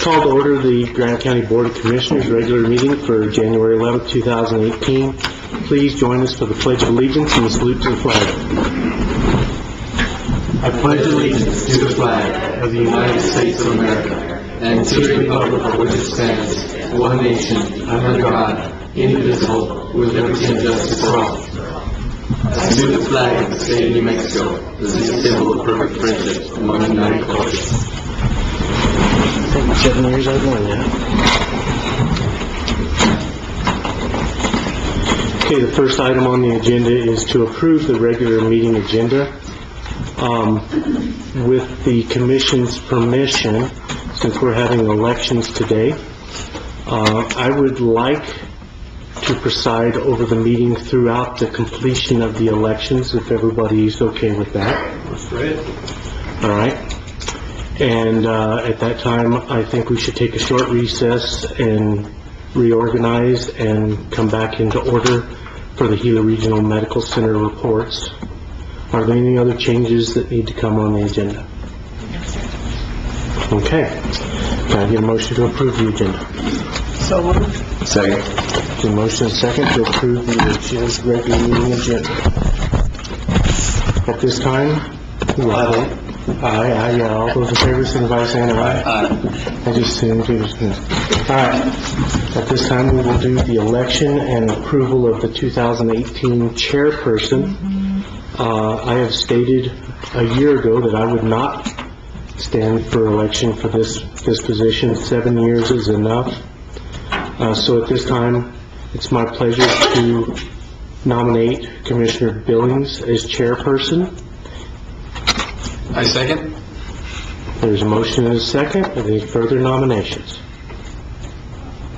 Call to order the Grand County Board of Commissioners regular meeting for January 11th, 2018. Please join us for the Pledge of Allegiance and the salute to the flag. I pledge allegiance to the flag of the United States of America and to the republic for which it stands, one nation, under God, indivisible, with liberty and justice for all. I salute the flag of the state of New Mexico, as a symbol of perfect friendship among united cultures. 7 years I've known that. Okay, the first item on the agenda is to approve the regular meeting agenda. With the Commission's permission, since we're having elections today, I would like to preside over the meeting throughout the completion of the elections, if everybody's okay with that. That's great. All right. And at that time, I think we should take a short recess and reorganize and come back into order for the Gila Regional Medical Center reports. Are there any other changes that need to come on the agenda? Okay. Can I get a motion to approve the agenda? So moved. Second. The motion is second to approve the regular meeting agenda. At this time, we'll have a Aye, yeah. All those in favor, signify by saying aye. Aye. I just assumed it was good. All right. At this time, we will do the election and approval of the 2018 chairperson. I have stated a year ago that I would not stand for election for this position. 7 years is enough. So at this time, it's my pleasure to nominate Commissioner Billings as chairperson. I second. There's a motion and a second. Are there any further nominations?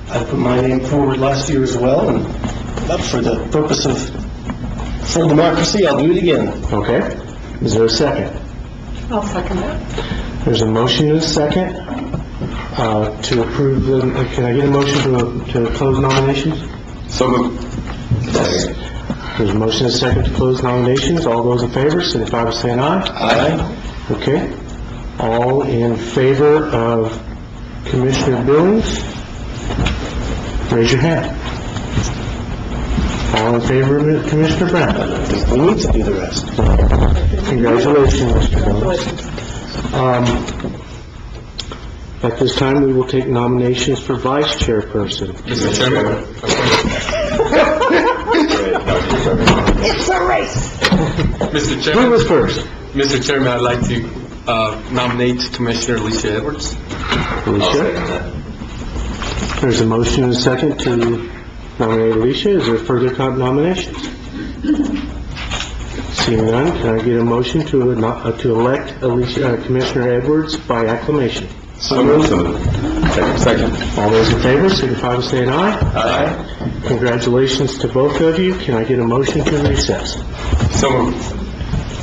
I put my name forward last year as well, and for the purpose of full democracy, I'll do it again. Okay. Is there a second? I'll second that. There's a motion and a second to approve the... Can I get a motion to close nominations? So moved. Second. There's a motion and a second to close nominations. All those in favor, signify by saying aye. Aye. Okay. All in favor of Commissioner Billings, raise your hand. All in favor of Commissioner Brown? We need to do the rest. Congratulations, Mr. Billings. At this time, we will take nominations for vice chairperson. Mr. Chairman. It's a race. Mr. Who Chairman. was first? Mr. Chairman, I'd like to nominate Commissioner Alicia Edwards. Alicia? There's a motion and a second to nominate Alicia. Is there further nominations? Seeing none, can I get a motion to elect Alicia, Commissioner Edwards by acclamation? So moved. Second. All those in favor, signify by saying aye. Aye. Congratulations to both of you. Can I get a motion to recess? So moved.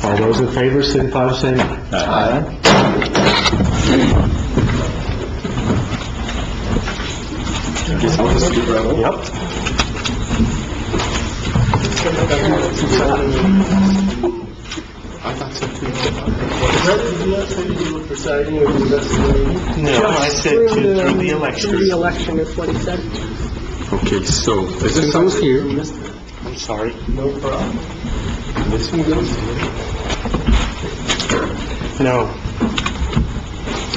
All those in favor, signify by saying aye. Aye. Guess I'll just keep rolling. Yep. I thought so too. No, I said through the election. Through the election is what he said. Okay, so is this Goes here. here? I'm sorry. No problem. This one goes here. No.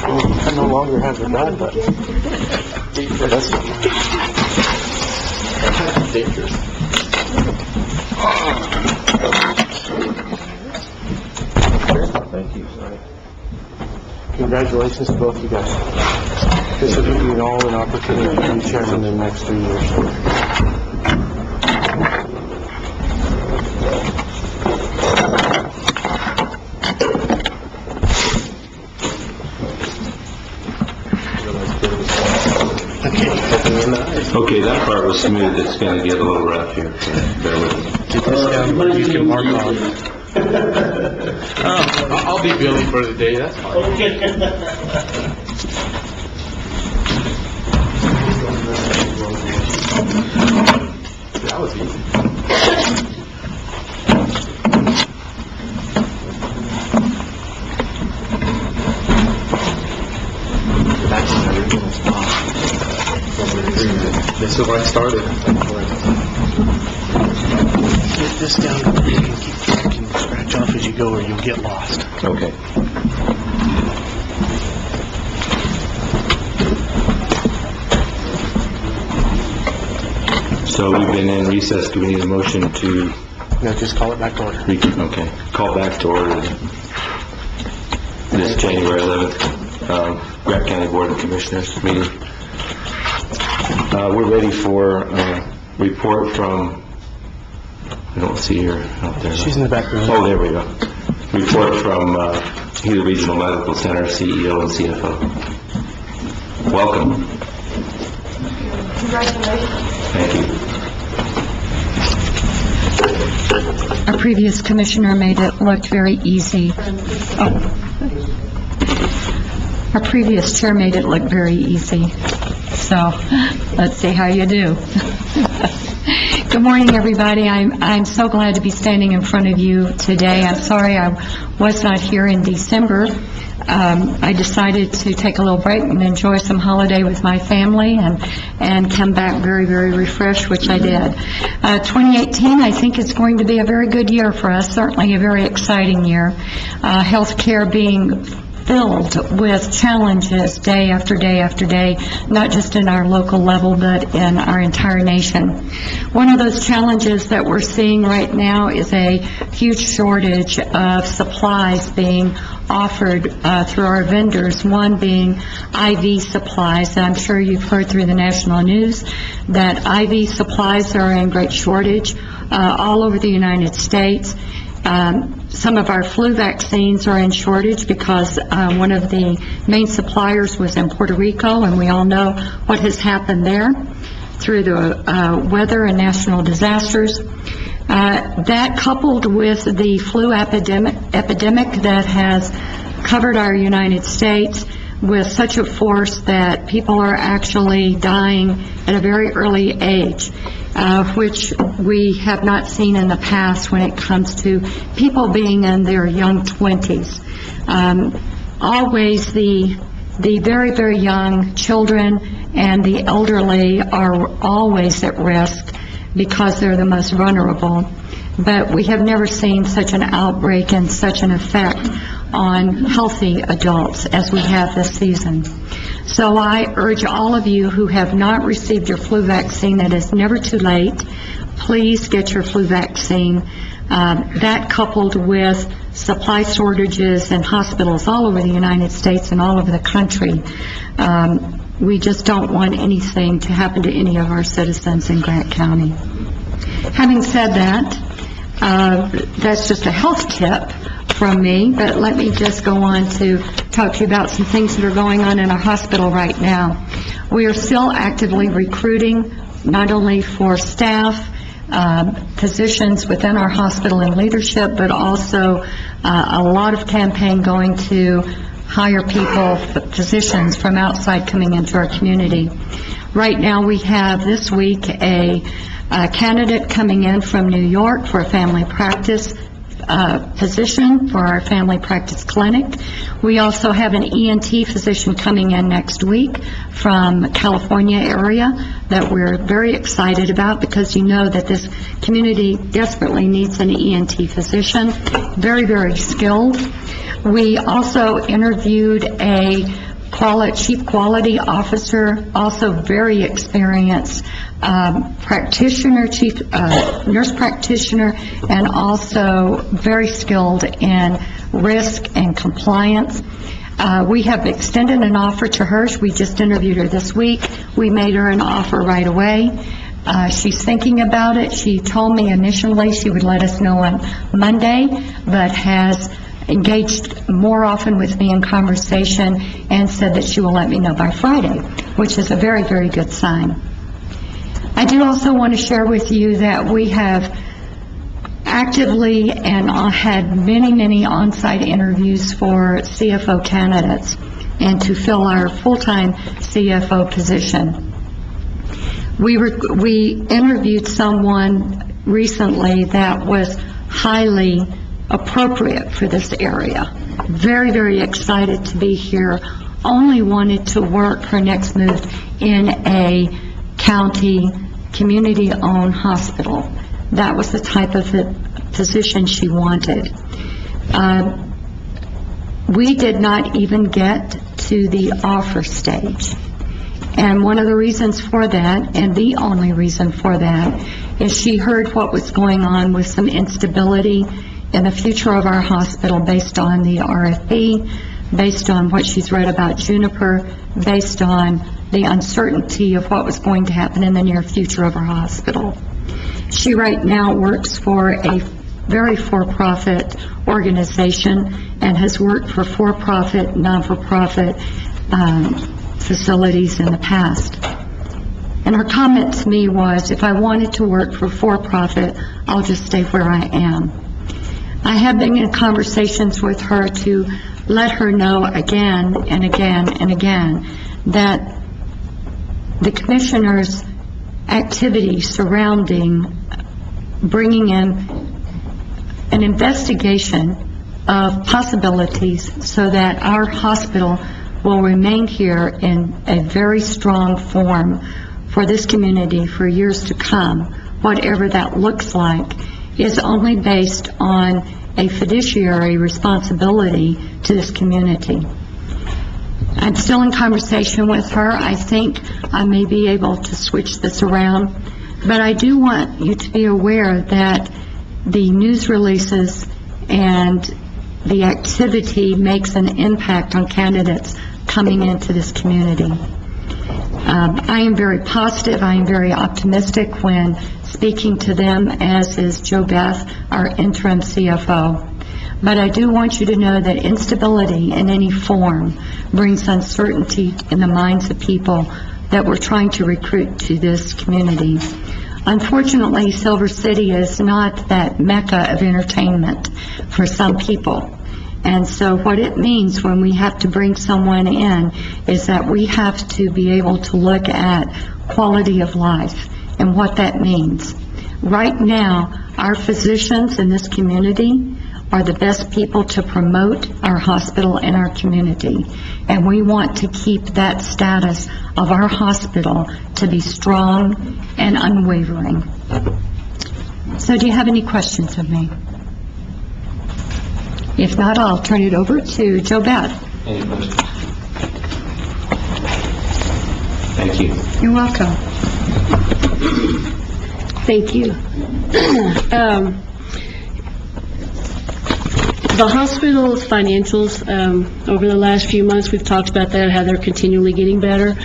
I no longer have the nod button. That's Dangerous. Thank you. Congratulations to both of you guys. This will give you all an opportunity to be chairman in the next 3 years. Okay, that part was smooth. It's going to get a little rough here. Bear with me. Get this down where you can mark on. I'll be Billy for the day. That's fine. That was easy. That's This is where I started. Get this down, you can keep track and scratch off as you go or you'll get lost. Okay. So we've been in recess. Do we need a motion to, No, just call it back to order. okay, call back to order this January 11th, Grant County Board of Commissioners meeting. We're ready for report from, I don't see her out there. She's in the back room. Oh, there we go. Report from Gila Regional Medical Center CEO and CFO. Welcome. Congratulations. Thank you. Our previous commissioner made it look very easy. Our previous chair made it look very easy. So, let's see how you do. Good morning, everybody. I'm so glad to be standing in front of you today. I'm sorry I was not here in December. I decided to take a little break and enjoy some holiday with my family and come back very, very refreshed, which I did. 2018, I think, is going to be a very good year for us, certainly a very exciting year. Healthcare being filled with challenges day after day after day, not just in our local level, but in our entire nation. One of those challenges that we're seeing right now is a huge shortage of supplies being offered through our vendors, one being IV supplies. I'm sure you've heard through the national news that IV supplies are in great shortage all over the United States. Some of our flu vaccines are in shortage because one of the main suppliers was in Puerto Rico, and we all know what has happened there through the weather and national disasters. That, coupled with the flu epidemic that has covered our United States with such a force that people are actually dying at a very early age, which we have not seen in the past when it comes to people being in their young 20s. Always the very, very young children and the elderly are always at risk because they're the most vulnerable. But we have never seen such an outbreak and such an effect on healthy adults as we have this season. So I urge all of you who have not received your flu vaccine, it is never too late. Please get your flu vaccine. That, coupled with supply shortages in hospitals all over the United States and all over the country, we just don't want anything to happen to any of our citizens in Grant County. Having said that, that's just a health tip from me, but let me just go on to talk to you about some things that are going on in our hospital right now. We are still actively recruiting, not only for staff, positions within our hospital and leadership, but also a lot of campaign going to hire people, physicians from outside coming into our community. Right now we have this week a candidate coming in from New York for a family practice position for our family practice clinic. We also have an ENT physician coming in next week from California area that we're very excited about, because you know that this community desperately needs an ENT physician, very, very skilled. We also interviewed a chief quality officer, also very experienced practitioner, nurse practitioner, and also very skilled in risk and compliance. We have extended an offer to her. We just interviewed her this week. We made her an offer right away. She's thinking about it. She told me initially she would let us know on Monday, but has engaged more often with me in conversation and said that she will let me know by Friday, which is a very, very good sign. I do also want to share with you that we have actively and had many, many on-site interviews for CFO candidates and to fill our full-time CFO position. We interviewed someone recently that was highly appropriate for this area. Very, very excited to be here. Only wanted to work her next move in a county, community-owned hospital. That was the type of position she wanted. We did not even get to the offer stage. And one of the reasons for that, and the only reason for that, is she heard what was going on with some instability in the future of our hospital based on the RFP, based on what she's read about Juniper, based on the uncertainty of what was going to happen in the near future of our hospital. She right now works for a very for-profit organization and has worked for for-profit, non-for-profit facilities in the past. And her comment to me was, if I wanted to work for for-profit, I'll just stay where I am. I have been in conversations with her to let her know again and again and again that the commissioner's activity surrounding bringing in an investigation of possibilities so that our hospital will remain here in a very strong form for this community for years to come, whatever that looks like, is only based on a fiduciary responsibility to this community. I'm still in conversation with her. I think I may be able to switch this around, but I do want you to be aware that the news releases and the activity makes an impact on candidates coming into this community. I am very positive, I am very optimistic when speaking to them, as is Jo Beth, our interim CFO. But I do want you to know that instability in any form brings uncertainty in the minds of people that we're trying to recruit to this community. Unfortunately, Silver City is not that mecca of entertainment for some people. And so what it means when we have to bring someone in is that we have to be able to look at quality of life and what that means. Right now, our physicians in this community are the best people to promote our hospital and our community. And we want to keep that status of our hospital to be strong and unwavering. So do you have any questions of me? If not, I'll turn it over to Jo Beth. Any questions? Thank you. You're welcome. Thank you. The hospital's financials, over the last few months, we've talked about that, how they're continually getting better.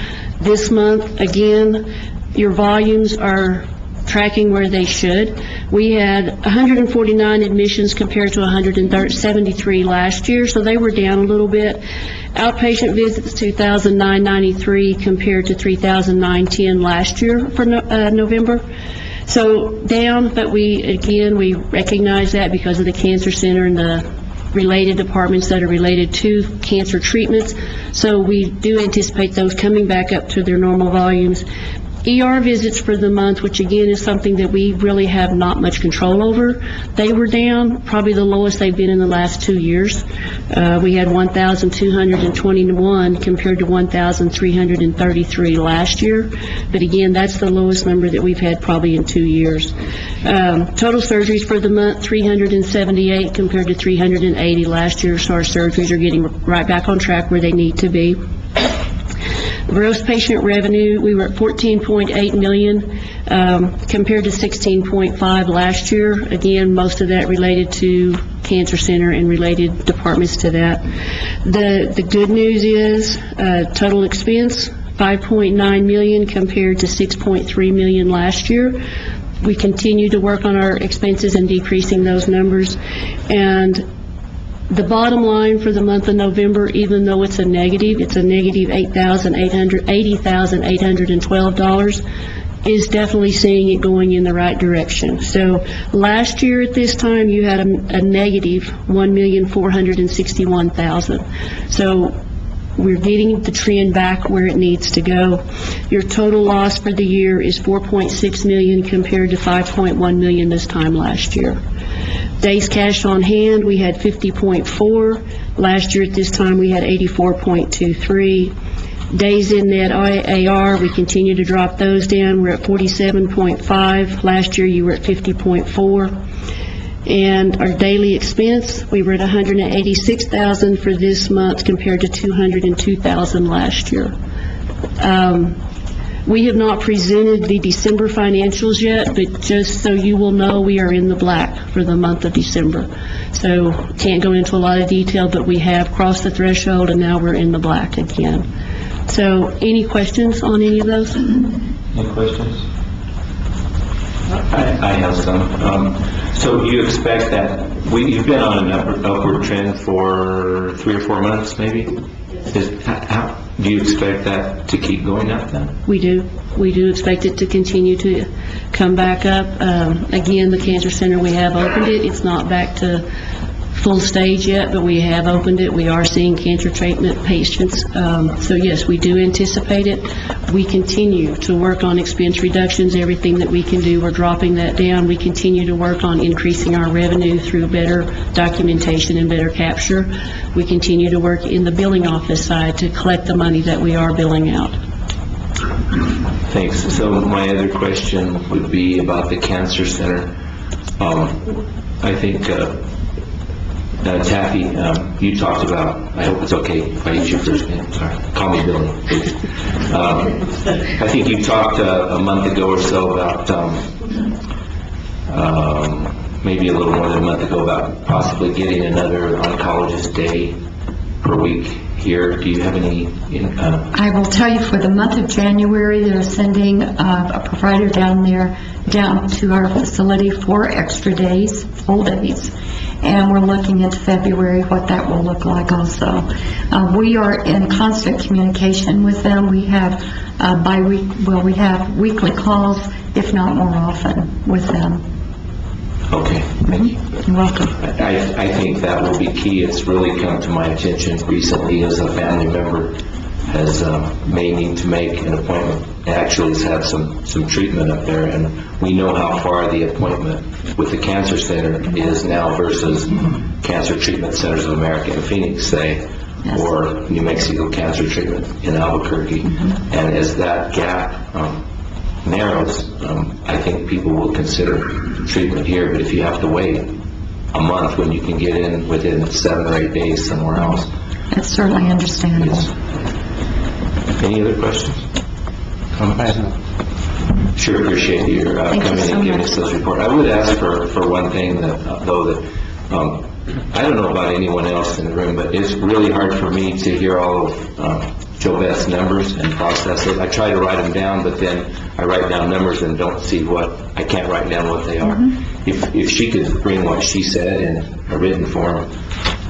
This month, again, your volumes are tracking where they should. We had 149 admissions compared to 173 last year, so they were down a little bit. Outpatient visits, 2,993 compared to 3,910 last year for November. So down, but we recognize that because of the cancer center and the related departments that are related to cancer treatments. So we do anticipate those coming back up to their normal volumes. ER visits for the month, which again is something that we really have not much control over, they were down, probably the lowest they've been in the last 2 years. We had 1,221 compared to 1,333 last year. But again, that's the lowest number that we've had probably in 2 years. Total surgeries for the month, 378 compared to 380 last year. So our surgeries are getting right back on track where they need to be. Gross patient revenue, we were at $14.8 million compared to $16.5 last year. Again, most of that related to cancer center and related departments to that. The good news is total expense, $5.9 million compared to $6.3 million last year. We continue to work on our expenses and decreasing those numbers. And the bottom line for the month of November, even though it's a negative $80,812, is definitely seeing it going in the right direction. So last year at this time, you had a negative $1,461,000. So we're getting the trend back where it needs to go. Your total loss for the year is $4.6 million compared to $5.1 million this time last year. Days cash on hand, we had 50.4. Last year at this time, we had 84.23. Days in net AR, we continue to drop those down. We're at 47.5. Last year, you were at 50.4. And our daily expense, we were at $186,000 for this month compared to $202,000 last year. We have not presented the December financials yet, but just so you will know, we are in the black for the month of December. So can't go into a lot of detail, but we have crossed the threshold and now we're in the black again. So any questions on any of those? Any questions? I have some. So you expect that, you've been on an upward trend for 3 or 4 months, maybe? Do you expect that to keep going up then? We do. We do expect it to continue to come back up. Again, the Cancer Center, we have opened it. It's not back to full stage yet, but we have opened it. We are seeing cancer treatment patients. So yes, we do anticipate it. We continue to work on expense reductions. Everything that we can do, we're dropping that down. We continue to work on increasing our revenue through better documentation and better capture. We continue to work in the billing office side to collect the money that we are billing out. Thanks. So my other question would be about the Cancer Center. I think Taffy, you talked about, I hope it's okay if I use your first name, sorry, call me Billy, please. I think you talked a month ago or so about, maybe a little more than a month ago, about possibly getting another oncologist day per week here. Do you have any? I will tell you, for the month of January, they're sending a provider down to our facility 4 extra days, full days. And we're looking into February what that will look like also. We are in constant communication with them. We have we have weekly calls, if not more often, with them. Okay, thank you. You're welcome. I think that will be key. It's really come to my attention recently as a family member may need to make an appointment. Actually has had some treatment up there, and we know how far the appointment with the Cancer Center is now versus Cancer Treatment Centers of America in Phoenix, say, Yes. or New Mexico Cancer Treatment in Albuquerque. And as that gap narrows, I think people will consider treatment here. But if you have to wait a month when you can get in within 7 or 8 days somewhere else. That's certainly understandable. Any other questions? Sure appreciate your Thank you coming so and giving much. us those reports. I would ask for one thing, that I don't know about anyone else in the room, but it's really hard for me to hear all of Joe Beth's numbers and process it. I try to write them down, but then I write down numbers and don't see I can't write down what they are. If she could bring what she said in a written form,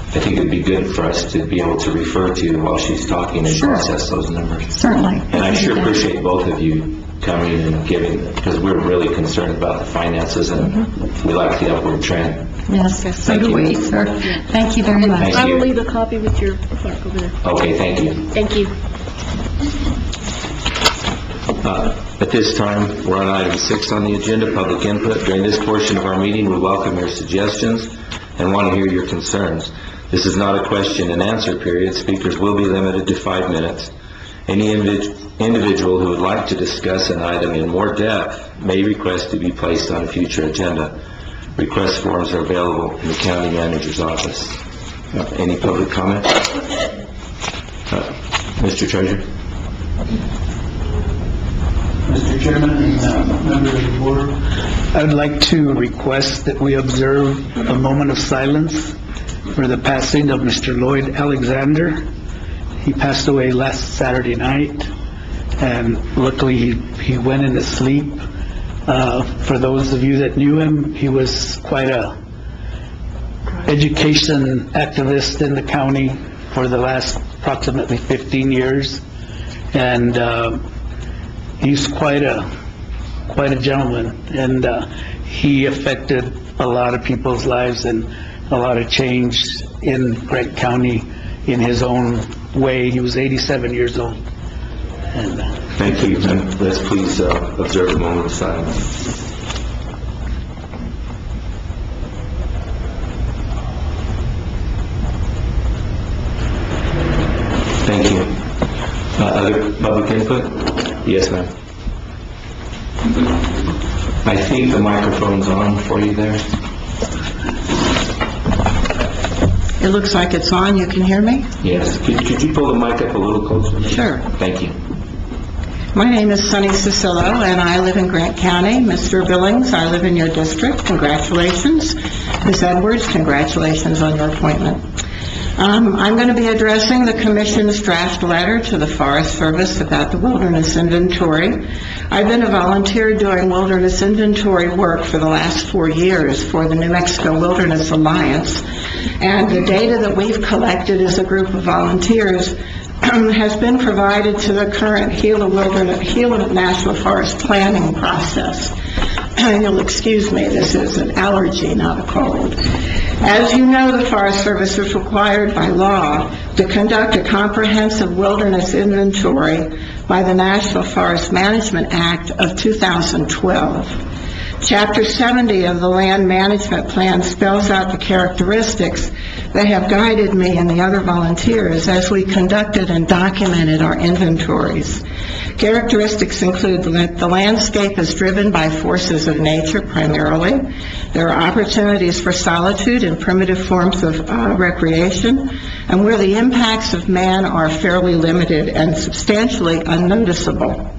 I think it'd be good for us to be able to refer to while she's talking and Sure. process those numbers. Certainly. And I sure appreciate both of you coming and giving, because we're really concerned about the finances and we like the upward trend. Yes, so Thank do you. we, sir. Thank you very much. Thank I will you. leave a copy with your clerk over there. Okay, thank you. Thank you. At this time, we're on item 6 on the agenda, public input. During this portion of our meeting, we welcome your suggestions and want to hear your concerns. This is not a question and answer period. Speakers will be limited to 5 minutes. Any individual who would like to discuss an item in more depth may request to be placed on a future agenda. Request forms are available in the county manager's office. Any public comment? Mr. Treasurer? Mr. Chairman and members of the board, I would like to request that we observe a moment of silence for the passing of Mr. Lloyd Alexander. He passed away last Saturday night, and luckily he went into sleep. For those of you that knew him, he was quite a education activist in the county for the last approximately 15 years, and he's quite a gentleman, and he affected a lot of people's lives and a lot of change in Grant County in his own way. He was 87 years old. And Thank you. And let's please observe a moment of silence. Thank you. Other public input? Yes, ma'am. I think the microphone's on for you there. It looks like it's on. You can hear me? Yes. Could you pull the mic up a little closer? Sure. Thank you. My name is Sunny Cicillo, and I live in Grant County. Mr. Billings, I live in your district. Congratulations. Ms. Edwards, congratulations on your appointment. I'm going to be addressing the Commission's draft letter to the Forest Service about the wilderness inventory. I've been a volunteer doing wilderness inventory work for the last 4 years for the New Mexico Wilderness Alliance, and the data that we've collected as a group of volunteers has been provided to the current Gila National Forest planning process. You'll excuse me, this is an allergy, not a cold. As you know, the Forest Service is required by law to conduct a comprehensive wilderness inventory by the National Forest Management Act of 2012. Chapter 70 of the Land Management Plan spells out the characteristics that have guided me and the other volunteers as we conducted and documented our inventories. Characteristics include that the landscape is driven by forces of nature primarily. There are opportunities for solitude and primitive forms of recreation, and where the impacts of man are fairly limited and substantially unnoticeable.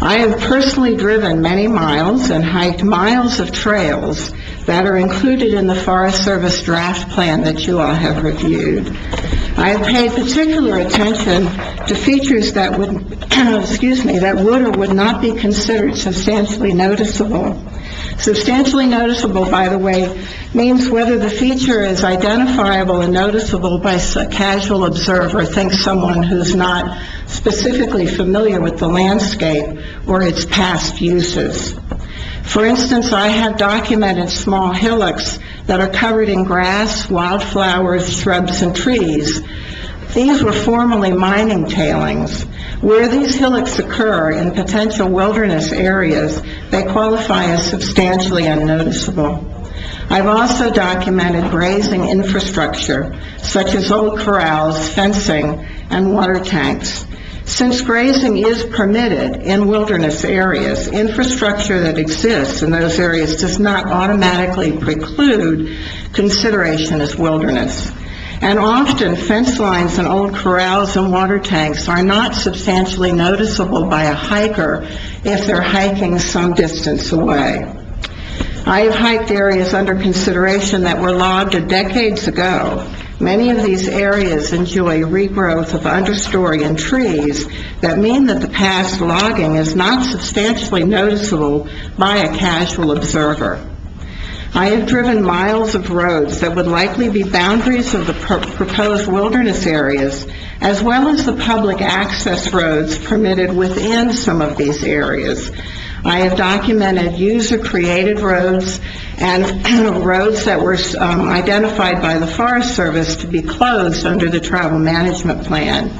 I have personally driven many miles and hiked miles of trails that are included in the Forest Service draft plan that you all have reviewed. I have paid particular attention to features that would, that would or would not be considered substantially noticeable. Substantially noticeable, by the way, means whether the feature is identifiable and noticeable by a casual observer, think someone who's not specifically familiar with the landscape or its past uses. For instance, I have documented small hillocks that are covered in grass, wildflowers, shrubs, and trees. These were formerly mining tailings. Where these hillocks occur in potential wilderness areas, they qualify as substantially unnoticeable. I've also documented grazing infrastructure, such as old corrals, fencing, and water tanks. Since grazing is permitted in wilderness areas, infrastructure that exists in those areas does not automatically preclude consideration as wilderness. And often, fence lines and old corrals and water tanks are not substantially noticeable by a hiker if they're hiking some distance away. I have hiked areas under consideration that were logged decades ago. Many of these areas enjoy regrowth of understory and trees that mean that the past logging is not substantially noticeable by a casual observer. I have driven miles of roads that would likely be boundaries of the proposed wilderness areas, as well as the public access roads permitted within some of these areas. I have documented user-created roads and roads that were identified by the Forest Service to be closed under the Travel Management Plan.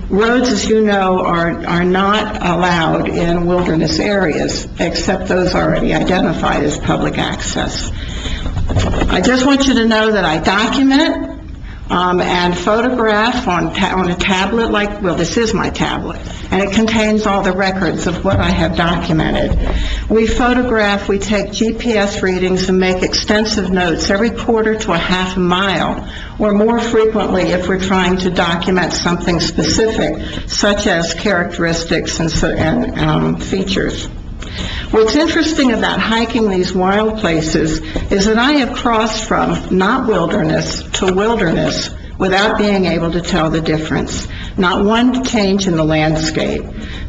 Roads, as you know, are not allowed in wilderness areas, except those already identified as public access. I just want you to know that I document and photograph on a tablet this is my tablet, and it contains all the records of what I have documented. We photograph, we take GPS readings and make extensive notes every quarter to a half a mile, or more frequently if we're trying to document something specific, such as characteristics and features. What's interesting about hiking these wild places is that I have crossed from not wilderness to wilderness without being able to tell the difference. Not one change in the landscape.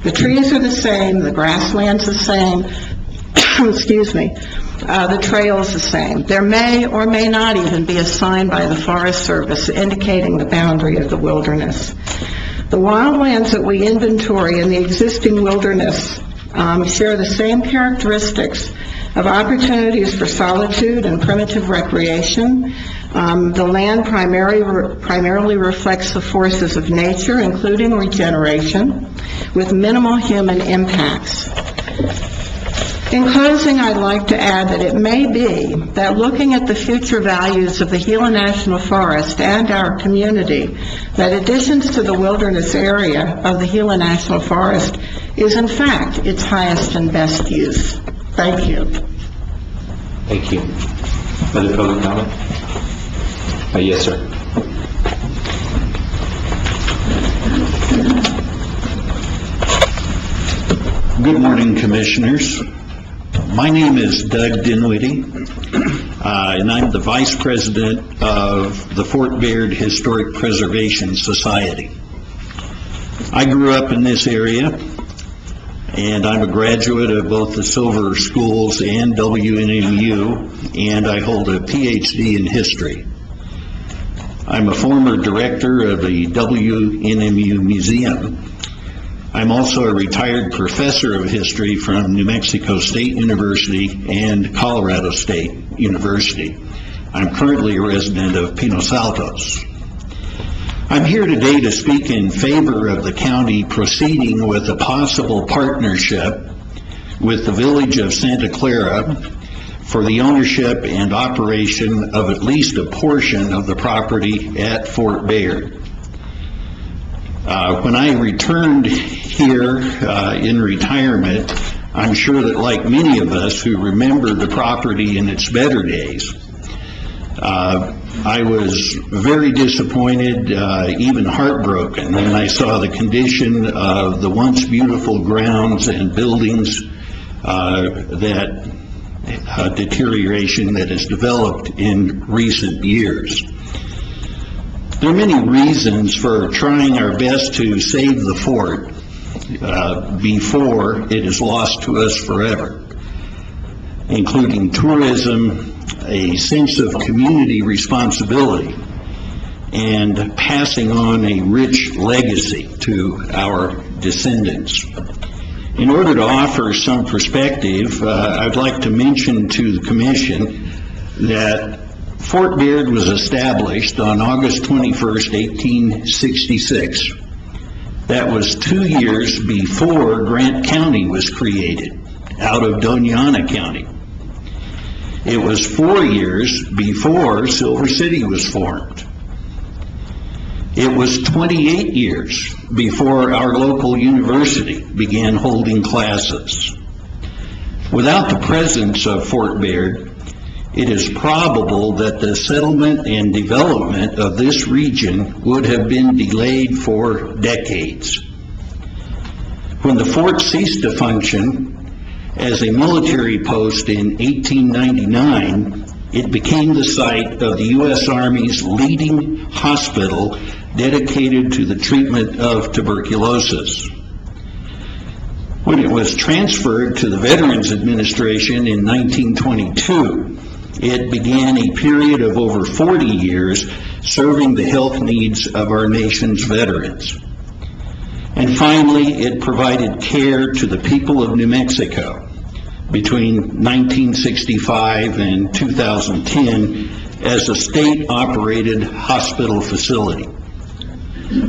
The trees are the same, the grassland's the same, the trail's the same. There may or may not even be a sign by the Forest Service indicating the boundary of the wilderness. The wildlands that we inventory in the existing wilderness share the same characteristics of opportunities for solitude and primitive recreation. The land primarily reflects the forces of nature, including regeneration, with minimal human impacts. In closing, I'd like to add that it may be that looking at the future values of the Gila National Forest and our community, that additions to the wilderness area of the Gila National Forest is in fact its highest and best use. Thank you. Thank you. Other public comment? Yes, sir. Good morning, Commissioners. My name is Doug Dinwiddie, and I'm the Vice President of the Fort Bayard Historic Preservation Society. I grew up in this area, and I'm a graduate of both the Silver Schools and WNMU, and I hold a PhD in history. I'm a former director of the WNMU Museum. I'm also a retired professor of history from New Mexico State University and Colorado State University. I'm currently a resident of Pinos Altos. I'm here today to speak in favor of the county proceeding with a possible partnership with the village of Santa Clara for the ownership and operation of at least a portion of the property at Fort Bayard. When I returned here in retirement, I'm sure that like many of us who remember the property in its better days, I was very disappointed, even heartbroken, when I saw the condition of the once beautiful grounds and buildings, that deterioration that has developed in recent years. There are many reasons for trying our best to save the fort before it is lost to us forever, including tourism, a sense of community responsibility, and passing on a rich legacy to our descendants. In order to offer some perspective, I'd like to mention to the Commission that Fort Bayard was established on August 21st, 1866. That was 2 years before Grant County was created, out of Doña Ana County. It was 4 years before Silver City was formed. It was 28 years before our local university began holding classes. Without the presence of Fort Bayard, it is probable that the settlement and development of this region would have been delayed for decades. When the fort ceased to function as a military post in 1899, it became the site of the U.S. Army's leading hospital dedicated to the treatment of tuberculosis. When it was transferred to the Veterans Administration in 1922, it began a period of over 40 years serving the health needs of our nation's veterans. And finally, it provided care to the people of New Mexico between 1965 and 2010 as a state-operated hospital facility.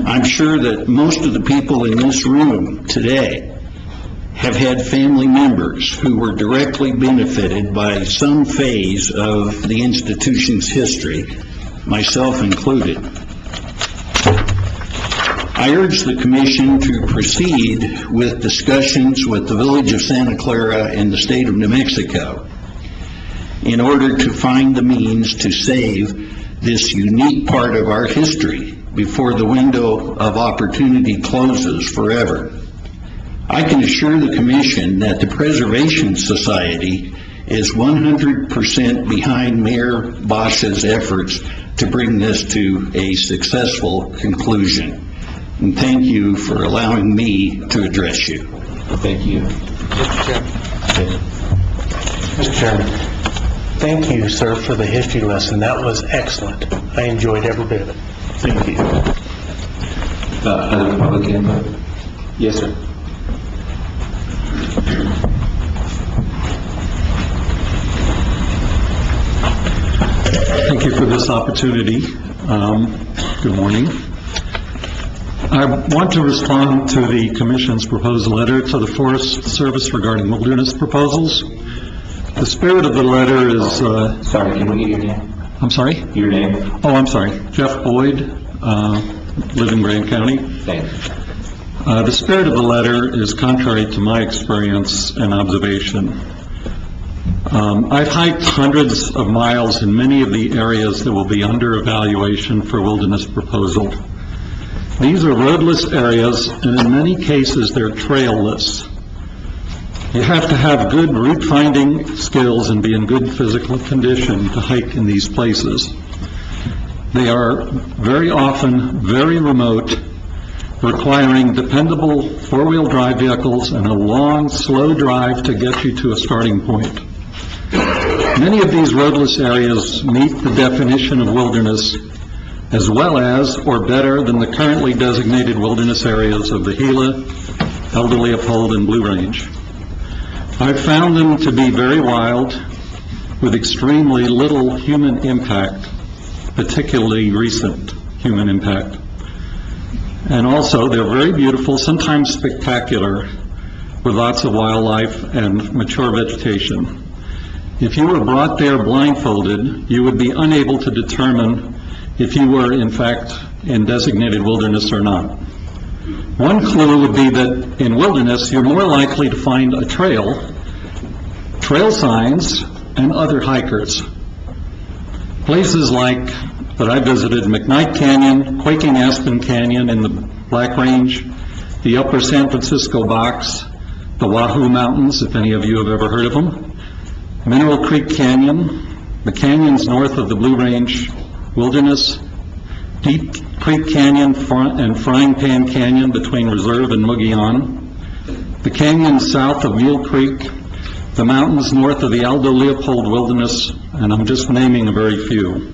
I'm sure that most of the people in this room today have had family members who were directly benefited by some phase of the institution's history, myself included. I urge the Commission to proceed with discussions with the Village of Santa Clara and the State of New Mexico in order to find the means to save this unique part of our history before the window of opportunity closes forever. I can assure the Commission that the Preservation Society is 100% behind Mayor Bosch's efforts to bring this to a successful conclusion. And thank you for allowing me to address you. Thank you. Mr. Chairman, thank you, sir, for the history lesson. That was excellent. I enjoyed every bit of it. Thank you. Other public input? Yes, sir. Thank you for this opportunity. Good morning. I want to respond to the Commission's proposed letter to the Forest Service regarding wilderness proposals. The spirit of the letter is... Sorry, can we get your name? I'm sorry? Your name? Oh, I'm sorry. Jeff Boyd, live in Grant County. Thank you. The spirit of the letter is contrary to my experience and observation. I've hiked hundreds of miles in many of the areas that will be under evaluation for wilderness proposal. These are roadless areas, and in many cases, they're trailless. You have to have good route-finding skills and be in good physical condition to hike in these places. They are very often very remote, requiring dependable four-wheel drive vehicles and a long, slow drive to get you to a starting point. Many of these roadless areas meet the definition of wilderness as well as, or better than, the currently designated wilderness areas of the Gila, Elder Leopold, and Blue Range. I've found them to be very wild, with extremely little human impact, particularly recent human impact. And also, they're very beautiful, sometimes spectacular, with lots of wildlife and mature vegetation. If you were brought there blindfolded, you would be unable to determine if you were, in fact, in designated wilderness or not. One clue would be that in wilderness, you're more likely to find a trail signs, and other hikers. Places like that I visited, McKnight Canyon, Quaking Aspen Canyon in the Black Range, the Upper San Francisco Box, the Wahoo Mountains, if any of you have ever heard of them, Mineral Creek Canyon, the canyons north of the Blue Range Wilderness, Deep Creek Canyon and Frying Pan Canyon between Reserve and Mogollon, the canyons south of Mule Creek, the mountains north of the Aldo Leopold Wilderness, and I'm just naming a very few.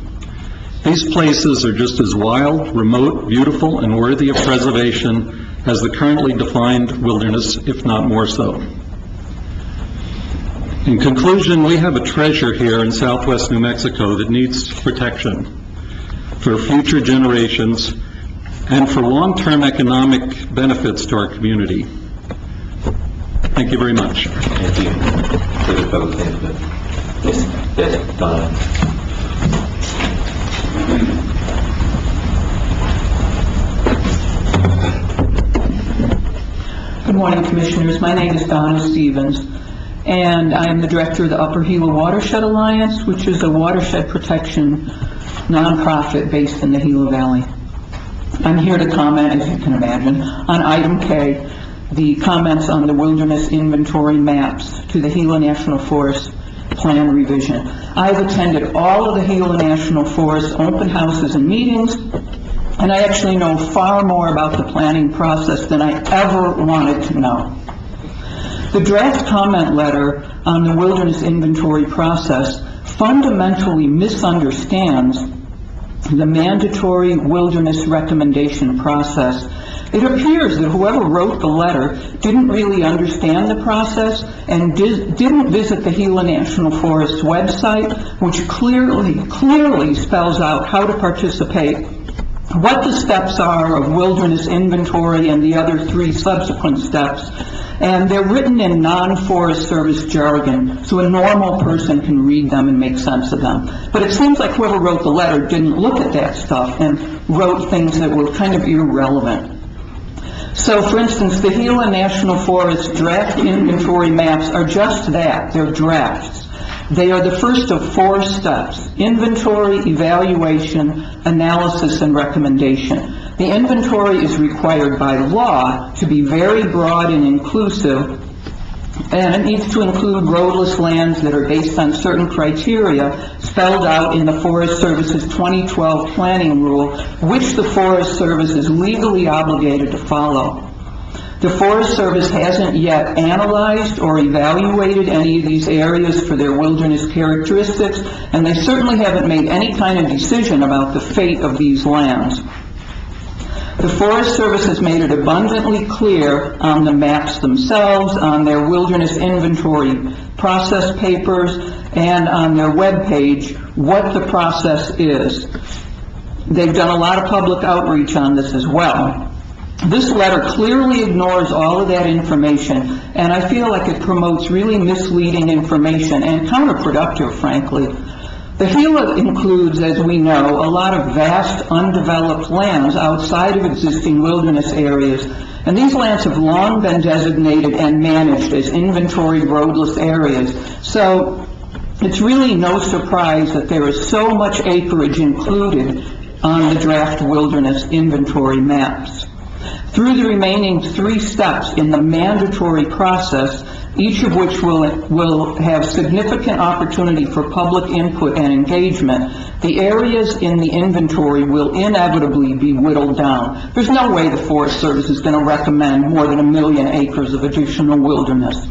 These places are just as wild, remote, beautiful, and worthy of preservation as the currently defined wilderness, if not more so. In conclusion, we have a treasure here in southwest New Mexico that needs protection for future generations and for long-term economic benefits to our community. Thank you very much. Thank you for the public input. Yes, Donna. Good morning, Commissioners. My name is Donna Stevens, and I am the Director of the Upper Gila Watershed Alliance, which is a watershed protection nonprofit based in the Gila Valley. I'm here to comment, as you can imagine, on item K, the comments on the wilderness inventory maps to the Gila National Forest plan revision. I've attended all of the Gila National Forest open houses and meetings, and I actually know far more about the planning process than I ever wanted to know. The draft comment letter on the wilderness inventory process fundamentally misunderstands the mandatory wilderness recommendation process. It appears that whoever wrote the letter didn't really understand the process and didn't visit the Gila National Forest website, which clearly spells out how to participate, what the steps are of wilderness inventory and the other 3 subsequent steps. And they're written in non-Forest Service jargon, so a normal person can read them and make sense of them. But it seems like whoever wrote the letter didn't look at that stuff and wrote things that were kind of irrelevant. So, for instance, the Gila National Forest draft inventory maps are just that. They're drafts. They are the first of 4 steps: inventory, evaluation, analysis, and recommendation. The inventory is required by law to be very broad and inclusive, and it needs to include roadless lands that are based on certain criteria spelled out in the Forest Service's 2012 planning rule, which the Forest Service is legally obligated to follow. The Forest Service hasn't yet analyzed or evaluated any of these areas for their wilderness characteristics, and they certainly haven't made any kind of decision about the fate of these lands. The Forest Service has made it abundantly clear on the maps themselves, on their wilderness inventory process papers, and on their webpage what the process is. They've done a lot of public outreach on this as well. This letter clearly ignores all of that information, and I feel like it promotes really misleading information and counterproductive, frankly. The Gila includes, as we know, a lot of vast, undeveloped lands outside of existing wilderness areas, and these lands have long been designated and managed as inventoried roadless areas. So it's really no surprise that there is so much acreage included on the draft wilderness inventory maps. Through the remaining 3 steps in the mandatory process, each of which will have significant opportunity for public input and engagement, the areas in the inventory will inevitably be whittled down. There's no way the Forest Service is going to recommend more than 1 million acres of additional wilderness.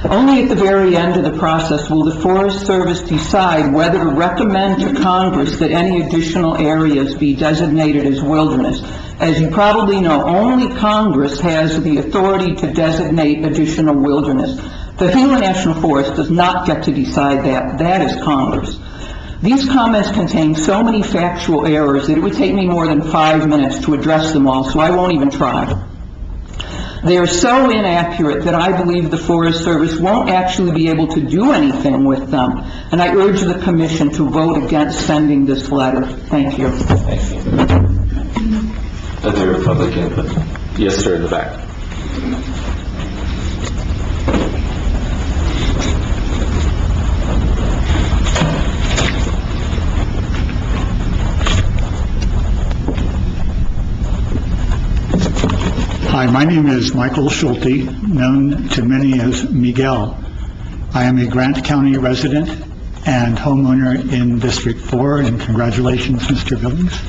Only at the very end of the process will the Forest Service decide whether to recommend to Congress that any additional areas be designated as wilderness. As you probably know, only Congress has the authority to designate additional wilderness. The Gila National Forest does not get to decide that. That is Congress. These comments contain so many factual errors that it would take me more than 5 minutes to address them all, so I won't even try. They are so inaccurate that I believe the Forest Service won't actually be able to do anything with them, and I urge the Commission to vote against sending this letter. Thank you. Thank you. Other public input? Yes, sir, in the back. Hi, my name is Michael Schulte, known to many as Miguel. I am a Grant County resident and homeowner in District 4, and congratulations, Mr. Billings.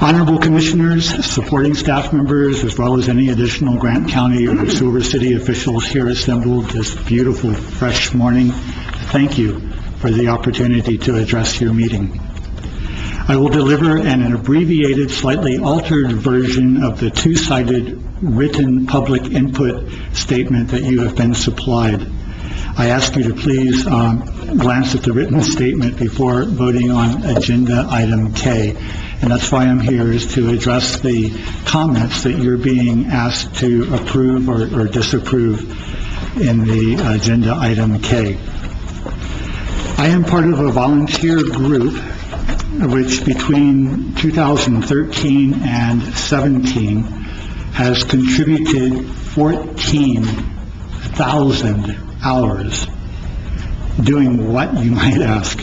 Honorable Commissioners, supporting staff members, as well as any additional Grant County or Silver City officials here assembled this beautiful, fresh morning, thank you for the opportunity to address your meeting. I will deliver an abbreviated, slightly altered version of the two-sided written public input statement that you have been supplied. I ask you to please glance at the written statement before voting on agenda item K. And that's why I'm here, is to address the comments that you're being asked to approve or disapprove in the agenda item K. I am part of a volunteer group which between 2013 and 17 has contributed 14,000 hours. Doing what, you might ask?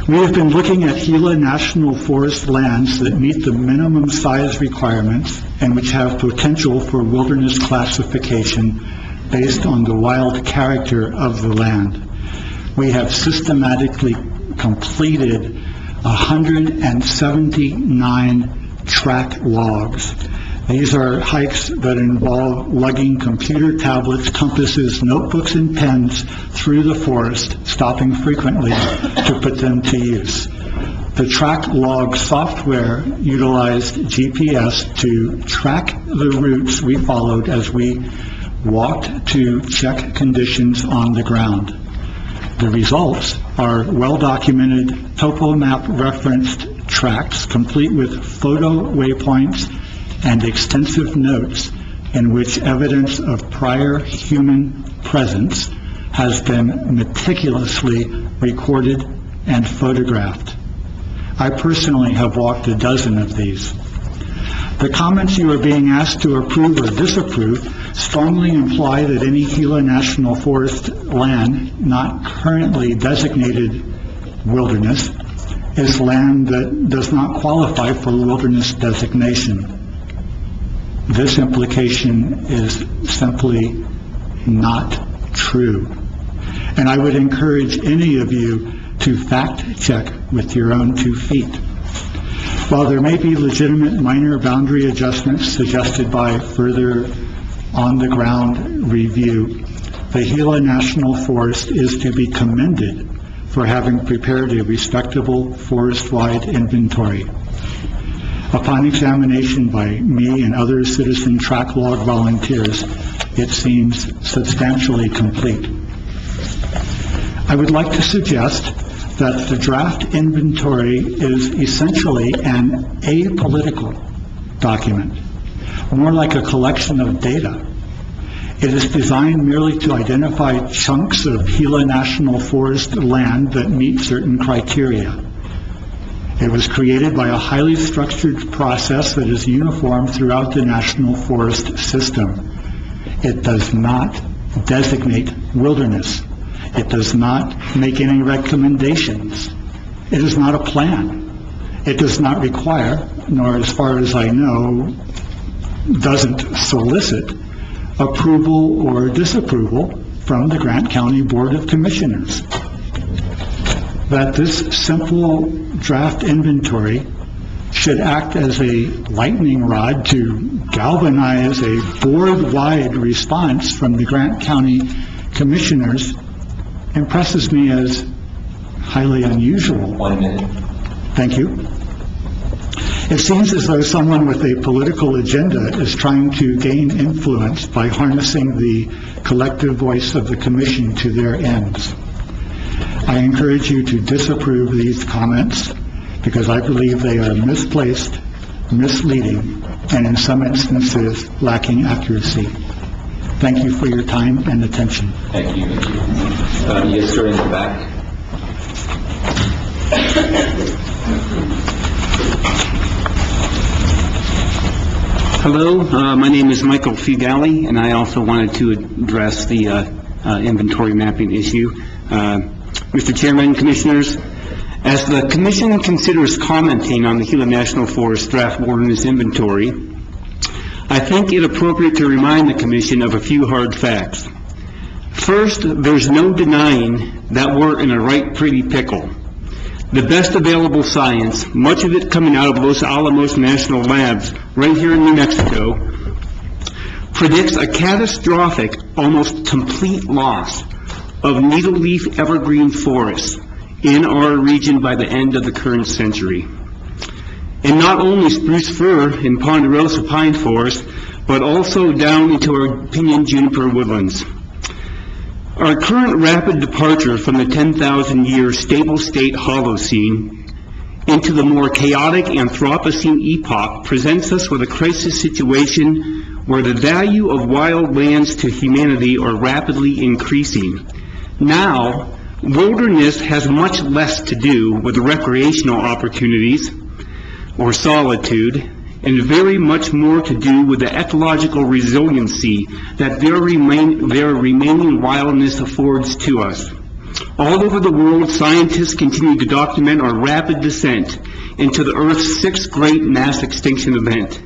We have been looking at Gila National Forest lands that meet the minimum size requirements and which have potential for wilderness classification based on the wild character of the land. We have systematically completed 179 track logs. These are hikes that involve lugging computer tablets, compasses, notebooks, and pens through the forest, stopping frequently to put them to use. The track log software utilized GPS to track the routes we followed as we walked to check conditions on the ground. The results are well-documented TopoMap referenced tracks, complete with photo waypoints and extensive notes in which evidence of prior human presence has been meticulously recorded and photographed. I personally have walked a dozen of these. The comments you are being asked to approve or disapprove strongly imply that any Gila National Forest land not currently designated wilderness is land that does not qualify for wilderness designation. This implication is simply not true. And I would encourage any of you to fact check with your own 2 feet. While there may be legitimate minor boundary adjustments suggested by further on-the-ground review, the Gila National Forest is to be commended for having prepared a respectable forest-wide inventory. Upon examination by me and other citizen track log volunteers, it seems substantially complete. I would like to suggest that the draft inventory is essentially an apolitical document, more like a collection of data. It is designed merely to identify chunks of Gila National Forest land that meet certain criteria. It was created by a highly structured process that is uniform throughout the National Forest system. It does not designate wilderness. It does not make any recommendations. It is not a plan. It does not require, nor as far as I know, doesn't solicit approval or disapproval from the Grant County Board of Commissioners. That this simple draft inventory should act as a lightning rod to galvanize a board-wide response from the Grant County Commissioners impresses me as highly unusual. 1 minute. Thank you. It seems as though someone with a political agenda is trying to gain influence by harnessing the collective voice of the commission to their ends. I encourage you to disapprove these comments because I believe they are misplaced, misleading, and in some instances lacking accuracy. Thank you for your time and attention. Thank you. Yes, sir, in the back. Hello, my name is Michael Figali, and I also wanted to address the inventory mapping issue. Mr. Chairman, Commissioners, as the Commission considers commenting on the Gila National Forest Draft Wilderness Inventory, I think it appropriate to remind the Commission of a few hard facts. First, there's no denying that we're in a right pretty pickle. The best available science, much of it coming out of Los Alamos National Labs right here in New Mexico, predicts a catastrophic, almost complete loss of needle-leaf evergreen forests in our region by the end of the current century. And not only spruce fir and ponderosa pine forest, but also down into our pinyon juniper woodlands. Our current rapid departure from the 10,000-year stable state Holocene into the more chaotic Anthropocene epoch presents us with a crisis situation where the value of wild lands to humanity are rapidly increasing. Now, wilderness has much less to do with recreational opportunities or solitude, and very much more to do with the ecological resiliency that their remaining wildness affords to us. All over the world, scientists continue to document our rapid descent into the Earth's sixth great mass extinction event.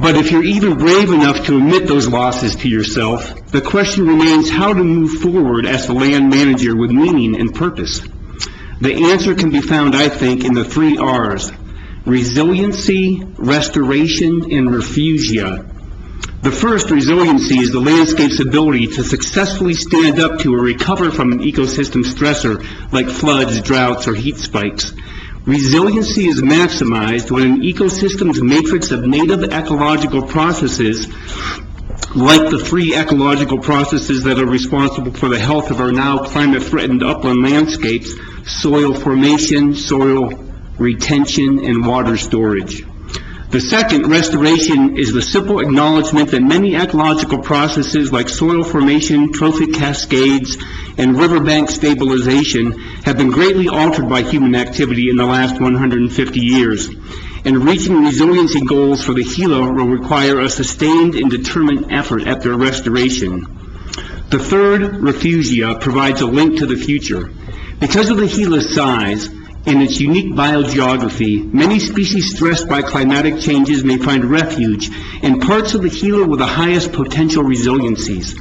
But if you're even brave enough to admit those losses to yourself, the question remains how to move forward as the land manager with meaning and purpose. The answer can be found, I think, in the 3 R's: resiliency, restoration, and refugia. The first, resiliency, is the landscape's ability to successfully stand up to or recover from an ecosystem stressor like floods, droughts, or heat spikes. Resiliency is maximized when an ecosystem's matrix of native ecological processes, like the 3 ecological processes that are responsible for the health of our now climate-threatened upland landscapes: soil formation, soil retention, and water storage. The second, restoration, is the simple acknowledgement that many ecological processes like soil formation, trophic cascades, and riverbank stabilization have been greatly altered by human activity in the last 150 years. And reaching resiliency goals for the Gila will require a sustained and determined effort at their restoration. The third, refugia, provides a link to the future. Because of the Gila's size and its unique biogeography, many species stressed by climatic changes may find refuge in parts of the Gila with the highest potential resiliencies.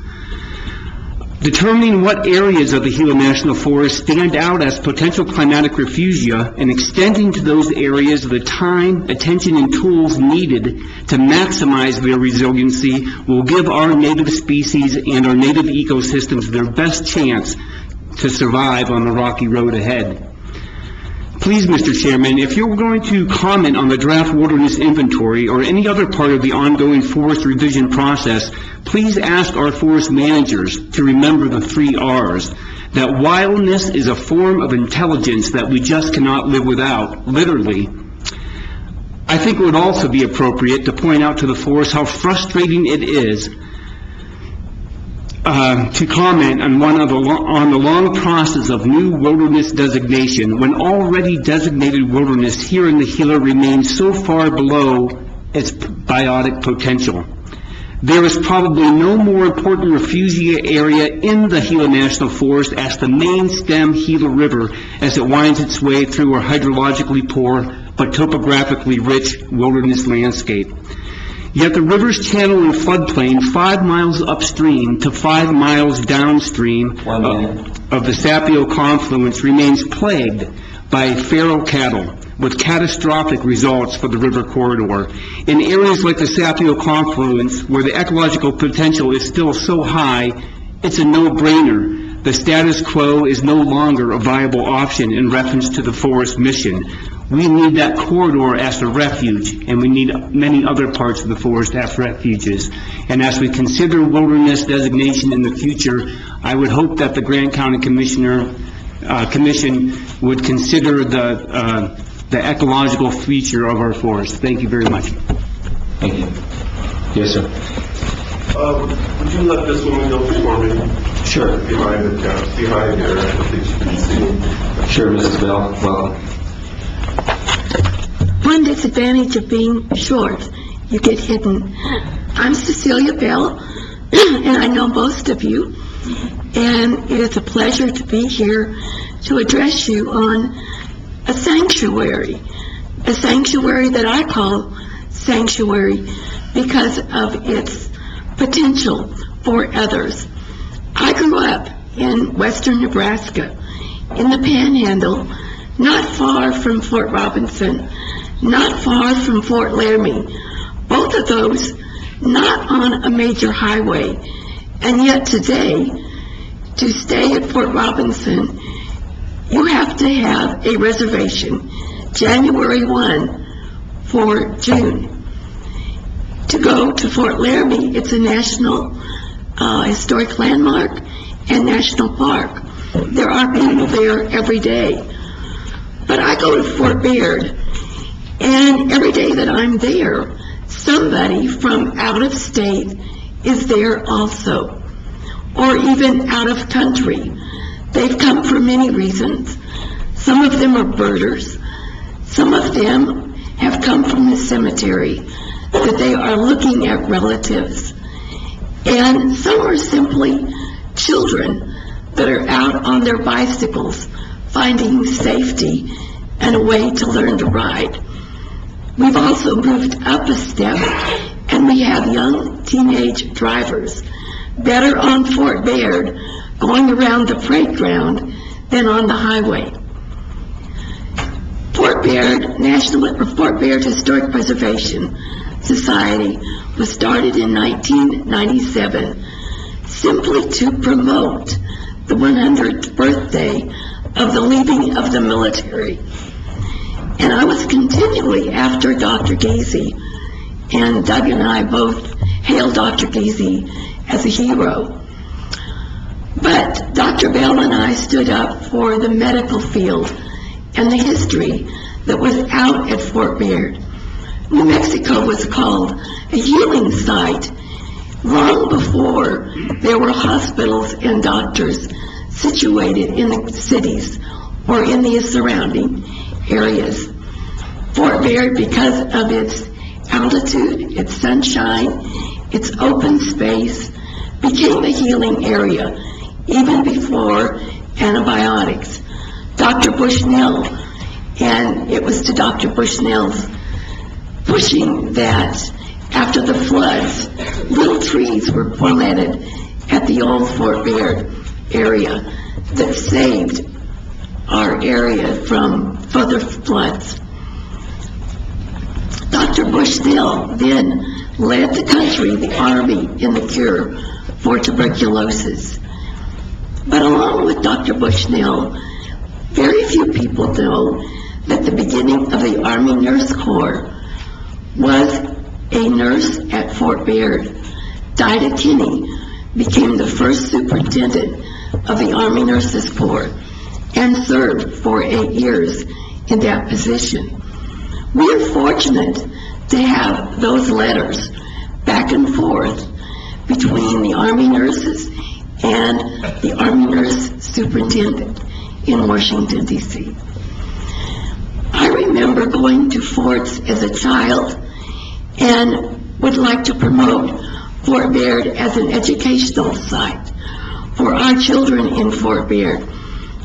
Determining what areas of the Gila National Forest stand out as potential climatic refugia and extending to those areas the time, attention, and tools needed to maximize their resiliency will give our native species and our native ecosystems their best chance to survive on the rocky road ahead. Please, Mr. Chairman, if you're going to comment on the draft wilderness inventory or any other part of the ongoing forest revision process, please ask our forest managers to remember the 3 R's, that wildness is a form of intelligence that we just cannot live without, literally. I think it would also be appropriate to point out to the force how frustrating it is to comment on the long process of new wilderness designation when already designated wilderness here in the Gila remains so far below its biotic potential. There is probably no more important refugia area in the Gila National Forest as the main stem Gila River as it winds its way through a hydrologically poor but topographically rich wilderness landscape. Yet the river's channel and floodplain 5 miles upstream to 5 miles downstream of the Sapio confluence remains plagued by feral cattle, with catastrophic results for the river corridor. In areas like the Sapio confluence, where the ecological potential is still so high, it's a no-brainer. The status quo is no longer a viable option in reference to the forest mission. We need that corridor as a refuge, and we need many other parts of the forest as refuges. And as we consider wilderness designation in the future, I would hope that the Grant County Commission would consider the ecological feature of our forest. Thank you very much. Thank you. Yes, sir. Would you let this woman go before me? Sure. Behind there, I think she can see. Sure, Mrs. Bell, welcome. One disadvantage of being short, you get hidden. I'm Cecilia Bell, and I know most of you, and it is a pleasure to be here to address you on a sanctuary that I call sanctuary because of its potential for others. I grew up in western Nebraska, in the Panhandle, not far from Fort Robinson, not far from Fort Laramie, both of those not on a major highway. And yet today, to stay at Fort Robinson, you have to have a reservation, January 1 for June. To go to Fort Laramie, it's a national historic landmark and national park. There are people there every day. But I go to Fort Baird, and every day that I'm there, somebody from out of state is there also, or even out of country. They've come for many reasons. Some of them are birders. Some of them have come from the cemetery, that they are looking at relatives. And some are simply children that are out on their bicycles, finding safety and a way to learn to ride. We've also moved up a step, and we have young teenage drivers better on Fort Baird going around the parade ground than on the highway. Fort Baird Historic Preservation Society was started in 1997 simply to promote the 100th birthday of the leaving of the military. And I was continually after Dr. Gazy, and Doug and I both hail Dr. Gazy as a hero. But Dr. Bell and I stood up for the medical field and the history that was out at Fort Baird. New Mexico was called a healing site long before there were hospitals and doctors situated in the cities or in the surrounding areas. Fort Baird, because of its altitude, its sunshine, its open space, became a healing area even before antibiotics. Dr. Bushnell, and it was to Dr. Bushnell's pushing that after the floods, little trees were planted at the old Fort Baird area that saved our area from further floods. Dr. Bushnell then led the country, the Army, in the cure for tuberculosis. But along with Dr. Bushnell, very few people know that the beginning of the Army Nurse Corps was a nurse at Fort Baird. Dinah Kinney became the first superintendent of the Army Nurses Corps and served for 8 years in that position. We're fortunate to have those letters back and forth between the Army nurses and the Army nurse superintendent in Washington, D.C. I remember going to forts as a child and would like to promote Fort Baird as an educational site for our children in Fort Baird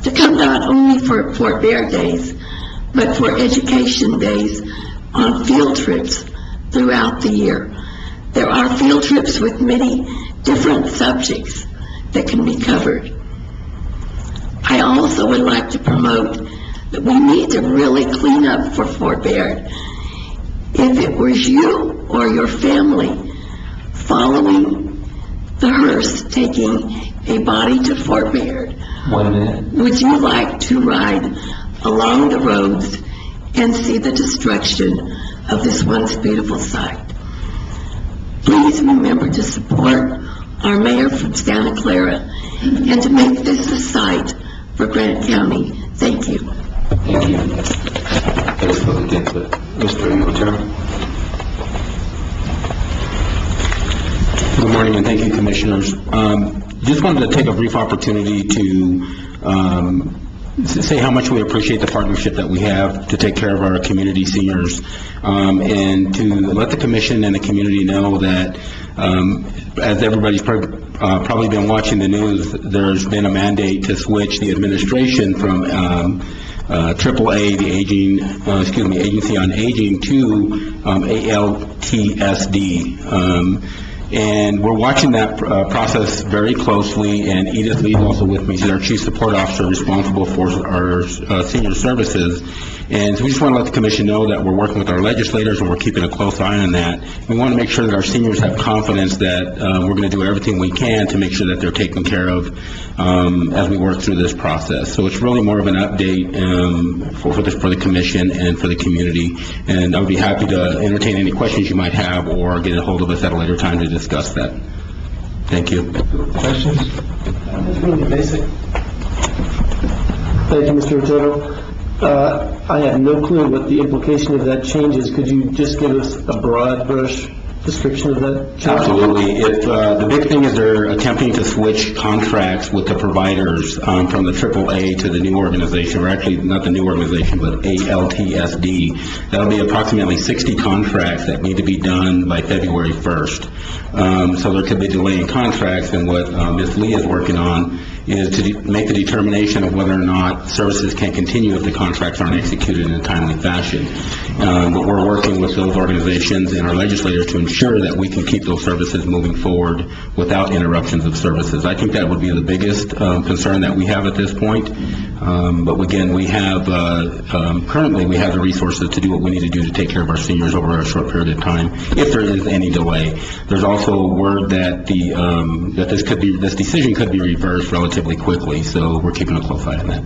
to come not only for Fort Baird days, but for education days on field trips throughout the year. There are field trips with many different subjects that can be covered. I also would like to promote that we need to really clean up for Fort Baird. If it was you or your family following the hearse taking a body to Fort Baird, 1 minute. would you like to ride along the roads and see the destruction of this once beautiful site? Please remember to support our mayor from Santa Clara and to make this a site for Grant County. Thank you. Thank you. That is public input. Mr. Otero. Good morning, and thank you, Commissioners. Just wanted to take a brief opportunity to say how much we appreciate the partnership that we have to take care of our community seniors, and to let the Commission and the community know that, as everybody's probably been watching the news, there's been a mandate to switch the administration from AAA, the Agency on Aging, to ALTSD. And we're watching that process very closely, and Edith Lee is also with me. She's our Chief Support Officer responsible for our senior services. And so we just want to let the Commission know that we're working with our legislators and we're keeping a close eye on that. We want to make sure that our seniors have confidence that we're going to do everything we can to make sure that they're taken care of as we work through this process. So it's really more of an update for the Commission and for the community. And I would be happy to entertain any questions you might have or get a hold of us at a later time to discuss that. Thank you. Questions? It's really basic. Thank you, Mr. Otero. I have no clue what the implication of that change is. Could you just give us a broad brush description of that change? Absolutely. The big thing is they're attempting to switch contracts with the providers from the AAA to the new organization, or actually not the new organization, but ALTSD. That'll be approximately 60 contracts that need to be done by February 1st. So there could be delay in contracts, and what Ms. Lee is working on is to make the determination of whether or not services can continue if the contracts aren't executed in a timely fashion. But we're working with those organizations and our legislators to ensure that we can keep those services moving forward without interruptions of services. I think that would be the biggest concern that we have at this point. But again, we have, currently we have the resources to do what we need to do to take care of our seniors over a short period of time, if there is any delay. There's also word that this decision could be reversed relatively quickly, so we're keeping a close eye on that.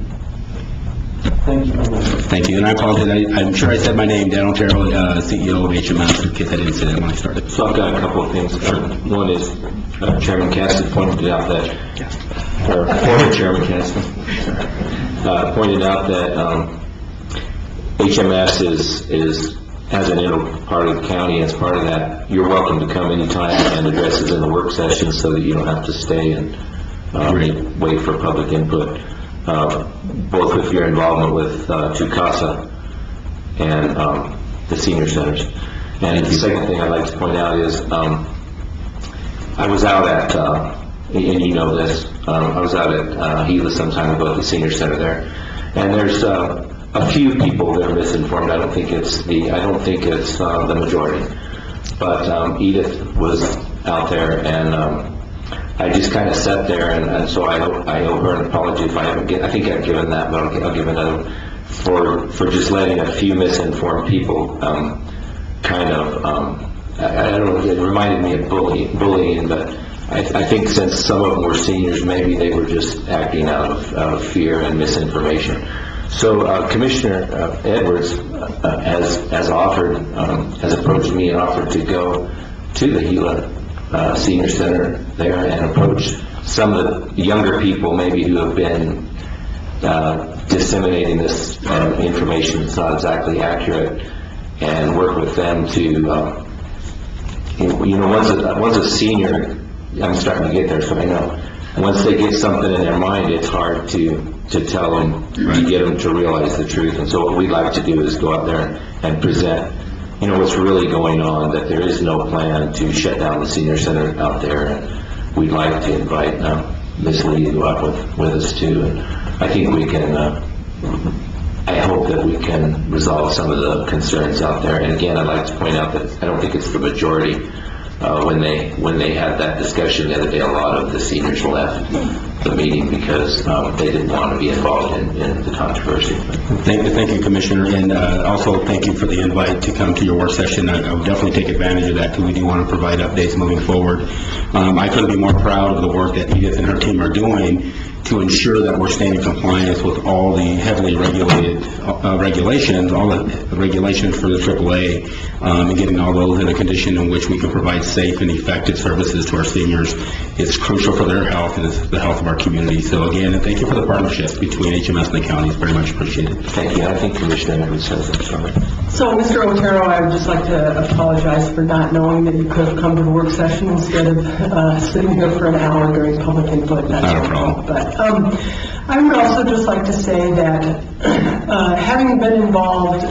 Thank you. Thank you, and I apologize, I'm sure I said my name, Dan Otero, CEO of HMS, in case I didn't say that when I started. So I've got a couple of things. One is Chairman Cassidy pointed out that, or former Chairman Cassidy pointed out that HMS is as an integral part of the county. As part of that, you're welcome to come anytime and address it in the work session so that you don't have to stay and wait for public input, both with your involvement with TUCASA and the senior centers. And the second thing I'd like to point out is I was out at, and you know this, I was out at Gila some time ago at the senior center there, and there's a few people that are misinformed. I don't think it's the majority, but Edith was out there, and I just kind of sat there, and so I owe her an apology if I haven't. I think I've given that, but I'll give another for just letting a few misinformed people I don't know. It reminded me of bullying, but I think since some of them were seniors, maybe they were just acting out of fear and misinformation. So Commissioner Edwards has approached me and offered to go to the Gila Senior Center there and approach some of the younger people maybe who have been disseminating this information that's not exactly accurate, and work with them to, once a senior, I'm starting to get there, so I know, once they get something in their mind, it's hard to tell them, to get them to realize the truth. And so what we'd like to do is go out there and present, what's really going on, that there is no plan to shut down the senior center out there. And we'd like to invite Ms. Lee to go out with us too. And I think we can, I hope that we can resolve some of the concerns out there. And again, I'd like to point out that I don't think it's the majority. When they had that discussion the other day, a lot of the seniors left the meeting because they didn't want to be involved in the controversy. Thank you, Commissioner, and also thank you for the invite to come to your work session. I will definitely take advantage of that because we do want to provide updates moving forward. I couldn't be more proud of the work that Edith and her team are doing to ensure that we're staying in compliance with all the heavily regulated regulations, all the regulations for the AAA, and getting all those in a condition in which we can provide safe and effective services to our seniors. It's crucial for their health and it's the health of our community. So again, thank you for the partnership between HMS and the county. It's very much appreciated. Thank you. I think Commissioner Edwards has it. Sorry. So, Mr. Otero, I would just like to apologize for not knowing that you could have come to the work session instead of sitting here for an hour during public input. That's not a problem. But I would also just like to say that having been involved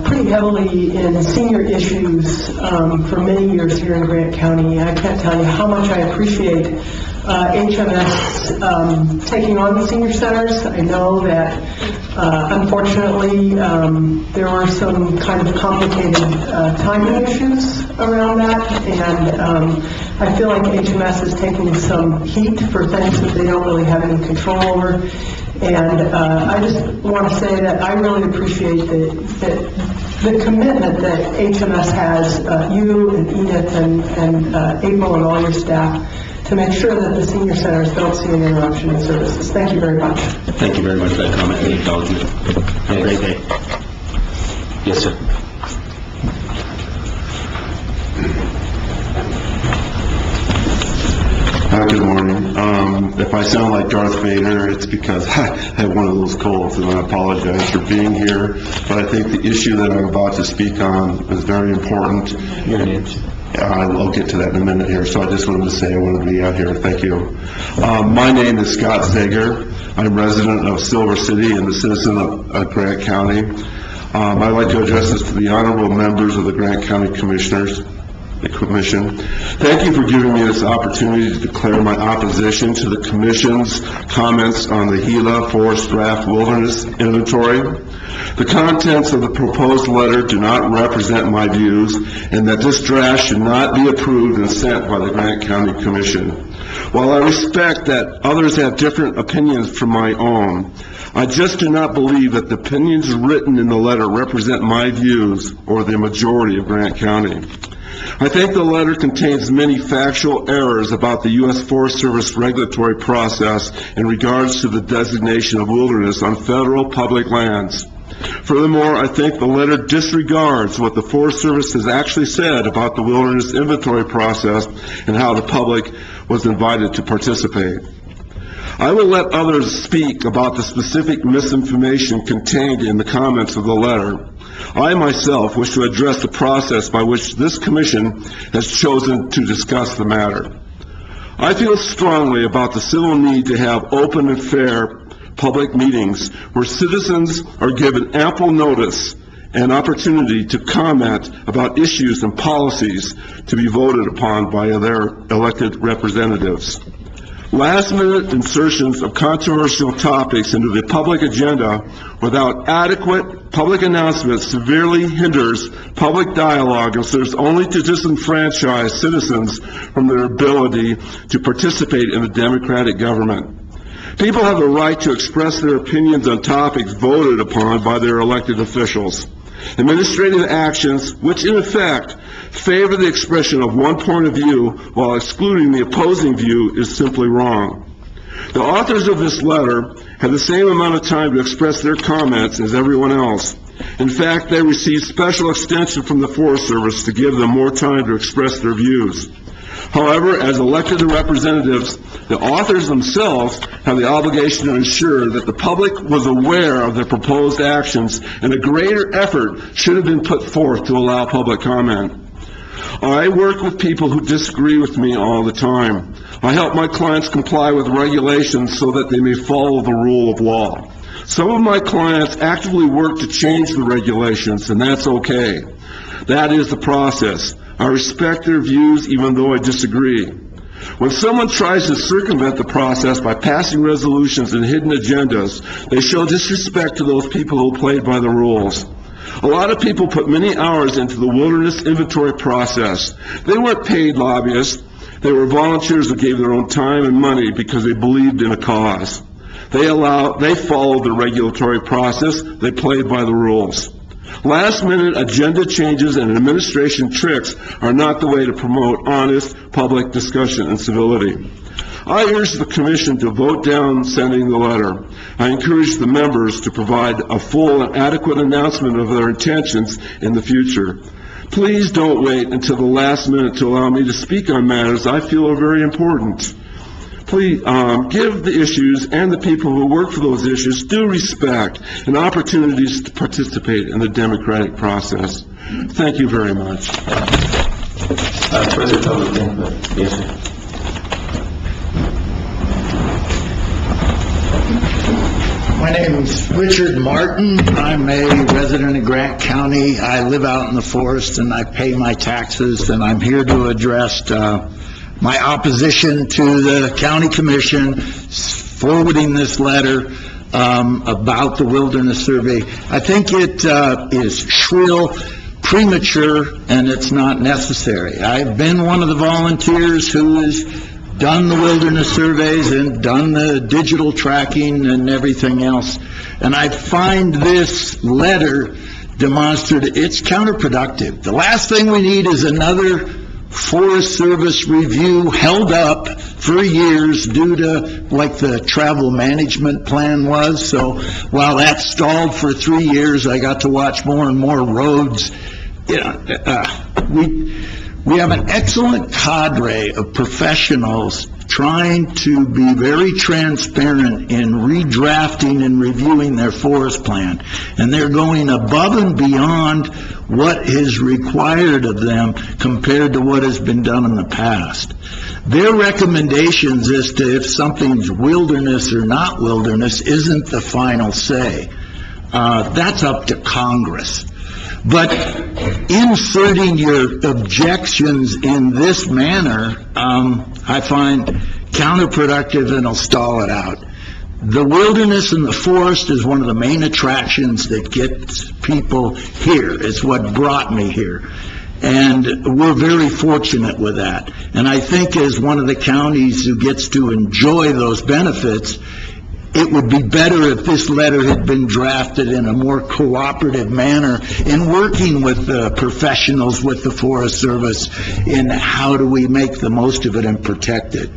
pretty heavily in senior issues for many years here in Grant County, I can't tell you how much I appreciate HMS taking on the senior centers. I know that unfortunately there were some kind of complicated timing issues around that, and I feel like HMS is taking some heat for things that they don't really have any control over. And I just want to say that I really appreciate the commitment that HMS has, you and Edith and April and all your staff, to make sure that the senior centers don't see an interruption in services. Thank you very much. Thank you very much for that comment and acknowledgement. Have a great day. Yes, sir. Good morning. If I sound like Darth Vader, it's because I have one of those colds, and I apologize for being here. But I think the issue that I'm about to speak on is very important. I'll get to that in a minute here. So I just wanted to say I wanted to be out here. Thank you. My name is Scott Zager. I'm resident of Silver City and a citizen of Grant County. I'd like to address this to the honorable members of the Grant County Commissioners. The Commission. Thank you for giving me this opportunity to declare my opposition to the Commission's comments on the Gila Forest Draft Wilderness Inventory. The contents of the proposed letter do not represent my views, and that this draft should not be approved and sent by the Grant County Commission. While I respect that others have different opinions from my own, I just do not believe that the opinions written in the letter represent my views or the majority of Grant County. I think the letter contains many factual errors about the U.S. Forest Service regulatory process in regards to the designation of wilderness on federal public lands. Furthermore, I think the letter disregards what the Forest Service has actually said about the wilderness inventory process and how the public was invited to participate. I will let others speak about the specific misinformation contained in the comments of the letter. I myself wish to address the process by which this commission has chosen to discuss the matter. I feel strongly about the civil need to have open and fair public meetings where citizens are given ample notice and opportunity to comment about issues and policies to be voted upon by their elected representatives. Last-minute insertions of controversial topics into the public agenda without adequate public announcements severely hinders public dialogue and serves only to disenfranchise citizens from their ability to participate in the democratic government. People have the right to express their opinions on topics voted upon by their elected officials. Administrative actions, which in effect favor the expression of one point of view while excluding the opposing view, is simply wrong. The authors of this letter had the same amount of time to express their comments as everyone else. In fact, they received special extension from the Forest Service to give them more time to express their views. However, as elected representatives, the authors themselves have the obligation to ensure that the public was aware of their proposed actions, and a greater effort should have been put forth to allow public comment. I work with people who disagree with me all the time. I help my clients comply with regulations so that they may follow the rule of law. Some of my clients actively work to change the regulations, and that's okay. That is the process. I respect their views even though I disagree. When someone tries to circumvent the process by passing resolutions and hidden agendas, they show disrespect to those people who played by the rules. A lot of people put many hours into the wilderness inventory process. They weren't paid lobbyists. They were volunteers who gave their own time and money because they believed in a cause. They followed the regulatory process. They played by the rules. Last-minute agenda changes and administration tricks are not the way to promote honest public discussion and civility. I urge the Commission to vote down sending the letter. I encourage the members to provide a full and adequate announcement of their intentions in the future. Please don't wait until the last minute to allow me to speak on matters I feel are very important. Please give the issues and the people who work for those issues due respect and opportunities to participate in the democratic process. Thank you very much. Further public input? Yes, sir. My name is Richard Martin. I'm a resident of Grant County. I live out in the forest and I pay my taxes, and I'm here to address my opposition to the county commission forwarding this letter about the wilderness survey. I think it is shrill, premature, and it's not necessary. I've been one of the volunteers who has done the wilderness surveys and done the digital tracking and everything else, and I find this letter demonstrative. It's counterproductive. The last thing we need is another Forest Service review held up for years due to, like the travel management plan was. So while that stalled for 3 years, I got to watch more and more roads. You know, we have an excellent cadre of professionals trying to be very transparent in redrafting and reviewing their forest plan, and they're going above and beyond what is required of them compared to what has been done in the past. Their recommendations as to if something's wilderness or not wilderness isn't the final say. That's up to Congress. But inserting your objections in this manner, I find counterproductive and will stall it out. The wilderness and the forest is one of the main attractions that gets people here. It's what brought me here. And we're very fortunate with that. And I think as one of the counties who gets to enjoy those benefits, it would be better if this letter had been drafted in a more cooperative manner in working with the professionals with the Forest Service in how do we make the most of it and protect it.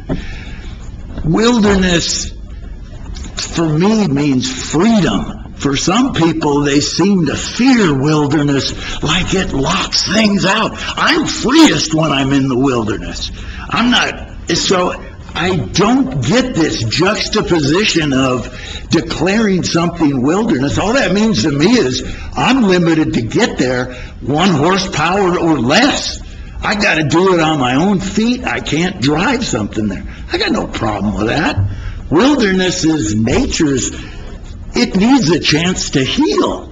Wilderness, for me, means freedom. For some people, they seem to fear wilderness like it locks things out. I'm freest when I'm in the wilderness. I don't get this juxtaposition of declaring something wilderness. All that means to me is I'm limited to get there 1 horsepower or less. I got to do it on my own feet. I can't drive something there. I got no problem with that. Wilderness is nature's. It needs a chance to heal.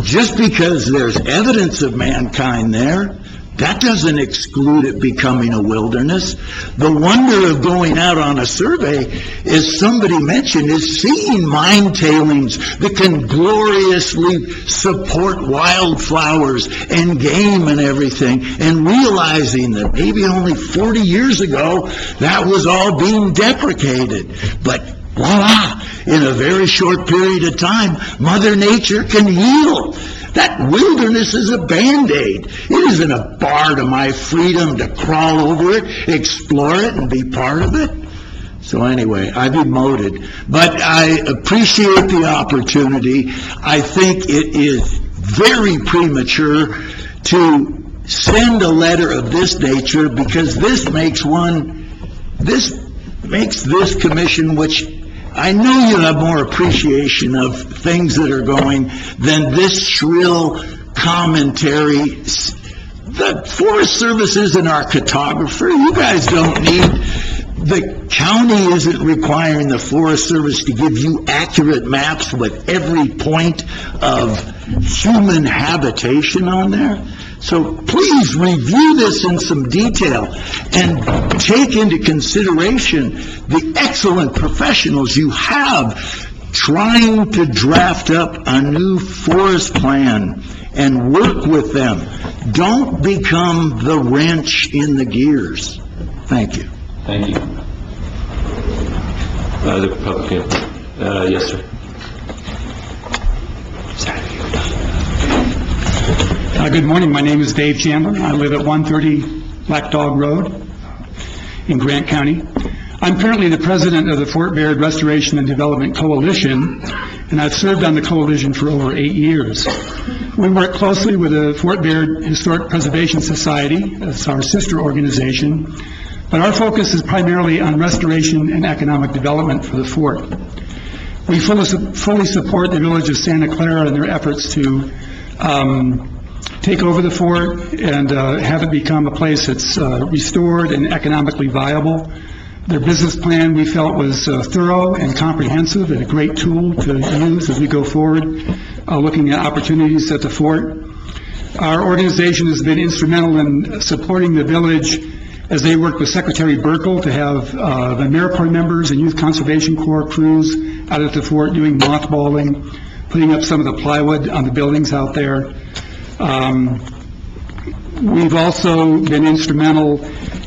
Just because there's evidence of mankind there, that doesn't exclude it becoming a wilderness. The wonder of going out on a survey, as somebody mentioned, is seeing mine tailings that can gloriously support wildflowers and game and everything, and realizing that maybe only 40 years ago that was all being deprecated. But voila, in a very short period of time, Mother Nature can heal. That wilderness is a Band-Aid. It isn't a bar to my freedom to crawl over it, explore it, and be part of it. So anyway, I've emoted. But I appreciate the opportunity. I think it is very premature to send a letter of this nature, because this makes this commission, which I know you have more appreciation of things that are going than this shrill commentary. The Forest Service isn't our cartographer. You guys don't need, the county isn't requiring the Forest Service to give you accurate maps with every point of human habitation on there. So please review this in some detail and take into consideration the excellent professionals you have trying to draft up a new forest plan, and work with them. Don't become the wrench in the gears. Thank you. Thank you. The Republican, yes, sir. Good morning. My name is Dave Chandler. I live at 130 Black Dog Road in Grant County. I'm currently the president of the Fort Baird Restoration and Development Coalition, and I've served on the coalition for over 8 years. We work closely with the Fort Baird Historic Preservation Society, that's our sister organization, but our focus is primarily on restoration and economic development for the fort. We fully support the village of Santa Clara in their efforts to take over the fort and have it become a place that's restored and economically viable. Their business plan, we felt, was thorough and comprehensive and a great tool to use as we go forward, looking at opportunities at the fort. Our organization has been instrumental in supporting the village as they work with Secretary Burkle to have the AmeriCorps members and Youth Conservation Corps crews out at the fort doing mothballing, putting up some of the plywood on the buildings out there. We've also been instrumental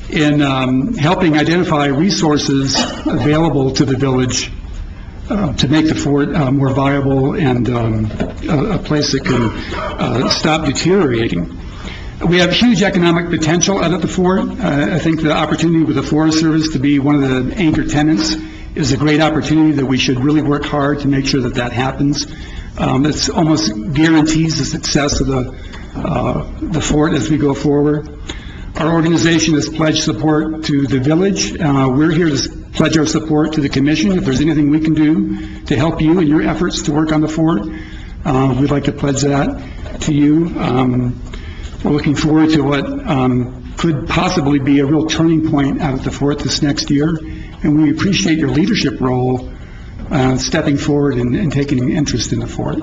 in helping identify resources available to the village to make the fort more viable and a place that can stop deteriorating. We have huge economic potential out at the fort. I think the opportunity with the Forest Service to be one of the anchor tenants is a great opportunity that we should really work hard to make sure that that happens. It almost guarantees the success of the fort as we go forward. Our organization has pledged support to the village. We're here to pledge our support to the commission. If there's anything we can do to help you in your efforts to work on the fort, we'd like to pledge that to you. We're looking forward to what could possibly be a real turning point out at the fort this next year, and we appreciate your leadership role stepping forward and taking an interest in the fort.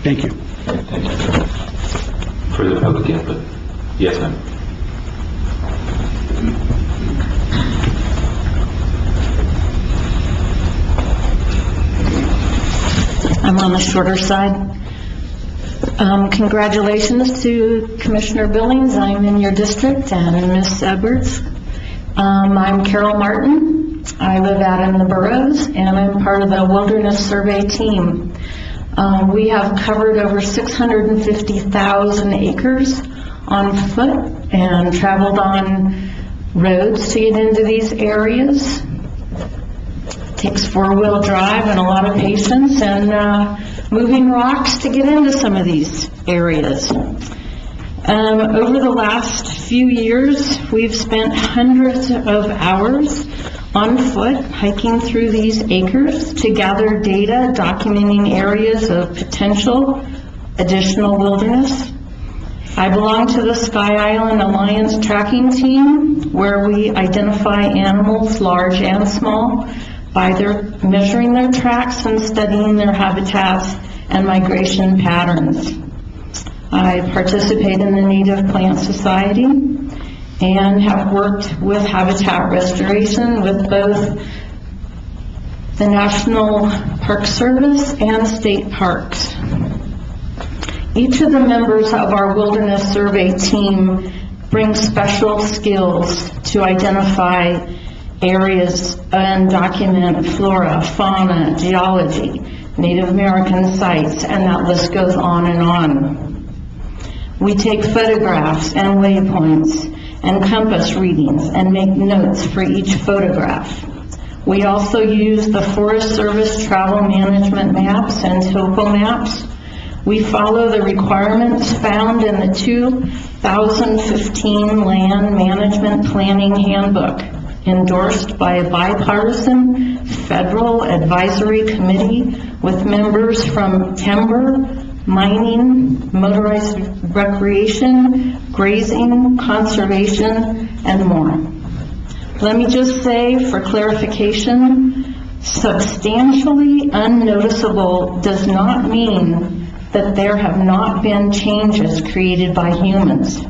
Thank you. Thank you. Further public input? Yes, ma'am. I'm on the shorter side. Congratulations to Commissioner Billings. I'm in your district, and Ms. Edwards. I'm Carol Martin. I live out in the boroughs, and I'm part of the Wilderness Survey team. We have covered over 650,000 acres on foot and traveled on roads to get into these areas. Takes four-wheel drive and a lot of patience and moving rocks to get into some of these areas. Over the last few years, we've spent hundreds of hours on foot hiking through these acres to gather data documenting areas of potential additional wilderness. I belong to the Sky Island Alliance tracking team, where we identify animals, large and small, by measuring their tracks and studying their habitats and migration patterns. I participate in the Native Plant Society and have worked with habitat restoration with both the National Park Service and state parks. Each of the members of our Wilderness Survey team brings special skills to identify areas and document flora, fauna, geology, Native American sites, and that list goes on and on. We take photographs and waypoints and compass readings and make notes for each photograph. We also use the Forest Service travel management maps and topo maps We follow the requirements found in the 2015 Land Management Planning Handbook, endorsed by a bipartisan federal advisory committee with members from timber, mining, motorized recreation, grazing, conservation, and more. Let me just say, for clarification, substantially unnoticeable does not mean that there have not been changes created by humans.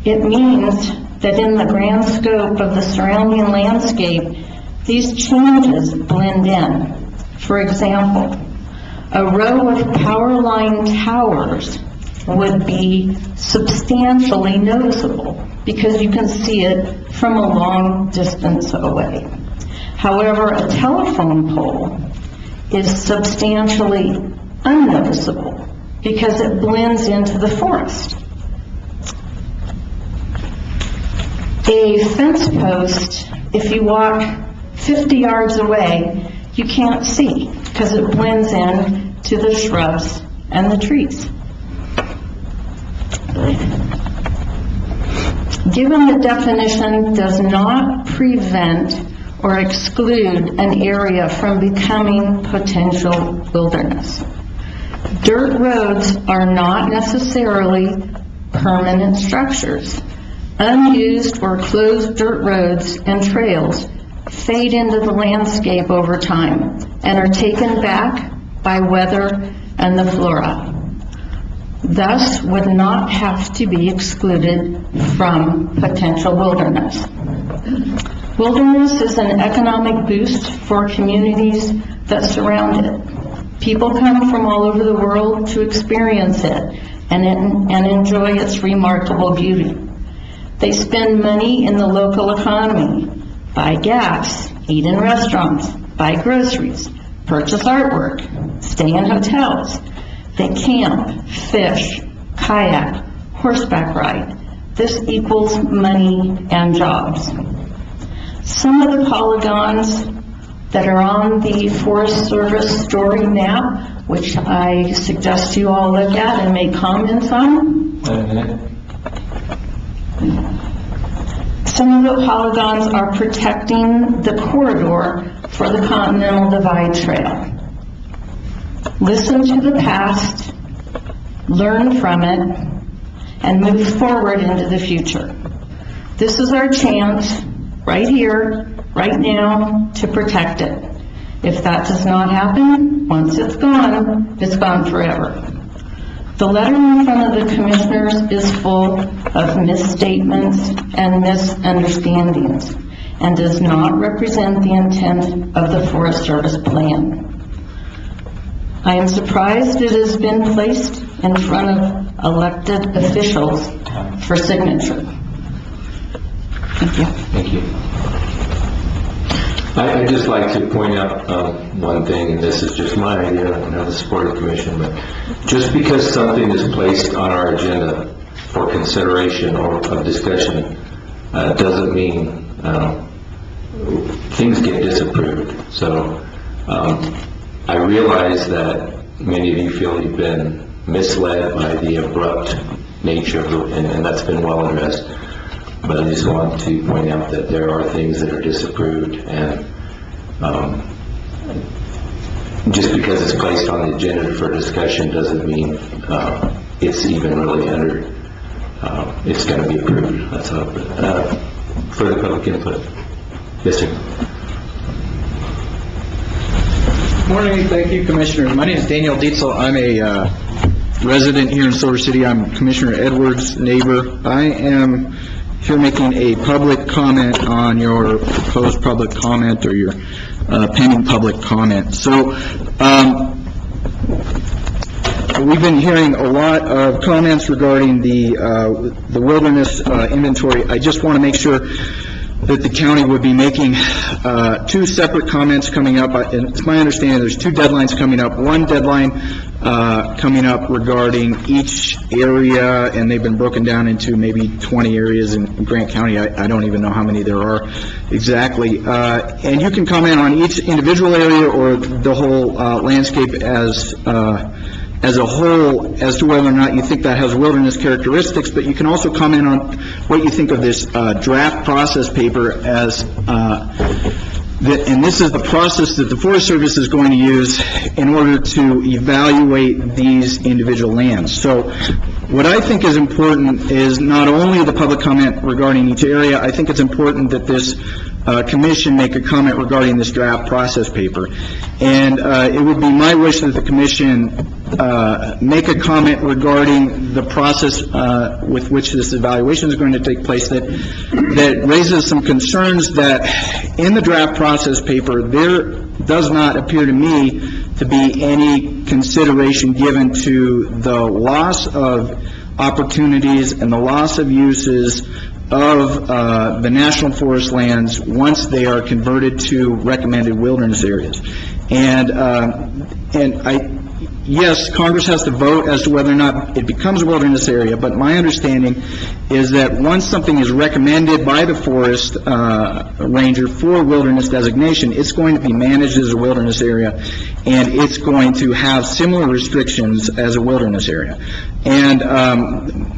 It means that in the grand scope of the surrounding landscape, these changes blend in. For example, a row of power line towers would be substantially noticeable because you can see it from a long distance away. However, a telephone pole is substantially unnoticeable because it blends into the forest. A fence post, if you walk 50 yards away, you can't see because it blends in to the shrubs and the trees. Given the definition does not prevent or exclude an area from becoming potential wilderness. Dirt roads are not necessarily permanent structures. Unused or closed dirt roads and trails fade into the landscape over time and are taken back by weather and the flora, thus would not have to be excluded from potential wilderness. Wilderness is an economic boost for communities that surround it. People come from all over the world to experience it and enjoy its remarkable beauty. They spend money in the local economy, buy gas, eat in restaurants, buy groceries, purchase artwork, stay in hotels. They camp, fish, kayak, horseback ride. This equals money and jobs. Some of the polygons that are on the Forest Service story map, which I suggest you all look at and make comments on. Wait a minute. Some of the polygons are protecting the corridor for the Continental Divide Trail. Listen to the past, learn from it, and move forward into the future. This is our chance, right here, right now, to protect it. If that does not happen, once it's gone forever. The letter in front of the commissioners is full of misstatements and misunderstandings and does not represent the intent of the Forest Service plan. I am surprised it has been placed in front of elected officials for signature. Thank you. Thank you. I'd just like to point out one thing, and this is just my idea, I don't have the support of the commission, but just because something is placed on our agenda for consideration or of discussion doesn't mean things get disapproved. So I realize that many of you feel you've been misled by the abrupt nature of it, and that's been well addressed. But I just want to point out that there are things that are disapproved, and just because it's placed on the agenda for discussion doesn't mean it's even really under, it's going to be approved. That's all. Further public input. Yes, sir. Morning, thank you, Commissioner. My name is Daniel Dietzel. I'm a resident here in Silver City. I'm Commissioner Edwards' neighbor. I am here making a public comment on your proposed public comment or your pending public comment. So we've been hearing a lot of comments regarding the wilderness inventory. I just want to make sure that the county would be making two separate comments coming up. And it's my understanding there's two deadlines coming up. One deadline coming up regarding each area, and they've been broken down into maybe 20 areas in Grant County. I don't even know how many there are exactly. And you can comment on each individual area or the whole landscape as as a whole as to whether or not you think that has wilderness characteristics, but you can also comment on what you think of this draft process paper as and this is the process that the Forest Service is going to use in order to evaluate these individual lands. So what I think is important is not only the public comment regarding each area, I think it's important that this commission make a comment regarding this draft process paper. And it would be my wish that the commission make a comment regarding the process with which this evaluation is going to take place that raises some concerns that in the draft process paper there does not appear to me to be any consideration given to the loss of opportunities and the loss of uses of the national forest lands once they are converted to recommended wilderness areas. Yes, Congress has to vote as to whether or not it becomes a wilderness area, but my understanding is that once something is recommended by the forest ranger for wilderness designation, it's going to be managed as a wilderness area, and it's going to have similar restrictions as a wilderness area. And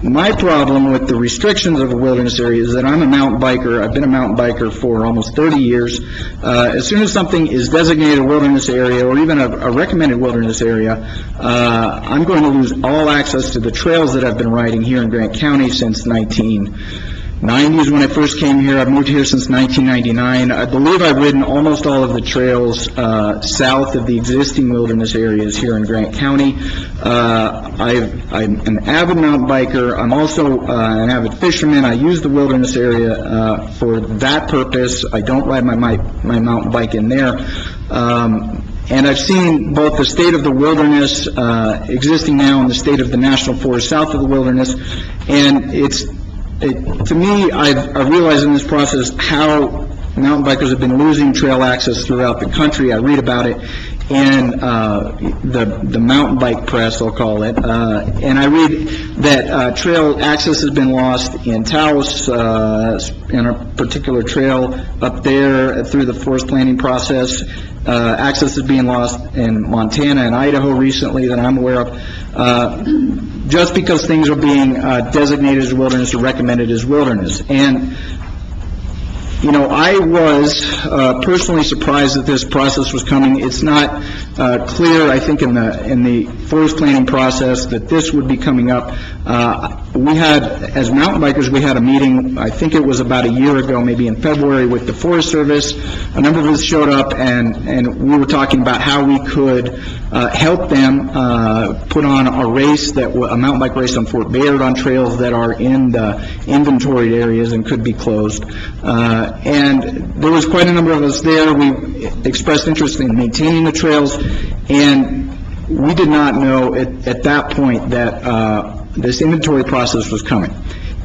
my problem with the restrictions of a wilderness area is that I'm a mountain biker. I've been a mountain biker for almost 30 years. As soon as something is designated a wilderness area or even a recommended wilderness area, I'm going to lose all access to the trails that I've been riding here in Grant County since 1990s when I first came here. I've moved here since 1999. I believe I've ridden almost all of the trails south of the existing wilderness areas here in Grant County. I'm an avid mountain biker. I'm also an avid fisherman. I use the wilderness area for that purpose. I don't ride my mountain bike in there. And I've seen both the state of the wilderness existing now and the state of the national forest south of the wilderness. And to me, I've realized in this process how mountain bikers have been losing trail access throughout the country. I read about it in the mountain bike press, I'll call it. And I read that trail access has been lost in Taos, in a particular trail up there through the forest planning process. Access is being lost in Montana and Idaho recently that I'm aware of, just because things are being designated as wilderness or recommended as wilderness. And I was personally surprised that this process was coming. It's not clear, I think, in the forest planning process that this would be coming up. We had, as mountain bikers, we had a meeting, I think it was about a year ago, maybe in February, with the Forest Service. A number of us showed up, and we were talking about how we could help them put on a race, a mountain bike race on Fort Bayard on trails that are in the inventoried areas and could be closed. And there was quite a number of us there. We expressed interest in maintaining the trails, and we did not know at that point that this inventory process was coming.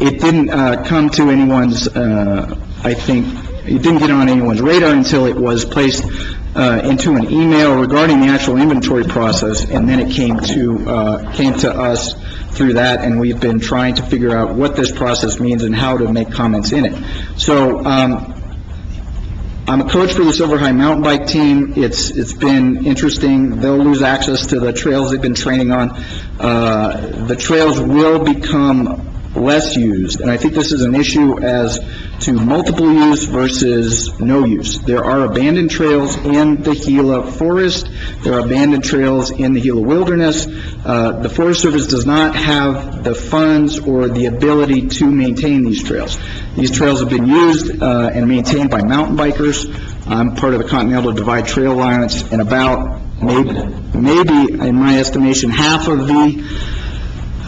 It didn't come to anyone's, I think, it didn't get on anyone's radar until it was placed into an email regarding the actual inventory process, and then it came to us through that, and we've been trying to figure out what this process means and how to make comments in it. So I'm a coach for the Silver High mountain bike team. It's been interesting. They'll lose access to the trails they've been training on. The trails will become less used, and I think this is an issue as to multiple use versus no use. There are abandoned trails in the Gila Forest. There are abandoned trails in the Gila Wilderness. The Forest Service does not have the funds or the ability to maintain these trails. These trails have been used and maintained by mountain bikers. I'm part of the Continental Divide Trail Alliance, and about maybe in my estimation, half of the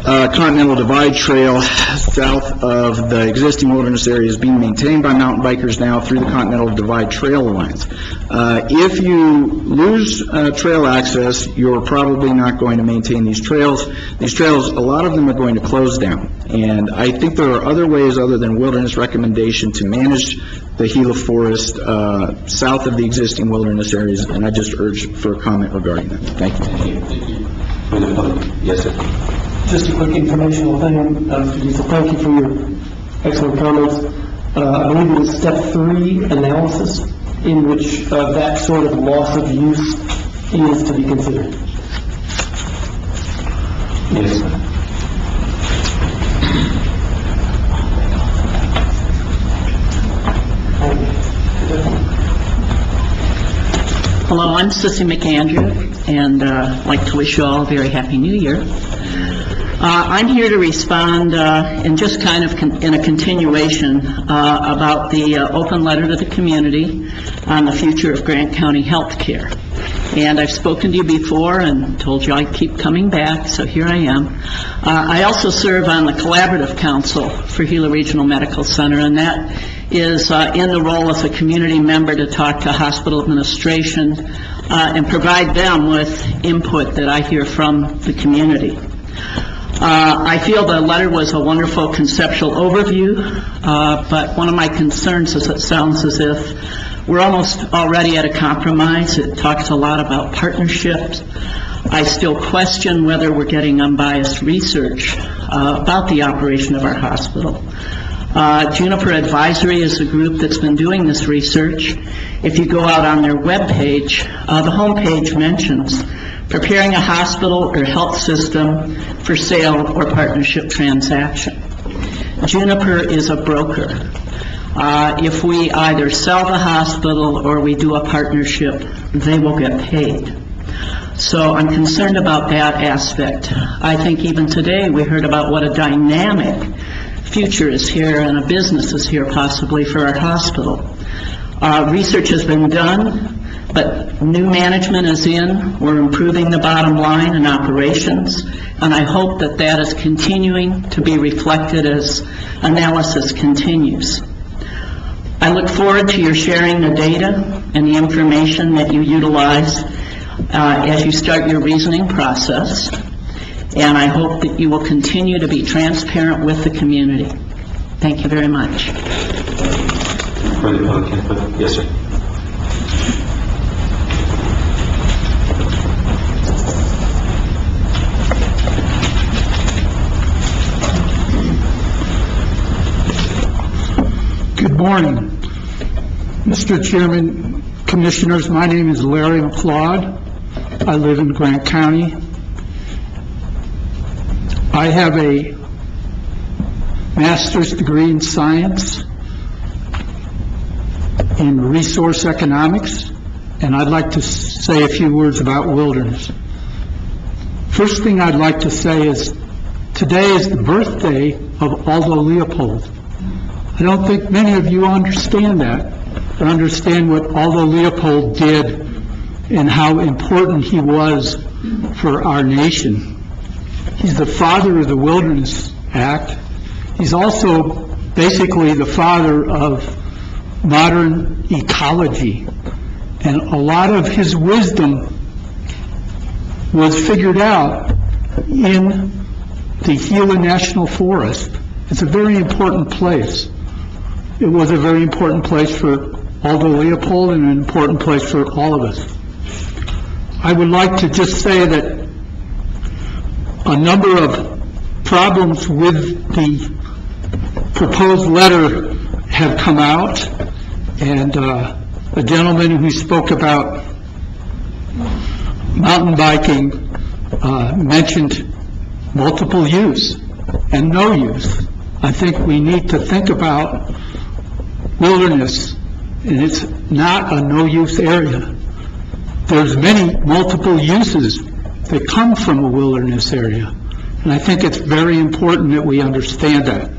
Continental Divide Trail south of the existing wilderness area is being maintained by mountain bikers now through the Continental Divide Trail Alliance. If you lose trail access, you're probably not going to maintain these trails. These trails, a lot of them are going to close down. And I think there are other ways other than wilderness recommendation to manage the Gila Forest south of the existing wilderness areas, and I just urge for a comment regarding that. Thank you. Yes, sir. Just a quick informational thing, Mr. Diesel. Thank you for your excellent comments. I believe it was step 3 analysis in which that sort of loss of use is to be considered. Yes. Hello, I'm Sissy McAndrew, and I'd like to wish you all a very happy New Year. I'm here to respond in just kind of in a continuation about the open letter to the community on the future of Grant County health care. And I've spoken to you before and told you I'd keep coming back, so here I am. I also serve on the Collaborative Council for Gila Regional Medical Center, and that is in the role as a community member to talk to hospital administration and provide them with input that I hear from the community. I feel the letter was a wonderful conceptual overview, but one of my concerns is it sounds as if we're almost already at a compromise. It talks a lot about partnerships. I still question whether we're getting unbiased research about the operation of our hospital. Juniper Advisory is a group that's been doing this research. If you go out on their webpage, the homepage mentions preparing a hospital or health system for sale or partnership transaction. Juniper is a broker. If we either sell the hospital or we do a partnership, they will get paid. So I'm concerned about that aspect. I think even today we heard about what a dynamic future is here and a business is here possibly for our hospital. Research has been done, but new management is in. We're improving the bottom line and operations, and I hope that that is continuing to be reflected as analysis continues. I look forward to your sharing the data and the information that you utilize as you start your reasoning process, and I hope that you will continue to be transparent with the community. Thank you very much. Further public input? Yes, sir. Good morning. Mr. Chairman, Commissioners, my name is Larry McLeod. I live in Grant County. I have a master's degree in science in resource economics, and I'd like to say a few words about wilderness. First thing I'd like to say is today is the birthday of Aldo Leopold. I don't think many of you understand that, or understand what Aldo Leopold did and how important he was for our nation. He's the father of the Wilderness Act. He's also basically the father of modern ecology. And a lot of his wisdom was figured out in the Gila National Forest. It's a very important place. It was a very important place for Aldo Leopold and an important place for all of us. I would like to just say that a number of problems with the proposed letter have come out, and a gentleman who spoke about mountain biking mentioned multiple use and no use. I think we need to think about wilderness, and it's not a no-use area. There's many multiple uses that come from a wilderness area, and I think it's very important that we understand that.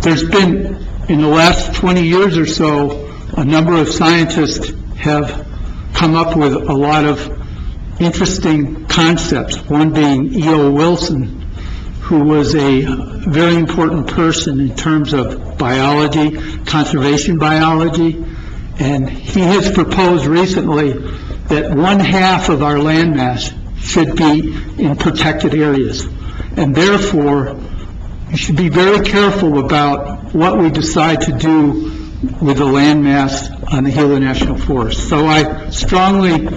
There's been, in the last 20 years or so, a number of scientists have come up with a lot of interesting concepts, one being E.O. Wilson, who was a very important person in terms of biology, conservation biology, and he has proposed recently that 1/2 of our landmass should be in protected areas. And therefore, we should be very careful about what we decide to do with the landmass on the Gila National Forest. So I strongly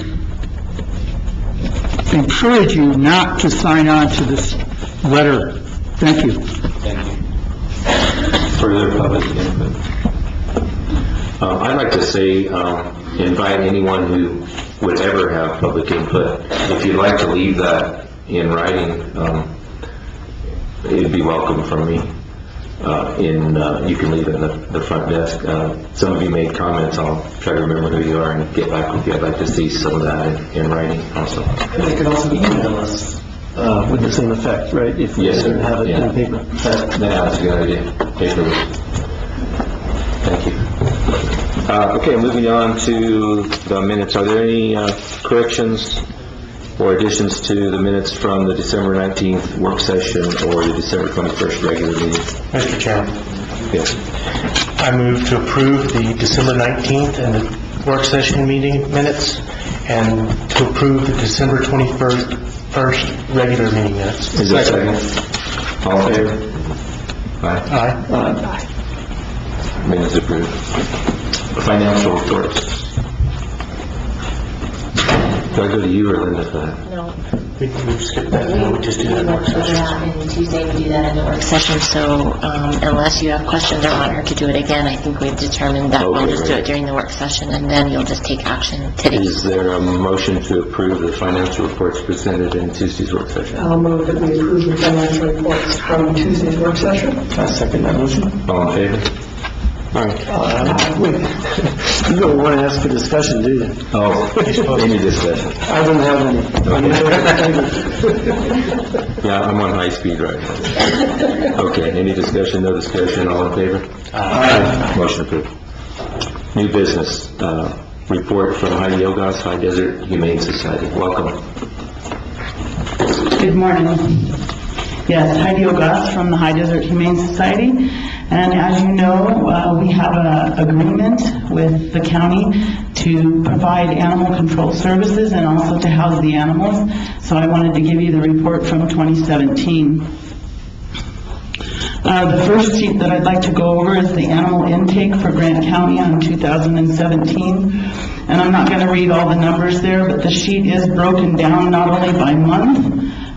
encourage you not to sign on to this letter. Thank you. Thank you. Further public input? I'd like to say, invite anyone who would ever have public input, if you'd like to leave that in writing, it'd be welcome from me. You can leave it in the front desk. Some of you made comments. I'll try to remember who you are and get back with you. I'd like to see some of that in writing also. They could also email us with the same effect, right? If we Yes, sir. didn't have it in paper. That's a good idea. Paper. Thank you. Okay, moving on to the minutes. Are there any corrections or additions to the minutes from the December 19th work session or the December 21st regular meeting? Mr. Chairman, Yes. I move to approve the December 19th and the work session meeting minutes, and to approve the December 21st regular meeting minutes. Is there a second? All in favor? Aye. Aye. Minutes approved. Financial reports. Do I go to you or Linda for that? No. We skip that, no, we just do that in work session. And Tuesday we do that in the work session, so unless you have questions or want her to do it again, I think we've determined that we'll just do it during the work session, and then you'll just take action today. Is there a motion to approve the financial reports presented in Tuesday's work session? I'll move that we approve the financial reports from Tuesday's work session. I second that motion. All in favor? All right. Wait, you don't want to ask for discussion, do you? Oh, any discussion? I don't have any. Yeah, I'm on high speed right now. Okay, any discussion, no discussion, all in favor? Aye. Motion approved. New business, report from Heidi Ogos, High Desert Humane Society. Welcome. Good morning. Yes, Heidi Ogos from the High Desert Humane Society. And as you know, we have an agreement with the county to provide animal control services and also to house the animals. So I wanted to give you the report from 2017. The first sheet that I'd like to go over is the animal intake for Grant County on 2017. And I'm not going to read all the numbers there, but the sheet is broken down not only by month,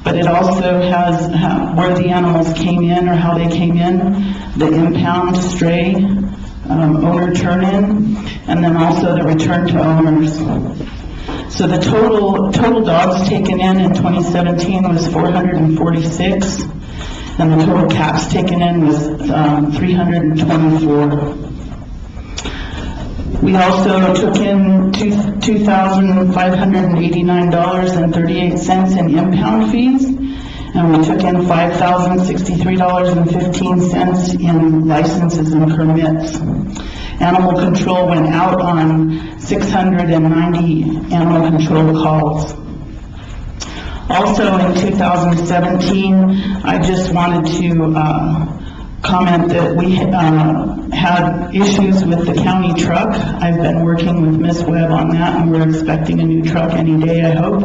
but it also has where the animals came in or how they came in, the impound, stray, owner turn-in, and then also the return to owners. So the total dogs taken in 2017 was 446, and the total cats taken in was 324. We also took in $2,589.38 in impound fees, and we took in $5,063.15 in licenses and permits. Animal control went out on 690 animal control calls. Also in 2017, I just wanted to comment that we had issues with the county truck. I've been working with Ms. Webb on that, and we're expecting a new truck any day, I hope.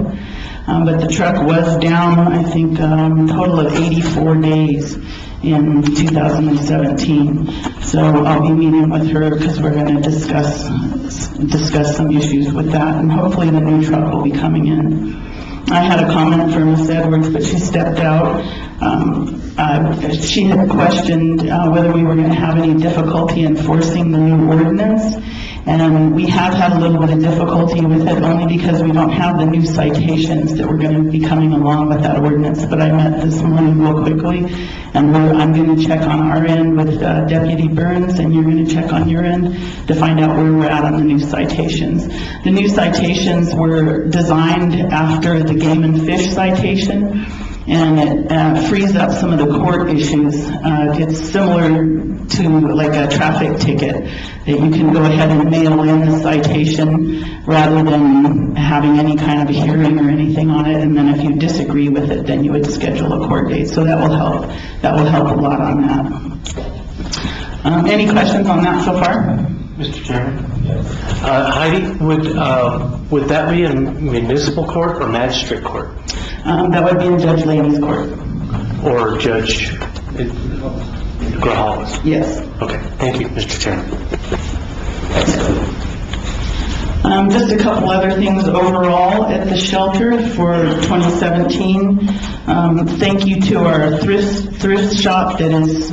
But the truck was down, I think, a total of 84 days in 2017. So I'll be meeting with her because we're going to discuss some issues with that, and hopefully the new truck will be coming in. I had a comment from Ms. Edwards, but she stepped out. She had questioned whether we were going to have any difficulty enforcing the new ordinance, and we have had a little bit of difficulty with it only because we don't have the new citations that were going to be coming along with that ordinance. But I met this morning real quickly, and I'm going to check on our end with Deputy Burns, and you're going to check on your end to find out where we're at on the new citations. The new citations were designed after the Game and Fish citation, and it frees up some of the court issues. It's similar to like a traffic ticket, that you can go ahead and mail in the citation rather than having any kind of a hearing or anything on it, and then if you disagree with it, then you would schedule a court date. So that will help a lot on that. Any questions on that so far? Mr. Chairman? Heidi, would that be in municipal court or magistrate court? That would be in Judge Laney's court. Or Judge Grajales? Yes. Okay, thank you, Mr. Chairman. Just a couple other things overall at the shelter for 2017. Thank you to our thrift shop that is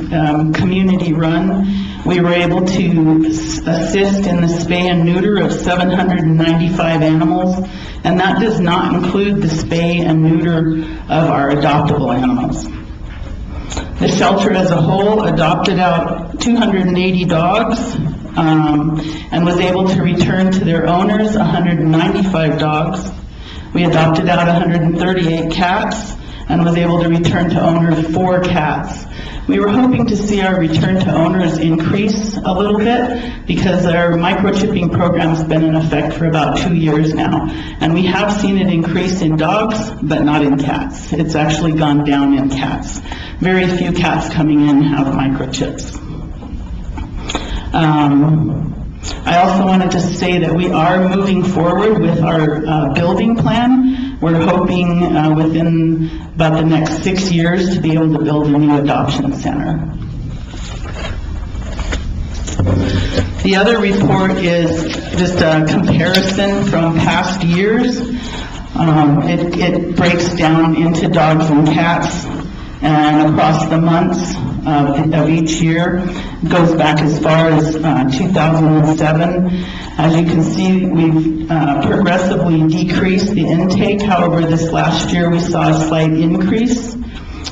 community run. We were able to assist in the spay and neuter of 795 animals, and that does not include the spay and neuter of our adoptable animals. The shelter as a whole adopted out 280 dogs and was able to return to their owners 195 dogs. We adopted out 138 cats and was able to return to owners 4 cats. We were hoping to see our return to owners increase a little bit because our microchipping program's been in effect for about 2 years now. And we have seen it increase in dogs, but not in cats. It's actually gone down in cats. Very few cats coming in have microchips. I also wanted to say that we are moving forward with our building plan. We're hoping within about the next 6 years to be able to build a new adoption center. The other report is just a comparison from past years. It breaks down into dogs and cats and across the months of each year. It goes back as far as 2007. As you can see, we've progressively decreased the intake. However, this last year we saw a slight increase.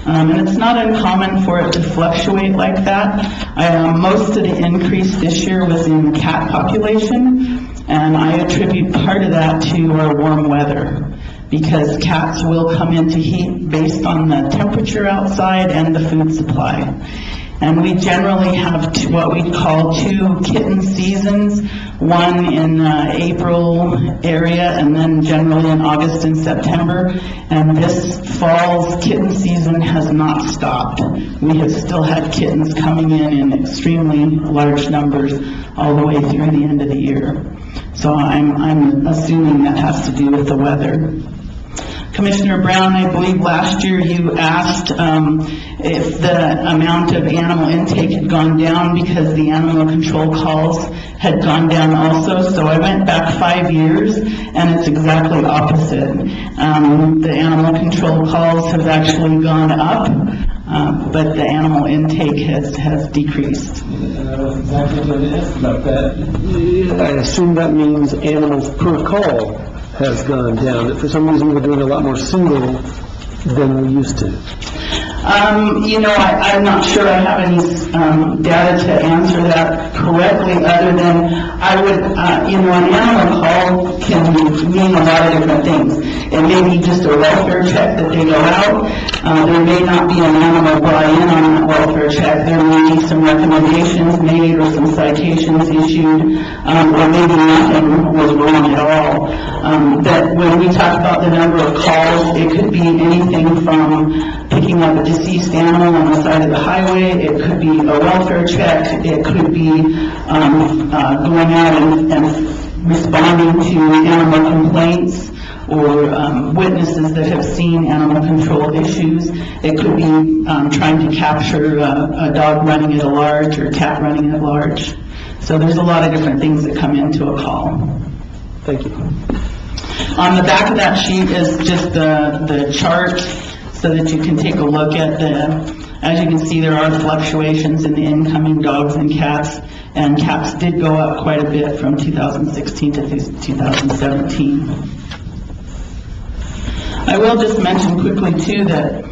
And it's not uncommon for it to fluctuate like that. Most of the increase this year was in the cat population, and I attribute part of that to our warm weather, because cats will come into heat based on the temperature outside and the food supply. And we generally have what we call 2 kitten seasons, one in April area and then generally in August and September. And this fall's kitten season has not stopped. We have still had kittens coming in extremely large numbers all the way through the end of the year. So I'm assuming that has to do with the weather. Commissioner Brown, I believe last year you asked if the amount of animal intake had gone down because the animal control calls had gone down also. So I went back 5 years, and it's exactly opposite. The animal control calls have actually gone up, but the animal intake has decreased. I was exactly going to ask about that. I assume that means animals per call has gone down, that for some reason we're doing a lot more single than we used to. I'm not sure I have any data to answer that correctly, other than I would, an animal call can mean a lot of different things. It may be just a welfare check that they go out. There may not be an animal buy-in on that welfare check. There may be some recommendations made or some citations issued, or maybe nothing was wrong at all. That when we talk about the number of calls, it could be anything from picking up a deceased animal on the side of the highway, it could be a welfare check, it could be going out and responding to animal complaints or witnesses that have seen animal control issues. It could be trying to capture a dog running at a large or a cat running at large. So there's a lot of different things that come into a call. Thank you. On the back of that sheet is just the chart, so that you can take a look at as you can see, there are fluctuations in the incoming dogs and cats did go up quite a bit from 2016 to 2017. I will just mention quickly too that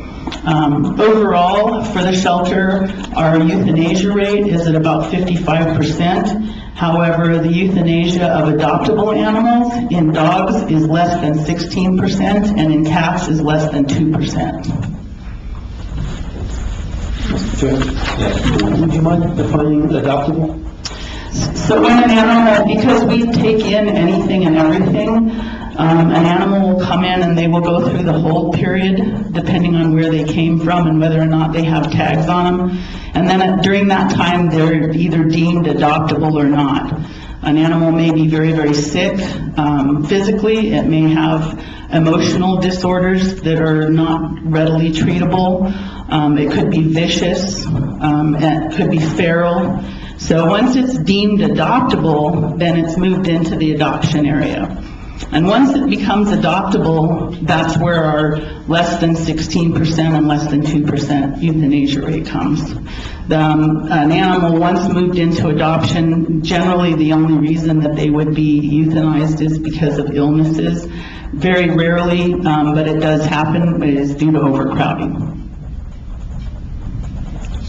overall for the shelter, our euthanasia rate is at about 55%. However, the euthanasia of adoptable animals in dogs is less than 16%, and in cats is less than 2%. Would you mind defining adoptable? So when an animal, because we take in anything and everything, an animal will come in and they will go through the hold period, depending on where they came from and whether or not they have tags on them. And then during that time, they're either deemed adoptable or not. An animal may be very, very sick physically. It may have emotional disorders that are not readily treatable. It could be vicious. It could be feral. So once it's deemed adoptable, then it's moved into the adoption area. And once it becomes adoptable, that's where our less than 16% and less than 2% euthanasia rate comes. An animal once moved into adoption, generally the only reason that they would be euthanized is because of illnesses. Very rarely, but it does happen, is due to overcrowding.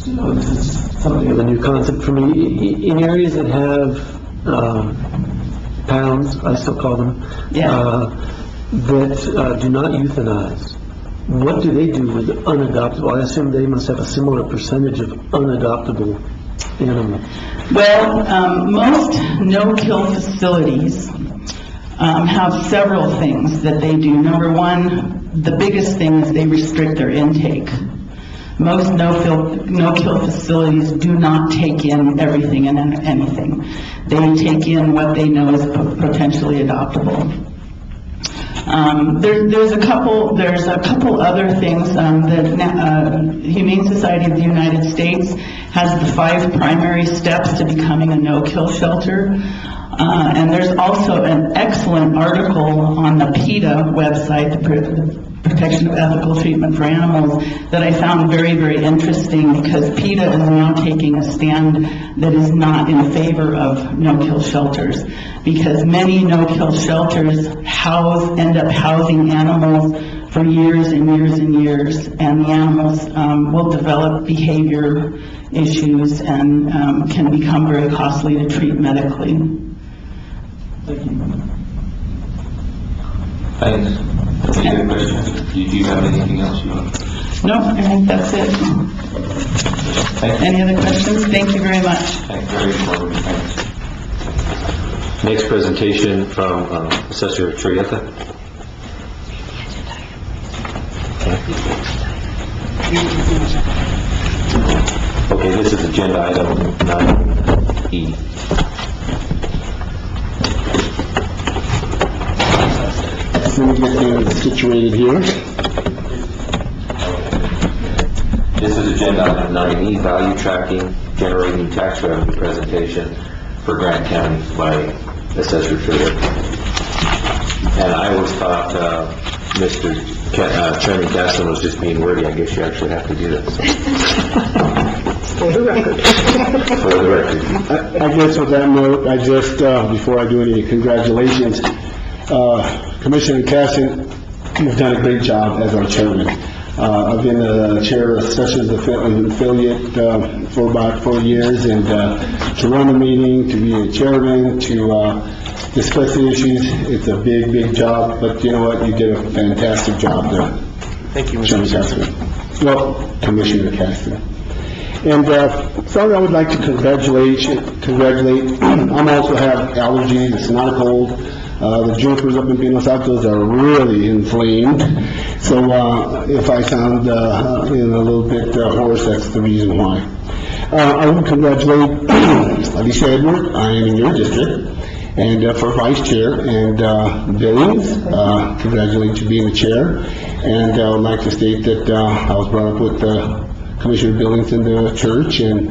This is something of a new concept for me. In areas that have pounds, I still call them, that do not euthanize, what do they do with unadoptable? I assume they must have a similar percentage of unadoptable animals. Well, most no-kill facilities have several things that they do. Number one, the biggest thing is they restrict their intake. Most no-kill facilities do not take in everything and anything. They take in what they know is potentially adoptable. There's a couple other things that Humane Society of the United States has the 5 primary steps to becoming a no-kill shelter. And there's also an excellent article on the PETA website, the Protection of Ethical Treatment for Animals, that I found very, very interesting, because PETA is now taking a stand that is not in favor of no-kill shelters, because many no-kill shelters end up housing animals for years and years and years, and the animals will develop behavior issues and can become very costly to treat medically. Thank you. Thanks. Any other questions? Do you have anything else you want? No, I think that's it. Any other questions? Thank you very much. Thanks. Very informative. Thanks. Next presentation from Assessor Trieta. Okay, this is agenda item 9E. Let me get things situated here. This is agenda item 9E, value tracking, generating tax revenue presentation for Grant County by Assessor Trieta. And I always thought Mr. Chairman Caston was just being wordy. I guess you actually have to do this. For the record. For the record. I guess with that note, I just, before I do any congratulations, Commissioner Caston, you've done a great job as our chairman. I've been the chair of Assessors Affiliate for about 4 years, and to run a meeting, to be a chairman, to discuss the issues, it's a big, big job, but you know what, you did a fantastic job there. Thank you, Mr. Caston. Well, Commissioner Caston. And so I would like to congratulate. I also have allergies. It's not a cold. The jumpers up in Pinos Altos are really inflamed. So if I sound a little bit hoarse, that's the reason why. I would congratulate Alicia Edward. I am in your district. And for vice chair, and Billings, congratulate you being the chair. And I would like to state that I was brought up with Commissioner Billings in the church, and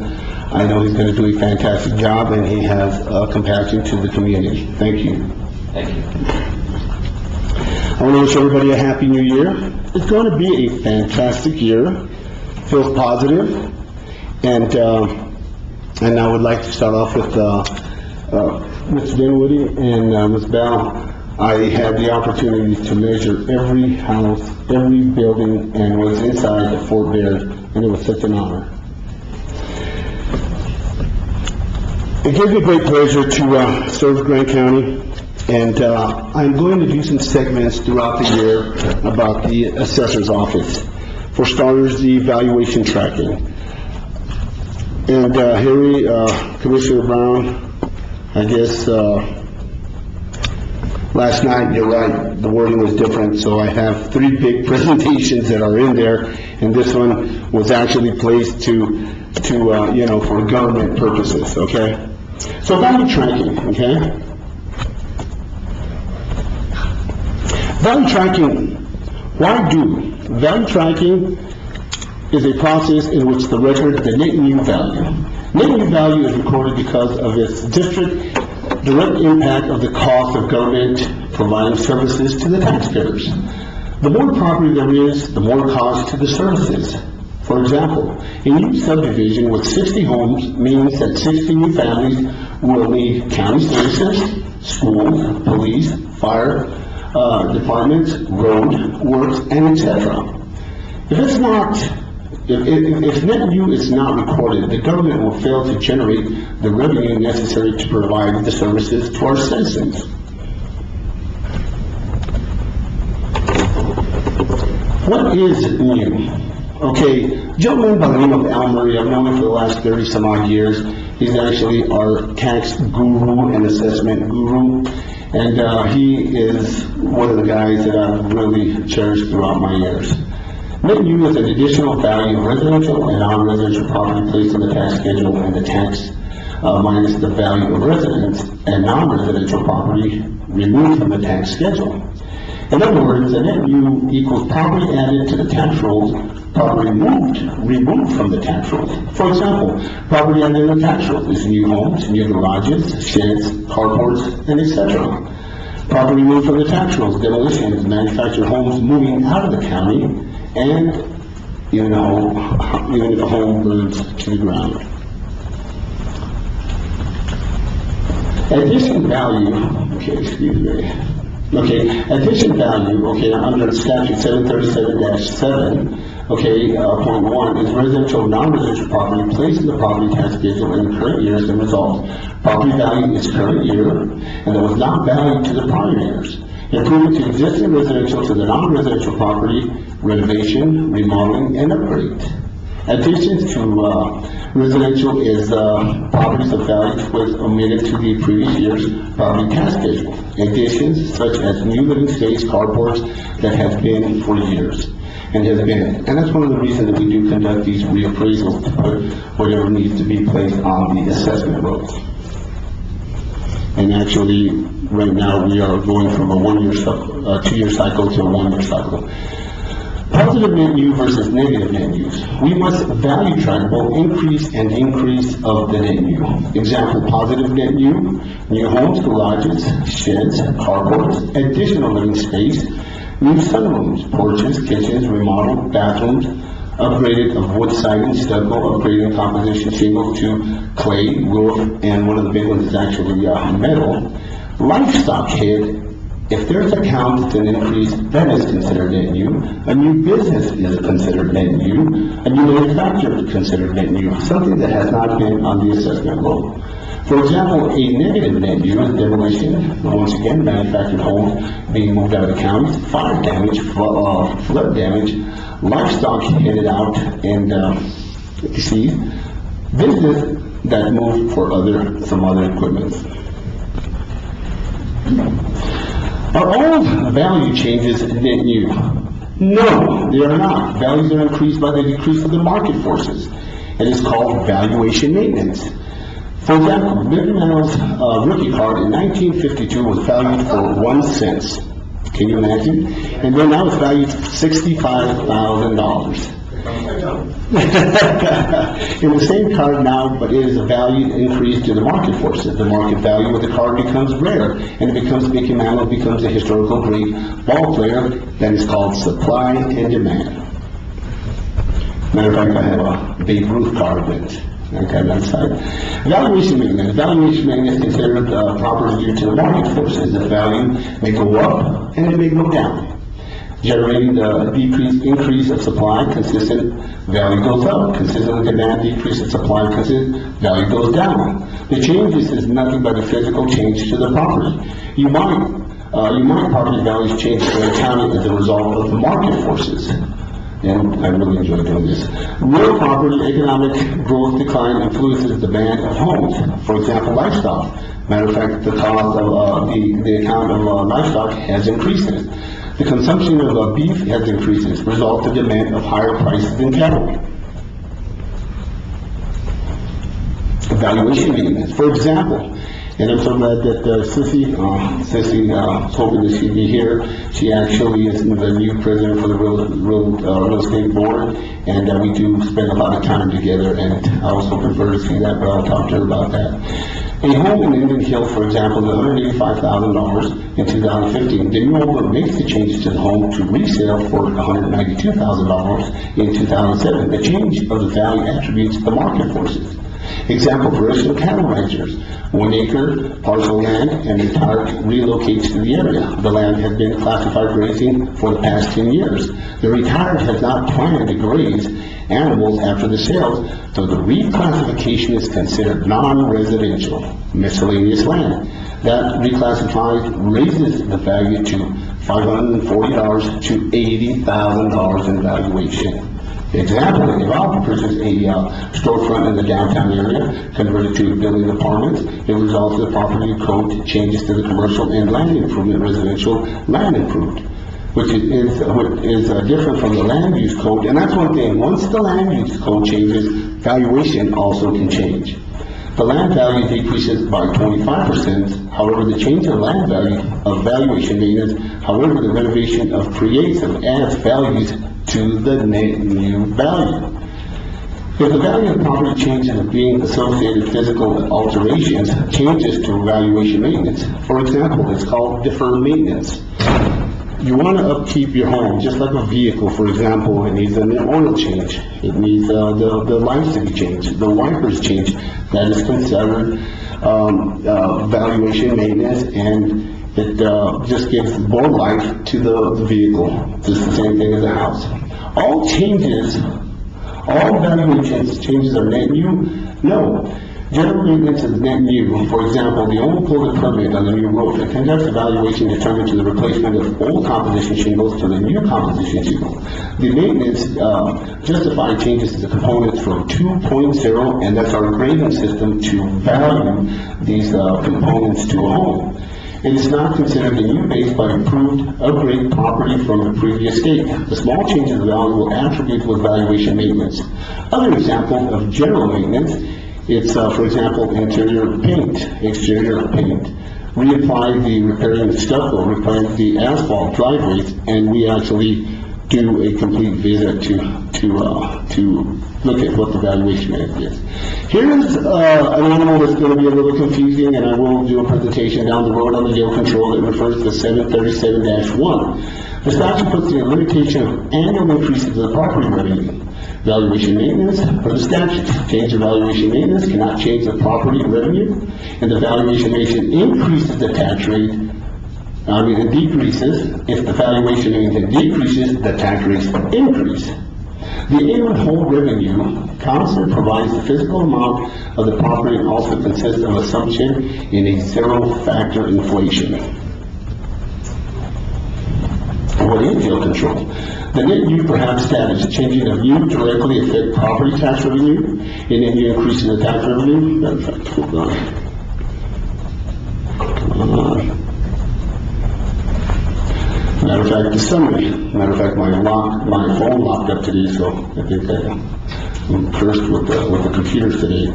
I know he's going to do a fantastic job, and he has compassion to the community. Thank you. Thank you. I want to wish everybody a happy new year. It's going to be a fantastic year. Feels positive. And I would like to start off with Mr. Dinwiddie and Ms. Bell. I had the opportunity to measure every house, every building, and was inside the Fort Baird, and it was such an honor. It gives me great pleasure to serve Grant County. And I'm going to do some segments throughout the year about the assessor's office. For starters, the valuation tracking. And Harry, Commissioner Brown, I guess last night, you're right, the wording was different, so I have 3 big presentations that are in there, and this one was actually placed to for government purposes, okay? So value tracking, okay? Value tracking, why do? Value tracking is a process in which the record, the net new value. Net new value is recorded because of its district direct impact of the cost of government providing services to the taxpayers. The more property there is, the more cost to the services. For example, a new subdivision with 60 homes means that 60 new families will need county services, schools, police, fire departments, road works, and etc. If net new is not recorded, the government will fail to generate the revenue necessary to provide the services to our citizens. What is new? Okay, a gentleman by the name of Al Murray, I've known him for the last 30 some odd years. He's actually our tax guru and assessment guru. And he is one of the guys that I've really cherished throughout my years. Net new is an additional value of residential and non-residential property placed on the tax schedule, and the tax minus the value of residence and non-residential property removed from the tax schedule. In other words, a net new equals property added to the tax rolls, property removed from the tax rolls. For example, property added to the tax rolls is new homes, new garages, sheds, carports, and etc. Property removed from the tax rolls, demolition is manufactured homes moving out of the county, and even if a home burns to the ground. Addition value, addition value, under statute 737-7, point 1 is residential, non-residential property placed in the property tax schedule in the current year as a result. Property value is current year, and there was not value to the prior years. Improvement to existing residential to the non-residential property, renovation, remodeling, and upgrade. Additions to residential is properties of value which was omitted to the previous year's property tax schedule. Additions such as new living space, carports that have been for years and has been. And that's one of the reasons that we do conduct these reappraisals, to put whatever needs to be placed on the assessment rolls. And actually, right now, we are going from a 2-year cycle to a 1-year cycle. Positive net new versus negative net use. We must value track both increase and increase of the net new. Example, positive net new homes, garages, sheds, carports, additional living space, new sunrooms, porches, kitchens, remodeled bathrooms, upgraded of wood siding, stucco, upgraded composition shingles to clay, roof, and one of the big ones is actually metal. Livestock head. If there's a count that's an increase, that is considered net new. A new business is considered net new. A new manufacturer is considered net new, something that has not been on the assessment roll. For example, a negative net new is demolition, once again, manufactured homes being moved out of the county, fire damage, flood damage, livestock headed out, and deceased, business that moved for some other equipment. Are all value changes net new? No, they are not. Values are increased by the decrease of the market forces. It is called valuation maintenance. For example, Mickey Mantle's rookie card in 1952 was valued for 1 cent. Can you imagine? And then now it's valued $65,000. In the same card now, but it is a value increase to the market forces. The market value of the card becomes rare, and it becomes Mickey Mantle becomes a historical great ball player that is called supply and demand. Matter of fact, I have a Babe Ruth card on that side. Valuation maintenance. Valuation maintenance is considered property due to the market forces. The value may go up and it may go down. Generating the increase of supply, consistent value goes up. Consistent with demand, decrease of supply, consistent value goes down. The changes is nothing but a physical change to the property. You might property values change in the county as a result of the market forces. And I really enjoy doing this. Real property economic growth decline influences the demand of homes. For example, livestock. Matter of fact, the cost of the account of livestock has increased. The consumption of beef has increased, result of demand of higher prices in cattle. Valuation maintenance. For example, and I'm so glad that Sissy was hoping that she'd be here. She actually is the new president for the real estate board, and we do spend a lot of time together, and I was hoping for her to see that, but I'll talk to her about that. A home in Indian Hill, for example, is $185,000 in 2015. The new owner makes the changes to the home to resale for $192,000 in 2007. The change of the value attributes the market forces. Example, traditional cattle ranchers, 1 acre parcel of land and retired relocates to the area. The land has been classified grazing for the past 10 years. The retired has not planned to graze animals after the sales, so the reclassification is considered non-residential miscellaneous land. That reclassified raises the value to $540 to $80,000 in valuation. Example, if I purchase a storefront in the downtown area, converted to a building apartments, it results in the property code changes to the commercial and land improvement, residential land improved, which is different from the land use code. And that's one thing, once the land use code changes, valuation also can change. The land value decreases by 25%, however, the change in land value of valuation maintenance, however, the renovation of creative adds values to the net new value. If the value of the property changes of being associated physical alterations, changes to valuation maintenance. For example, it's called deferred maintenance. You want to upkeep your home, just like a vehicle, for example, it needs an oil change. It needs the lights to be changed, the wipers changed. That is considered valuation maintenance, and it just gives more life to the vehicle. Just the same thing as a house. All changes, all valuations, changes are net new? No. General maintenance is net new. For example, the owner pulled a permit on the new roof and conducts evaluation determined to the replacement of old composition shingles to the new composition shingles. The maintenance justified changes to the components from 2.0, and that's our grading system to value these components to a home. It is not considered a new base by improved, upgrade property from the previous state. The small changes of valuable attributes with valuation maintenance. Other example of general maintenance, it's, for example, interior paint, exterior paint. Reapply the repairing the stucco, repairing the asphalt driveways, and we actually do a complete visit to look at what the valuation is. Here's an animal that's going to be a little confusing, and I will do a presentation down the road on the yield control that refers to 737-1. The statute puts the limitation of annual increases of the property revenue. Valuation maintenance for the statute. Change of valuation maintenance cannot change the property revenue, and the valuation maintenance increases the tax rate. It decreases. If the valuation maintenance decreases, the tax rates increase. The annual whole revenue concept provides the physical amount of the property and also consists of assumption in a zero-factor inflation. What is yield control? The net new perhaps status, changing of new directly affect property tax revenue, and then you increase the tax revenue. Matter of fact, the summary. Matter of fact, my phone locked up today, so I think I'm cursed with the computers today.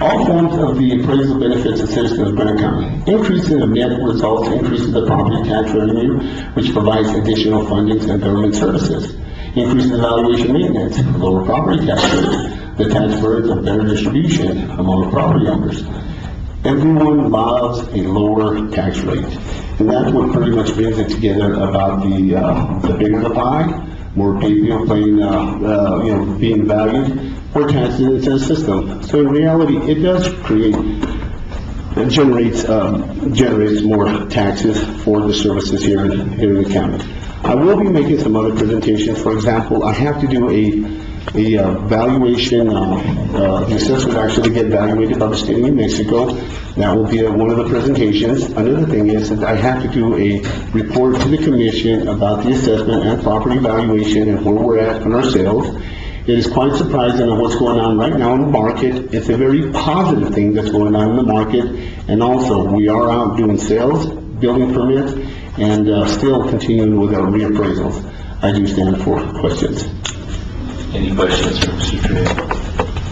All forms of the appraisal benefits of citizens of Granite County. Increasing of net results increases the property tax revenue, which provides additional fundings and government services. Increases valuation maintenance, lower property tax rate, the tax burdens of better distribution among property owners. Everyone loves a lower tax rate. And that's what pretty much brings it together about the bigger the pie, more people playing, being valued, more taxes into the system. So in reality, it does generates more taxes for the services here in the county. I will be making some other presentations. For example, I have to do a valuation, the assessors actually get evaluated by the state of New Mexico. That will be one of the presentations. Another thing is that I have to do a report to the commission about the assessment and property valuation and where we're at on our sales. It is quite surprising of what's going on right now in the market. It's a very positive thing that's going on in the market. And also, we are out doing sales, building permits, and still continuing with our reappraisals. I do stand for questions. Any questions from Mr. Trier?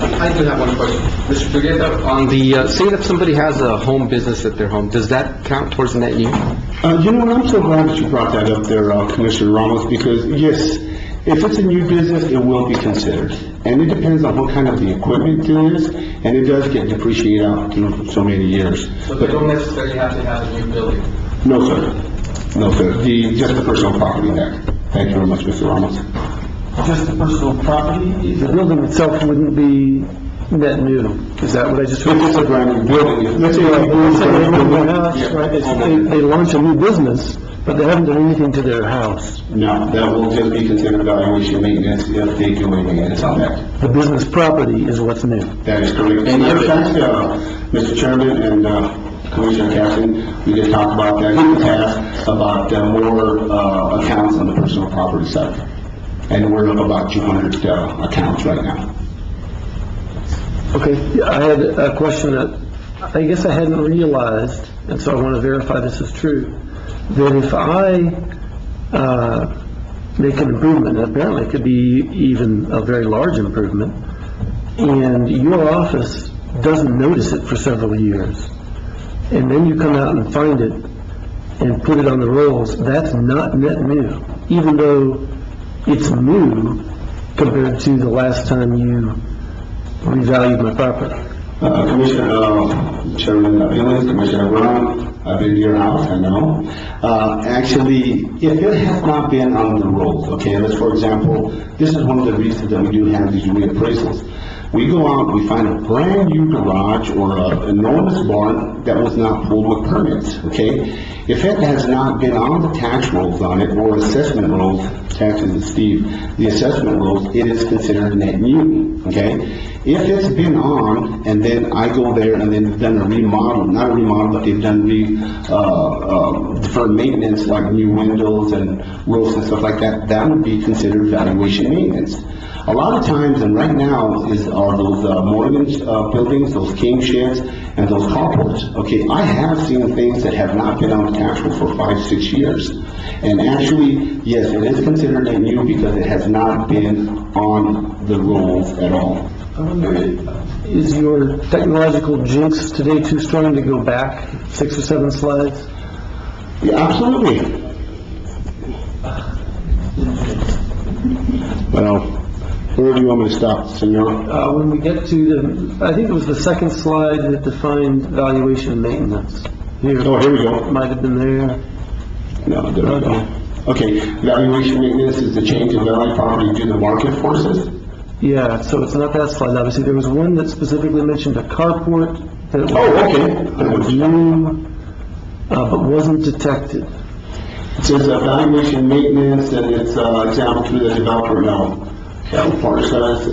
I do have one question. Mr. Figueroa, on the, say that somebody has a home business at their home, does that count towards net new? You know what, I'm so glad that you brought that up there, Commissioner Ramos, because yes, if it's a new business, it will be considered. And it depends on what kind of the equipment it is, and it does get depreciated out through so many years. So they don't necessarily have to have a new building? No, sir. No, sir. Just the personal property tax. Thank you very much, Mr. Ramos. Just the personal property, the building itself wouldn't be net new. Is that what I just heard? It's a brand new building. Let's say they move their house, right? They launch a new business, but they haven't done anything to their house. No, that will just be considered valuation maintenance if they do any maintenance on that. The business property is what's new. That is correct. And in fact, Mr. Chairman and Commissioner Caston, we did talk about that in the past, about more accounts on the personal property side. And we're up about 200 accounts right now. Okay, I had a question that I guess I hadn't realized, and so I want to verify this is true, that if I make an improvement, and apparently it could be even a very large improvement, and your office doesn't notice it for several years, and then you come out and find it and put it on the rolls, that's not net new, even though it's new compared to the last time you revalued my property. Commissioner, Chairman Billings, Commissioner Brown, I've been to your house, I know. Actually, if it has not been on the rolls, okay, let's, for example, this is one of the reasons that we do have these reappraisals. We go out, we find a brand new garage or an enormous barn that was not pulled with permits, okay? If it has not been on the tax rolls on it, or assessment rolls, taxes is Steve, the assessment rolls, it is considered net new, okay? If it's been on, and then I go there and then done a remodel, not a remodel, but they've done deferred maintenance like new windows and roofs and stuff like that, that would be considered valuation maintenance. A lot of times, and right now, are those mortgage buildings, those king sheds, and those carports. Okay, I have seen things that have not been on the tax roll for 5-6 years. And actually, yes, it is considered net new because it has not been on the rolls at all. I wonder, is your technological jinx today too strong to go back 6 or 7 slides? Yeah, absolutely. Well, where do you want me to stop, Senor? When we get to I think it was the second slide that defined valuation and maintenance. Here. Oh, here we go. Might have been there. No, there we go. Okay, valuation maintenance is the change in value property due to market forces? Yeah, so it's not that slide, obviously. There was one that specifically mentioned a carport. That was new, but wasn't detected. It says valuation maintenance, and it's example through the developer now. Part size, I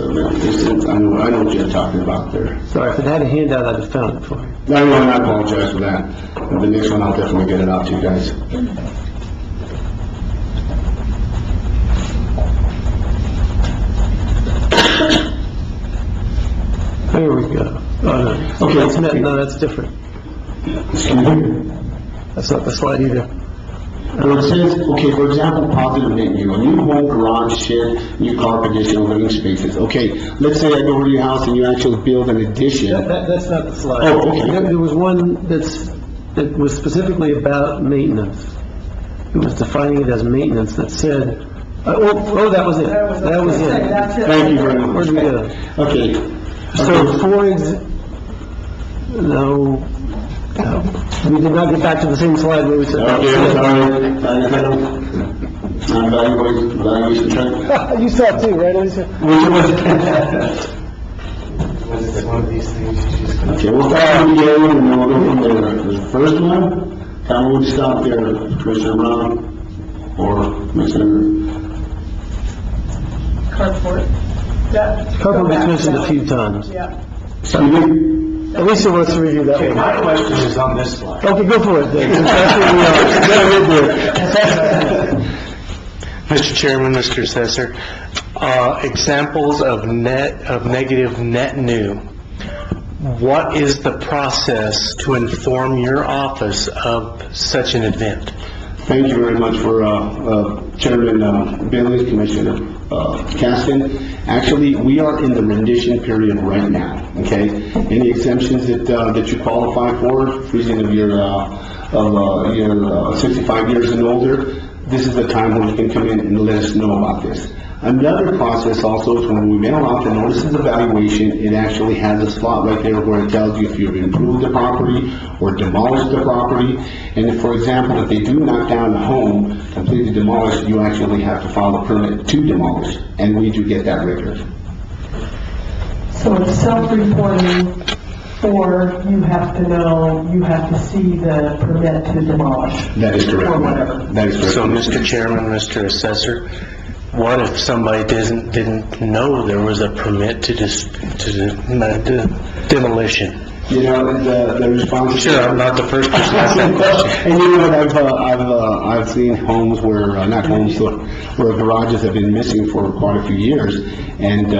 know what you're talking about there. Sorry, if it had a handout, I'd have found it for you. No, I apologize for that. And the next one, I'll definitely get it out to you guys. There we go. Oh, no. Okay. No, that's different. Excuse me? That's not the slide either. Where it says, okay, for example, positive menu, a new home, garage, shed, new carpet addition, living spaces. Okay, let's say I go over to your house and you actually build an addition. That's not the slide. Oh, okay. There was one that was specifically about maintenance. It was defining it as maintenance that said, that was it. That was it. Thank you very much. Where'd we go? Okay. So no. We did not get back to the same slide where we said. Okay, I'm sorry. Valuation trend. You saw it too, right, Lisa? Was it one of these things? Okay, we'll start from the beginning and then we'll go from there. The first one, how would you stop there, Commissioner Brown or Commissioner? Carport. Carport was mentioned a few times. Yeah. Excuse me? Alicia wants to review that one. My question is on this slide. Okay, go for it, Dave. Mr. Chairman, Mr. Assessor, examples of negative net new. What is the process to inform your office of such an event? Thank you very much for Chairman Bailey, Commissioner Caston. Actually, we are in the rendition period right now, okay? Any exemptions that you qualify for, freezing of your 65 years and older, this is the time when you can come in and let us know about this. Another process also is when we mail out the notices of valuation, it actually has a slot right there where it tells you if you've improved the property or demolished the property. And if, for example, if they do knock down the home, completely demolished, you actually have to file a permit to demolish. And we do get that record. So it's self-reporting, or you have to see the permit to demolish? That is correct. Or whatever. That is correct. So, Mr. Chairman, Mr. Assessor, what if somebody didn't know there was a permit to demolition? You know, the response. Sure, I'm not the first person to ask that question. And you know what, I've seen homes where, not homes, where garages have been missing for quite a few years, and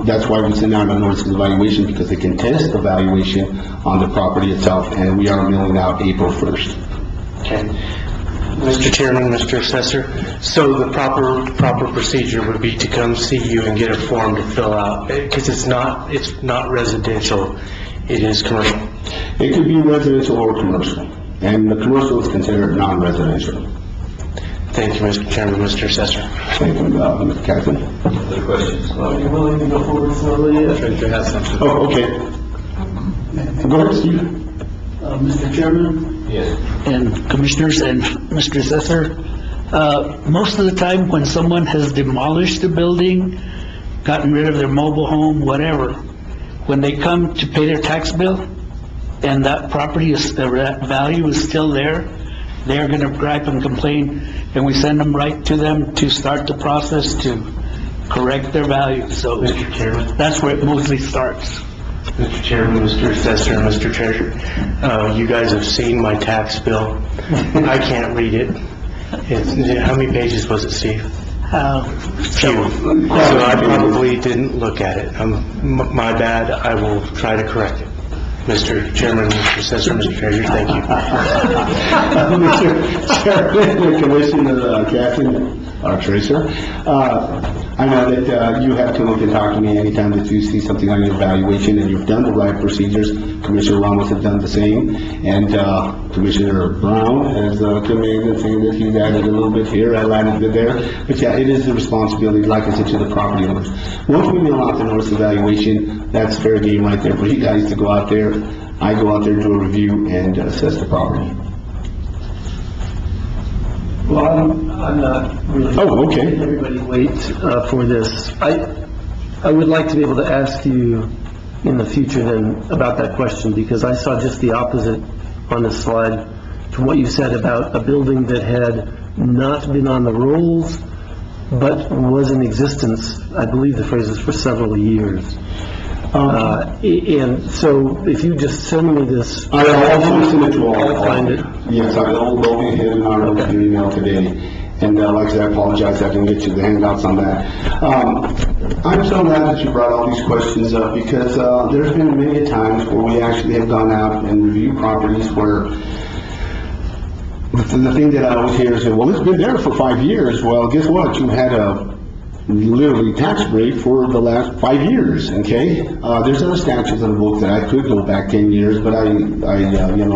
that's why we send out a notice of evaluation, because they can test the valuation on the property itself, and we are mailing out April 1st. Okay. Mr. Chairman, Mr. Assessor, so the proper procedure would be to come see you and get a form to fill out, because it's not residential, it is commercial. It could be residential or commercial, and the commercial is considered non-residential. Thank you, Mr. Chairman, Mr. Assessor. Thank you, Mr. Captain. Other questions? Are you willing to go forward slowly? Treasurer has something. Oh, okay. Go ahead, Steve. Mr. Chairman? Yes. And Commissioners and Mr. Assessor, most of the time when someone has demolished a building, gotten rid of their mobile home, whatever, when they come to pay their tax bill and that property is, that value is still there, they're going to gripe and complain, and we send them right to them to start the process to correct their value. So Mr. Chairman, that's where it mostly starts. Mr. Chairman, Mr. Assessor, and Mr. Treasurer, you guys have seen my tax bill. I can't read it. How many pages was it, Steve? Few. So I probably didn't look at it. My bad. I will try to correct it. Mr. Chairman, Mr. Assessor, Mr. Treasurer, thank you. Mr. Chairman, Commissioner Captain, our Tracer, I know that you have to look and talk to me anytime that you see something on your evaluation, and you've done the right procedures. Commissioner Ramos has done the same, and Commissioner Brown has come in and saying that he's added a little bit here, I added it there. But yeah, it is the responsibility, like I said, to the property owners. Once we mail out the notice of evaluation, that's fair game right there for you guys to go out there. I go out there, do a review, and assess the property. Well, I'm not really. Oh, okay. Everybody wait for this. I would like to be able to ask you in the future then about that question, because I saw just the opposite on the slide to what you said about a building that had not been on the rolls, but was in existence, I believe the phrase is for several years. And so if you just send me this. I'll also send it to all. I'll find it. Yes, I'll go ahead and I'll look at your email today. And like I said, I apologize, I didn't get you the handouts on that. I'm so glad that you brought all these questions up, because there's been many times where we actually have gone out and reviewed properties where the thing that I always hear is, well, it's been there for 5 years. Well, guess what? You had a literally tax break for the last 5 years, okay? There's other statutes in the book that I could go back 10 years, but I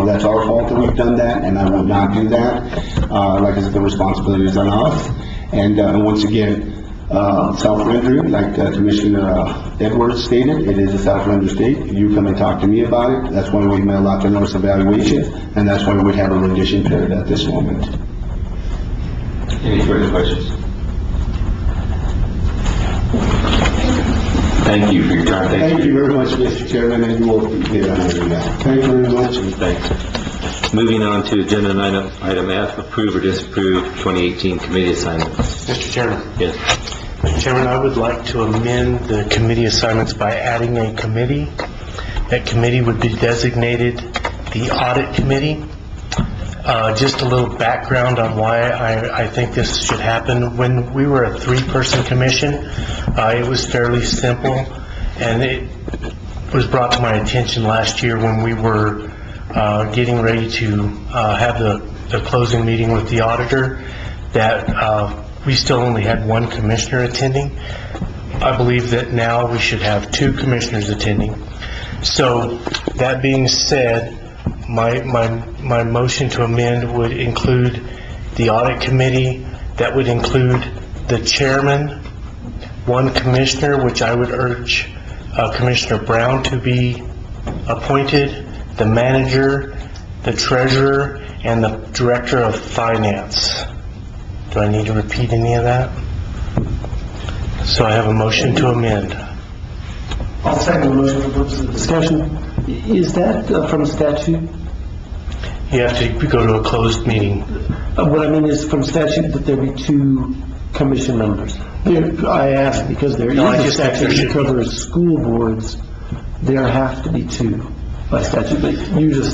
that's our fault that we've done that, and I will not do that. Like I said, the responsibility is on us. And once again, self-rendering, like Commissioner Edwards stated, it is a self-render state. You come and talk to me about it. That's why we mail out the notice of evaluation, and that's why we have a rendition period at this moment. Any further questions? Thank you for your time. Thank you very much, Mr. Chairman, and you will get on with that. Thank you very much. Thanks. Moving on to agenda item F, approve or disapprove 2018 committee assignments. Mr. Chairman. Yes. Mr. Chairman, I would like to amend the committee assignments by adding a committee. That committee would be designated the Audit Committee. Just a little background on why I think this should happen. When we were a 3-person commission, it was fairly simple, and it was brought to my attention last year when we were getting ready to have the closing meeting with the auditor that we still only had 1 commissioner attending. I believe that now we should have 2 commissioners attending. So that being said, my motion to amend would include the Audit Committee. That would include the chairman one commissioner, which I would urge Commissioner Brown to be appointed, the manager, the treasurer, and the director of finance. Do I need to repeat any of that? So I have a motion to amend. I'll second the motion for purposes of discussion. Is that from statute? You have to go to a closed meeting. What I mean is from statute that there be two commission members. I ask because there is a statute that covers school boards. There have to be two by statute,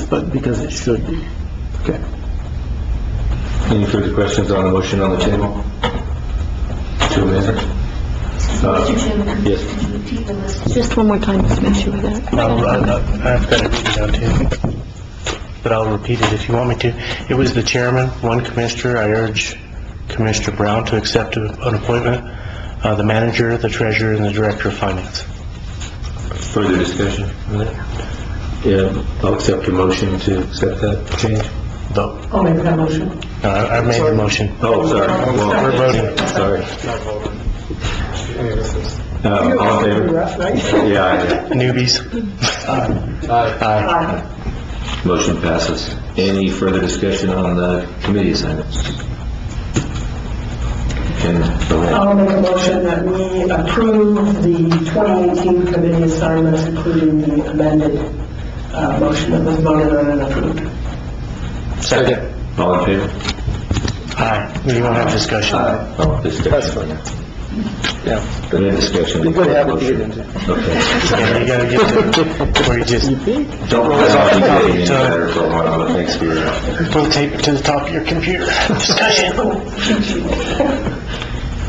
but because it should be. Okay. Any further questions on the motion on the table? To amend? Mr. Chairman? Yes. Could you repeat the list? Just one more time, just make sure of that. I've got it written down too, but I'll repeat it if you want me to. It was the chairman, one commissioner. I urge Commissioner Brown to accept an appointment, the manager, the treasurer, and the director of finance. Further discussion on that? Yeah, I'll accept your motion to accept that change. Vote. I'll make that motion. I made the motion. Oh, sorry. Well, we're voting. Sorry. All in favor? Yeah. Newbies? Aye. Motion passes. Any further discussion on the committee assignments? I'll make a motion that we approve the 2018 committee assignments, including the amended motion that was voted on and approved. Second. All in favor? Aye. We won't have discussion. Discussion. Yeah. But in discussion. You're going to have to get into it. Okay. Yeah, you gotta get to where you just Don't roll out any better for a while, but thanks for your... rotate to the top of your computer. Discussion.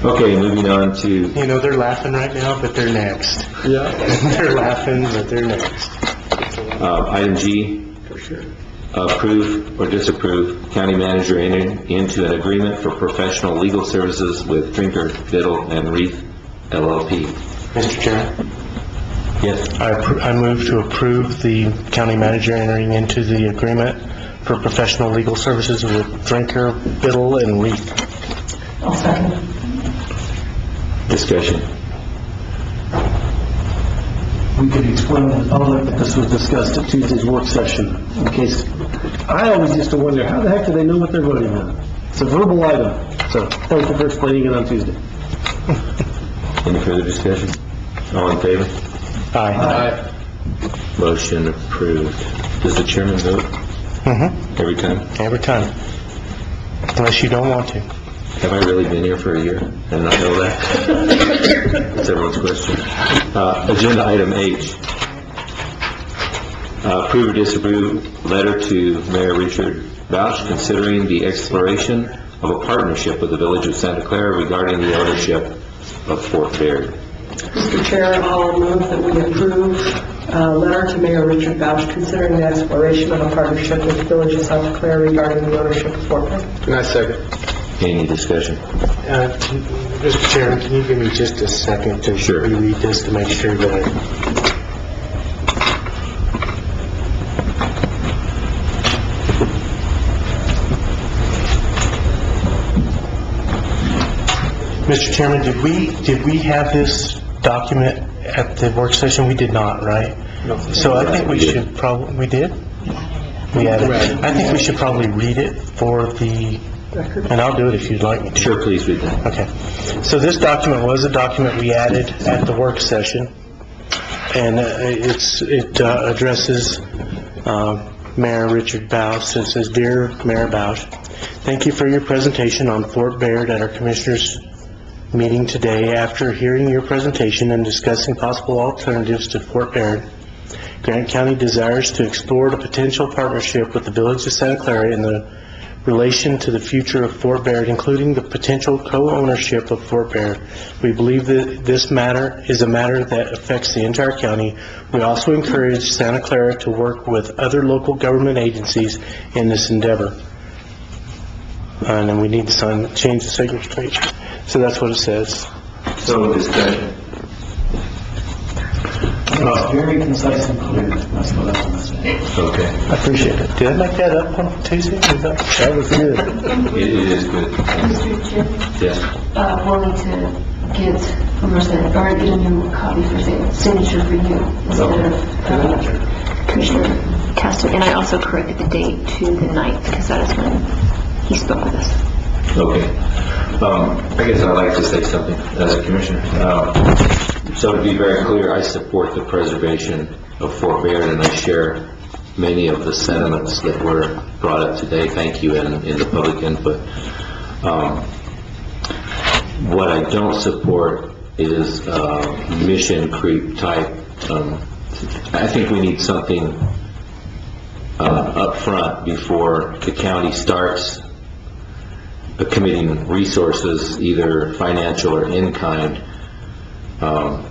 Okay, moving on to... You know, they're laughing right now, but they're next. Yeah. They're laughing, but they're next. Item G. For sure. Approve or disapprove county manager entering into an agreement for professional legal services with Drinker, Biddle, and Reef LLP. Mr. Chairman? Yes. I move to approve the county manager entering into the agreement for professional legal services with Drinker, Biddle, and Reef. I'll second. Discussion. We could explain to the public that this was discussed at Tuesday's work session, in case, I always used to wonder, how the heck do they know what they're voting on? It's a verbal item, so thank you for explaining it on Tuesday. Any further discussion? All in favor? Aye. Motion approved. Does the chairman vote? Mm-hmm. Every time? Every time. Unless you don't want to. Have I really been here for a year and not know that? That's everyone's question. Agenda item H. Approve or disapprove letter to Mayor Richard Bausch considering the exploration of a partnership with the Village of Santa Clara regarding the ownership of Fort Baird. Mr. Chair, I'll move that we approve a letter to Mayor Richard Bausch considering the exploration of a partnership with the Village of Santa Clara regarding the ownership of Fort Baird. And I second. Any discussion? Mr. Chairman, can you give me just a second to reread this to make sure that Mr. Chairman, did we have this document at the work session? We did not, right? No. So I think we should probably, we did? We added. I think we should probably read it for the, and I'll do it if you'd like me to. Sure, please read that. Okay. So this document was a document we added at the work session, and it addresses Mayor Richard Bausch. It says, "Dear Mayor Bausch, thank you for your presentation on Fort Baird at our Commissioners' meeting today. After hearing your presentation and discussing possible alternatives to Fort Baird, Grant County desires to explore the potential partnership with the Village of Santa Clara in the relation to the future of Fort Baird, including the potential co-ownership of Fort Baird. We believe that this matter is a matter that affects the entire county. We also encourage Santa Clara to work with other local government agencies in this endeavor." And then we need to change the signature page. So that's what it says. So discussion. Very concise and clear. That's what I want to say. Okay. I appreciate it. Did I make that up on Tuesday? That was good. It is good. Mr. Chair, Yes. wanting to get get a new copy for signature for you instead of Commissioner Caston. And I also corrected the date to the 9th because that is when he spoke with us. Okay. I guess I'd like to say something as a commissioner. So to be very clear, I support the preservation of Fort Bayard, and I share many of the sentiments that were brought up today. Thank you in the public input. What I don't support is mission creep type. I think we need something up front before the county starts committing resources, either financial or in-kind, of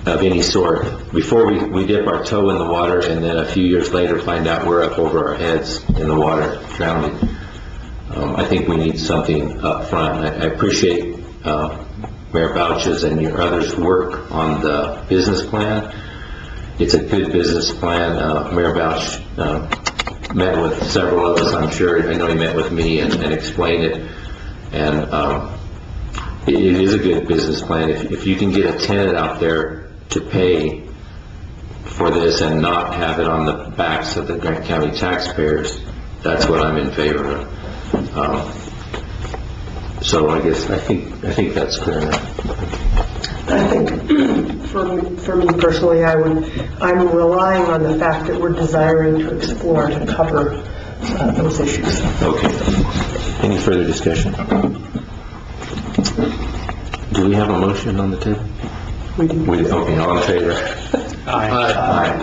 any sort, before we dip our toe in the water and then a few years later find out we're up over our heads in the water drowning. I think we need something up front. I appreciate Mayor Bouch's and your others' work on the business plan. It's a good business plan. Mayor Bouch met with several of us, I'm sure. I know he met with me and explained it. And it is a good business plan. If you can get a tenant out there to pay for this and not have it on the backs of the Grant County taxpayers, that's what I'm in favor of. So I think that's clear enough. I think for me personally, I'm relying on the fact that we're desiring to explore to cover those issues. Okay. Any further discussion? Do we have a motion on the table? We do. Okay, all in favor? Aye. Aye.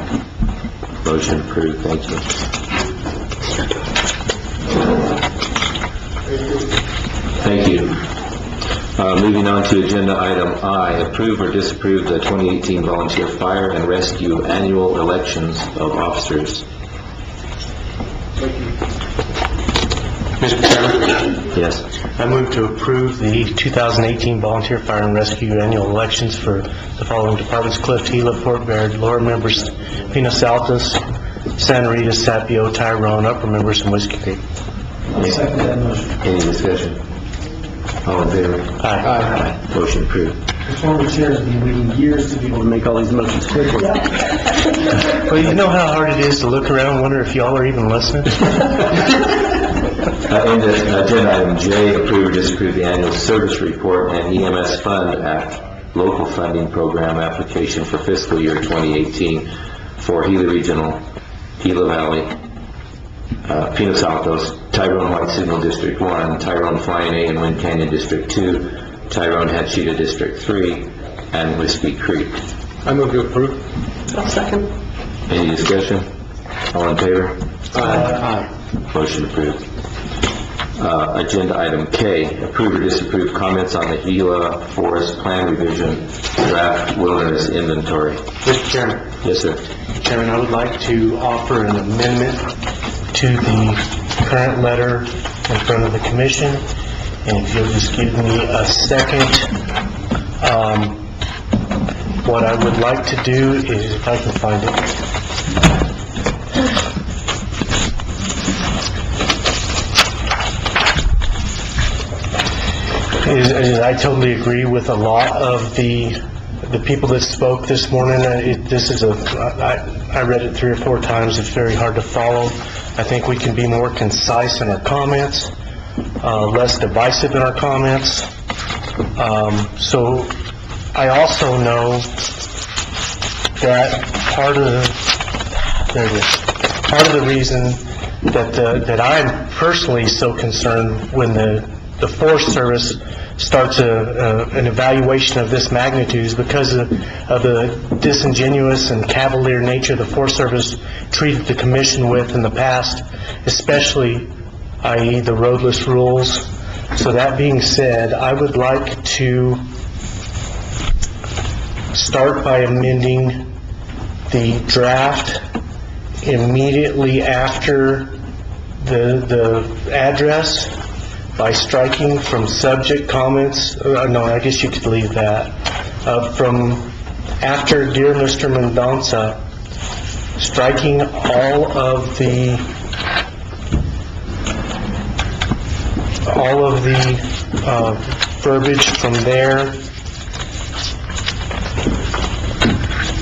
Motion approved. Thank you. Thank you. Moving on to agenda item I, approve or disapprove the 2018 volunteer fire and rescue annual elections of officers. Mr. Chairman? Yes. I move to approve the 2018 Volunteer Fire and Rescue Annual Elections for the following departments: Clift, Gila, Fort Bayard, lower members, Pinos Altos, Santa Rita, Sapio, Tyrone, upper members, and Whiskey Creek. Second that motion. Any discussion? All in favor? Aye. Aye. Motion approved. The former chair has been waiting years to be able to make all these motions quickly. Well, you know how hard it is to look around and wonder if y'all are even listening? Agenda item J, approve or disapprove the annual service report and EMS Fund Act local funding program application for fiscal year 2018 for Gila Regional, Gila Valley, Pinos Altos, Tyrone White Signal District 1, Tyrone Flying A and Wind Canyon District 2, Tyrone Hatchita District 3, and Whiskey Creek. I move to approve. I'll second. Any discussion? All in favor? Aye. Motion approved. Agenda item K, approve or disapprove comments on the Gila Forest Plan Revision Draft Wilderness Inventory. Mr. Chairman. Yes, sir. Chairman, I would like to offer an amendment to the current letter in front of the commission. And if you'll just give me a second, what I would like to do is, if I can find it, is I totally agree with a lot of the people that spoke this morning. I read it 3 or 4 times. It's very hard to follow. I think we can be more concise in our comments, less divisive in our comments. So I also know that part of the reason that I'm personally so concerned when the Forest Service starts an evaluation of this magnitude is because of the disingenuous and cavalier nature the Forest Service treated the commission with in the past, especially, i.e. the roadless rules. So that being said, I would like to start by amending the draft immediately after the address by striking from subject comments. No, I guess you could leave that. From after Dear Mr. Mendonça, striking all of the verbiage from there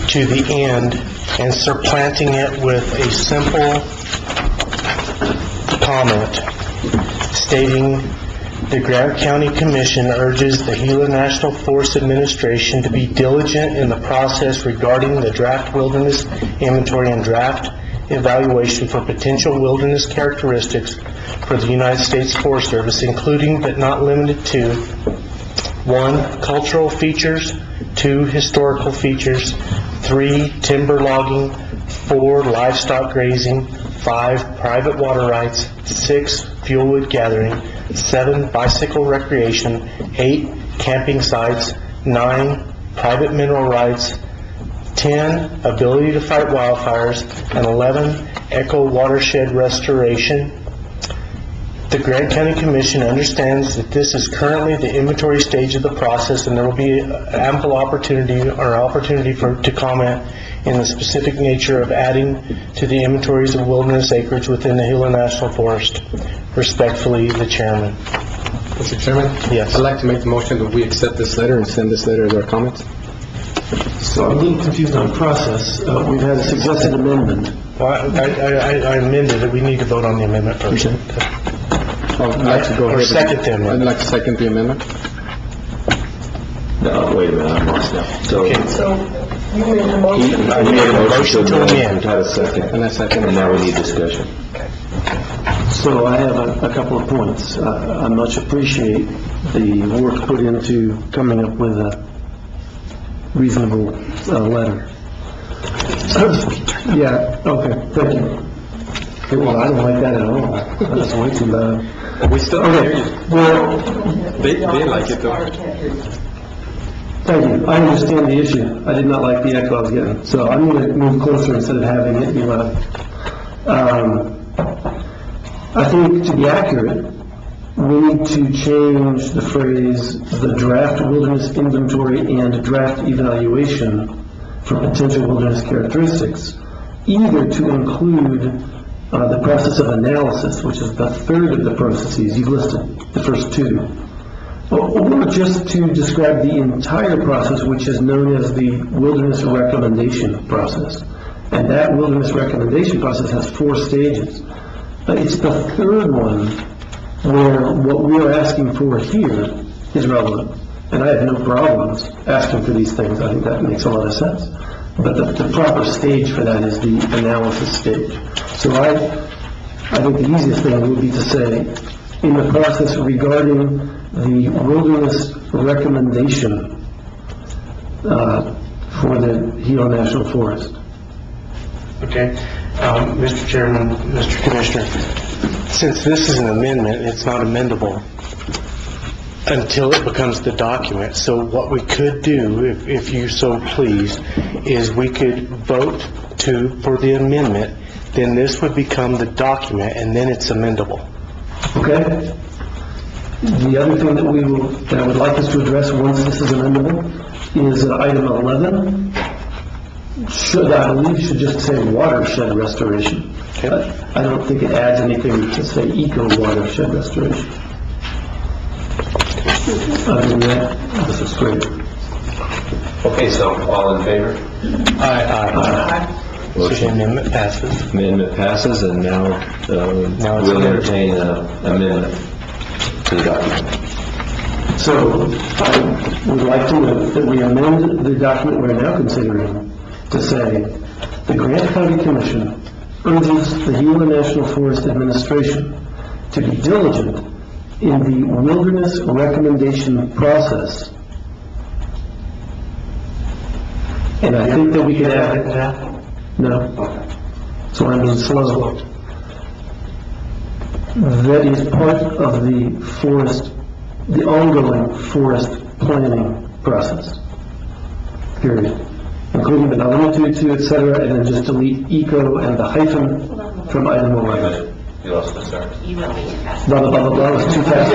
to the end and supplanting it with a simple comment stating the Grant County Commission urges the Gila National Forest Administration to be diligent in the process regarding the draft wilderness inventory and draft evaluation for potential wilderness characteristics for the United States Forest Service, including but not limited to 1. Cultural features, 2. Historical features, 3. Timber logging, 4. Livestock grazing, 5. Private water rights, 6. Fuelwood gathering, 7. Bicycle recreation, 8. Camping sites, 9. Private mineral rights, 10. Ability to fight wildfires, and 11. Eco watershed restoration. The Grant County Commission understands that this is currently the inventory stage of the process, and there will be ample opportunity to comment in the specific nature of adding to the inventories of wilderness acreage within the Gila National Forest. Respectfully, the chairman. Mr. Chairman? Yes. I'd like to make the motion that we accept this letter and send this letter as our comments. So I'm a little confused on process. We've had a suggested amendment. Well, I amended it. We need to vote on the amendment first. I'd like to go ahead. Or second the amendment. I'd like to second the amendment. No, wait a minute, I'm lost now. So, So you made a motion. I made a motion to amend, had a second, And I second. and now we need discussion. So I have a couple of points. I much appreciate the work put into coming up with a reasonable letter. Yeah, okay, thank you. Okay, well, I don't like that at all. That's way too loud. We still hear you. Well, They like it though. thank you. I understand the issue. I did not like the echo I was getting. So I'm going to move closer instead of having it be loud. I think to be accurate, we need to change the phrase, the draft wilderness inventory and draft evaluation for potential wilderness characteristics, either to include the process of analysis, which is the third of the processes. You've listed the first two. Or just to describe the entire process, which is known as the wilderness recommendation process. And that wilderness recommendation process has 4 stages. It's the third one where what we're asking for here is relevant. And I have no problems asking for these things. I think that makes a lot of sense. But the proper stage for that is the analysis stage. So I think the easiest thing would be to say, in the process regarding the wilderness recommendation for the Gila National Forest. Okay. Mr. Chairman, Mr. Commissioner, since this is an amendment, it's not amendable until it becomes the document. So what we could do, if you so please, is we could vote for the amendment, then this would become the document, and then it's amendable. Okay? The other thing that I would like us to address once this is amendable is item 11. I believe should just say watershed restoration. Okay. I don't think it adds anything to say eco watershed restoration. Other than that, this is great. Okay, so all in favor? Aye. Motion amendment passes. Amendment passes, and now we'll entertain an amendment to the document. So I would like to move that we amend the document we're now considering to say, the Grant County Commission urges the Gila National Forest Administration to be diligent in the wilderness recommendation process. And I think that we could add that. No. So I'm being slow. That is part of the ongoing forest planning process. Period. Including but not limited to, etc., and then just delete eco and the hyphen from item 11. You lost the start. Blah, blah, blah, blah, it's too fast.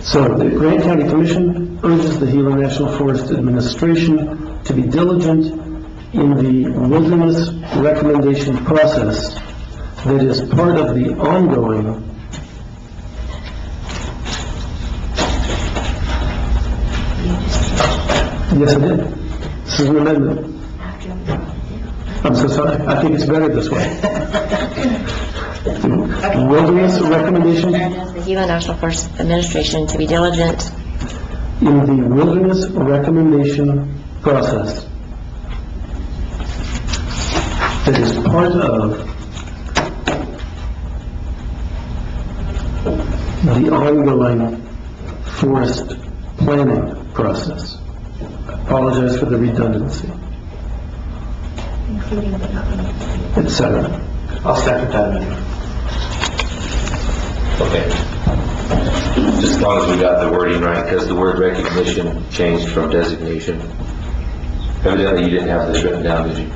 So the Grant County Commission urges the Gila National Forest Administration to be diligent in the wilderness recommendation process that is part of the ongoing Yes, I did. This is an amendment. I'm so sorry. I think it's better this way. Wilderness recommendation? The Gila National Forest Administration to be diligent. In the wilderness recommendation process that is part of the ongoing forest planning process. I apologize for the redundancy. Et cetera. I'll second that amendment. Okay. Just as long as we got the wording right, because the word recognition changed from designation. Evidently, you didn't have this written down, did you?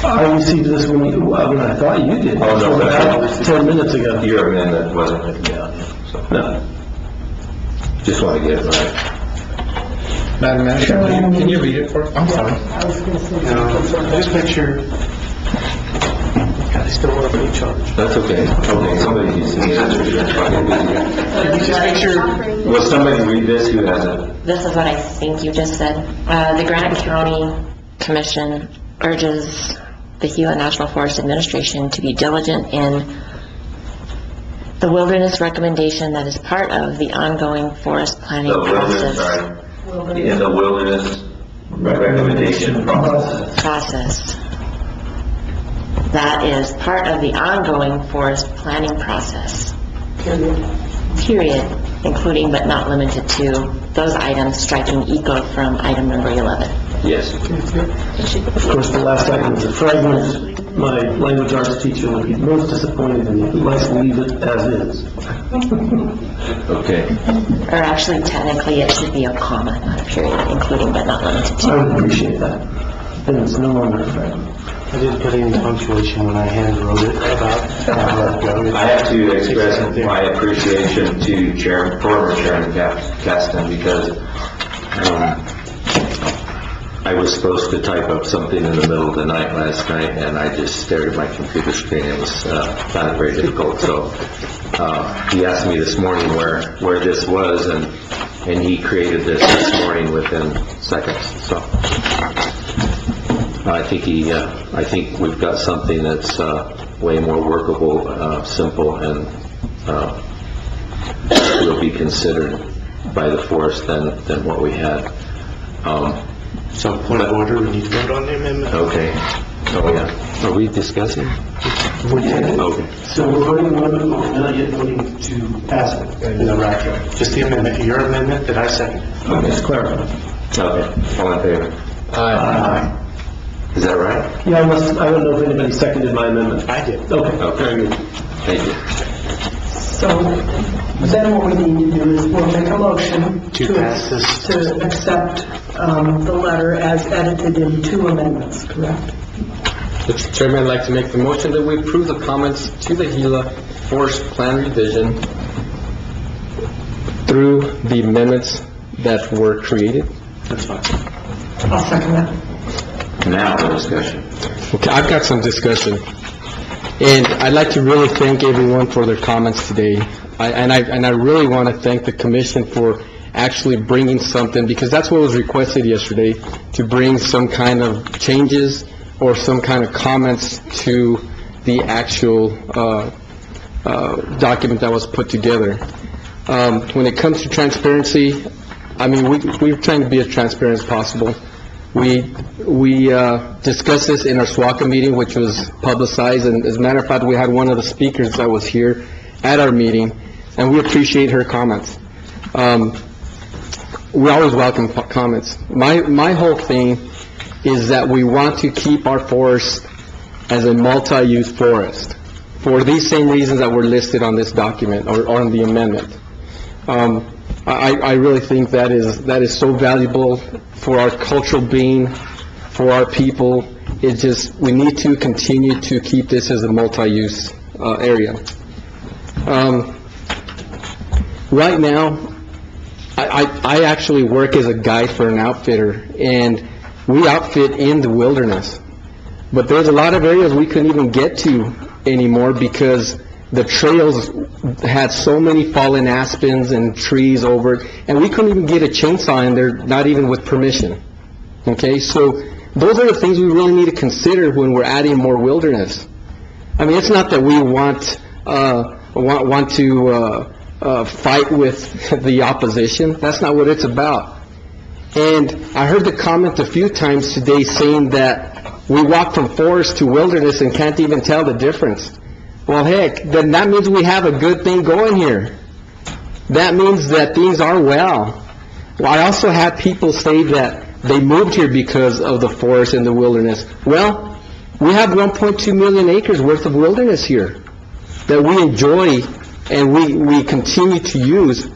I received this when I thought you did. Oh, no, about 10 minutes ago. Your amendment wasn't written down, so. No. Just want to get it right. Madam Manager, can you read it for us? I'm sorry. I was going to say. Just make sure. I still want to be in charge. That's okay. Okay, somebody needs to Just make sure. Will somebody read this? Who hasn't? This is what I think you just said. The Granite County Commission urges the Gila National Forest Administration to be diligent in the wilderness recommendation that is part of the ongoing forest planning process. In the wilderness recommendation Process. That is part of the ongoing forest planning process. Period. Including but not limited to those items, striking eco from item number 11. Yes. Of course, the last item is a fragment. My language arts teacher would be most disappointed in me. He'd like to leave it as is. Okay. Or actually, technically, it should be a comma, not a period, including but not limited to. I would appreciate that. Then it's no longer a fragment. I didn't put any punctuation when I hand wrote it about. I have to express my appreciation to former Chairman Caston because I was supposed to type up something in the middle of the night last night, and I just stared at my computer screen. It was found it very difficult. So he asked me this morning where this was, and he created this morning within seconds. So I think we've got something that's way more workable, simple, and will be considered by the forest than what we had. So point of order, we need to vote on the amendment. Okay. Oh, yeah. Are we discussing? Okay. So we're voting on it, we're not yet voting to pass it. No, right. Just the amendment. Your amendment that I second. Okay, just clarify. Okay. All in favor? Aye. Is that right? Yeah, I don't know if anybody seconded my amendment. I did. Okay. Very good. Thank you. So then what we need to do is we'll make a motion To pass this. to accept the letter as edited in 2 amendments, correct? Mr. Chairman, I'd like to make the motion that we approve the comments to the Gila Forest Plan revision through the amendments that were created. That's fine. I'll second that. Now the discussion. Okay, I've got some discussion. And I'd like to really thank everyone for their comments today. I really want to thank the commission for actually bringing something, because that's what was requested yesterday, to bring some kind of changes or some kind of comments to the actual document that was put together. When it comes to transparency, I mean, we're trying to be as transparent as possible. We discussed this in our SWACA meeting, which was publicized, and as a matter of fact, we had one of the speakers that was here at our meeting, and we appreciate her comments. We always welcome comments. My whole thing is that we want to keep our forest as a multi-use forest for these same reasons that were listed on this document or on the amendment. I really think that is so valuable for our cultural being, for our people. It's just, we need to continue to keep this as a multi-use area. Right now, I actually work as a guide for an outfitter, and we outfit in the wilderness. But there's a lot of areas we couldn't even get to anymore because the trails had so many fallen aspens and trees over it, and we couldn't even get a chainsaw in there, not even with permission. Okay, so those are the things we really need to consider when we're adding more wilderness. I mean, it's not that we want to fight with the opposition. That's not what it's about. And I heard the comment a few times today saying that we walk from forest to wilderness and can't even tell the difference. Well, heck, then that means we have a good thing going here. That means that things are well. I also had people say that they moved here because of the forest and the wilderness. Well, we have 1.2 million acres worth of wilderness here that we enjoy and we continue to use.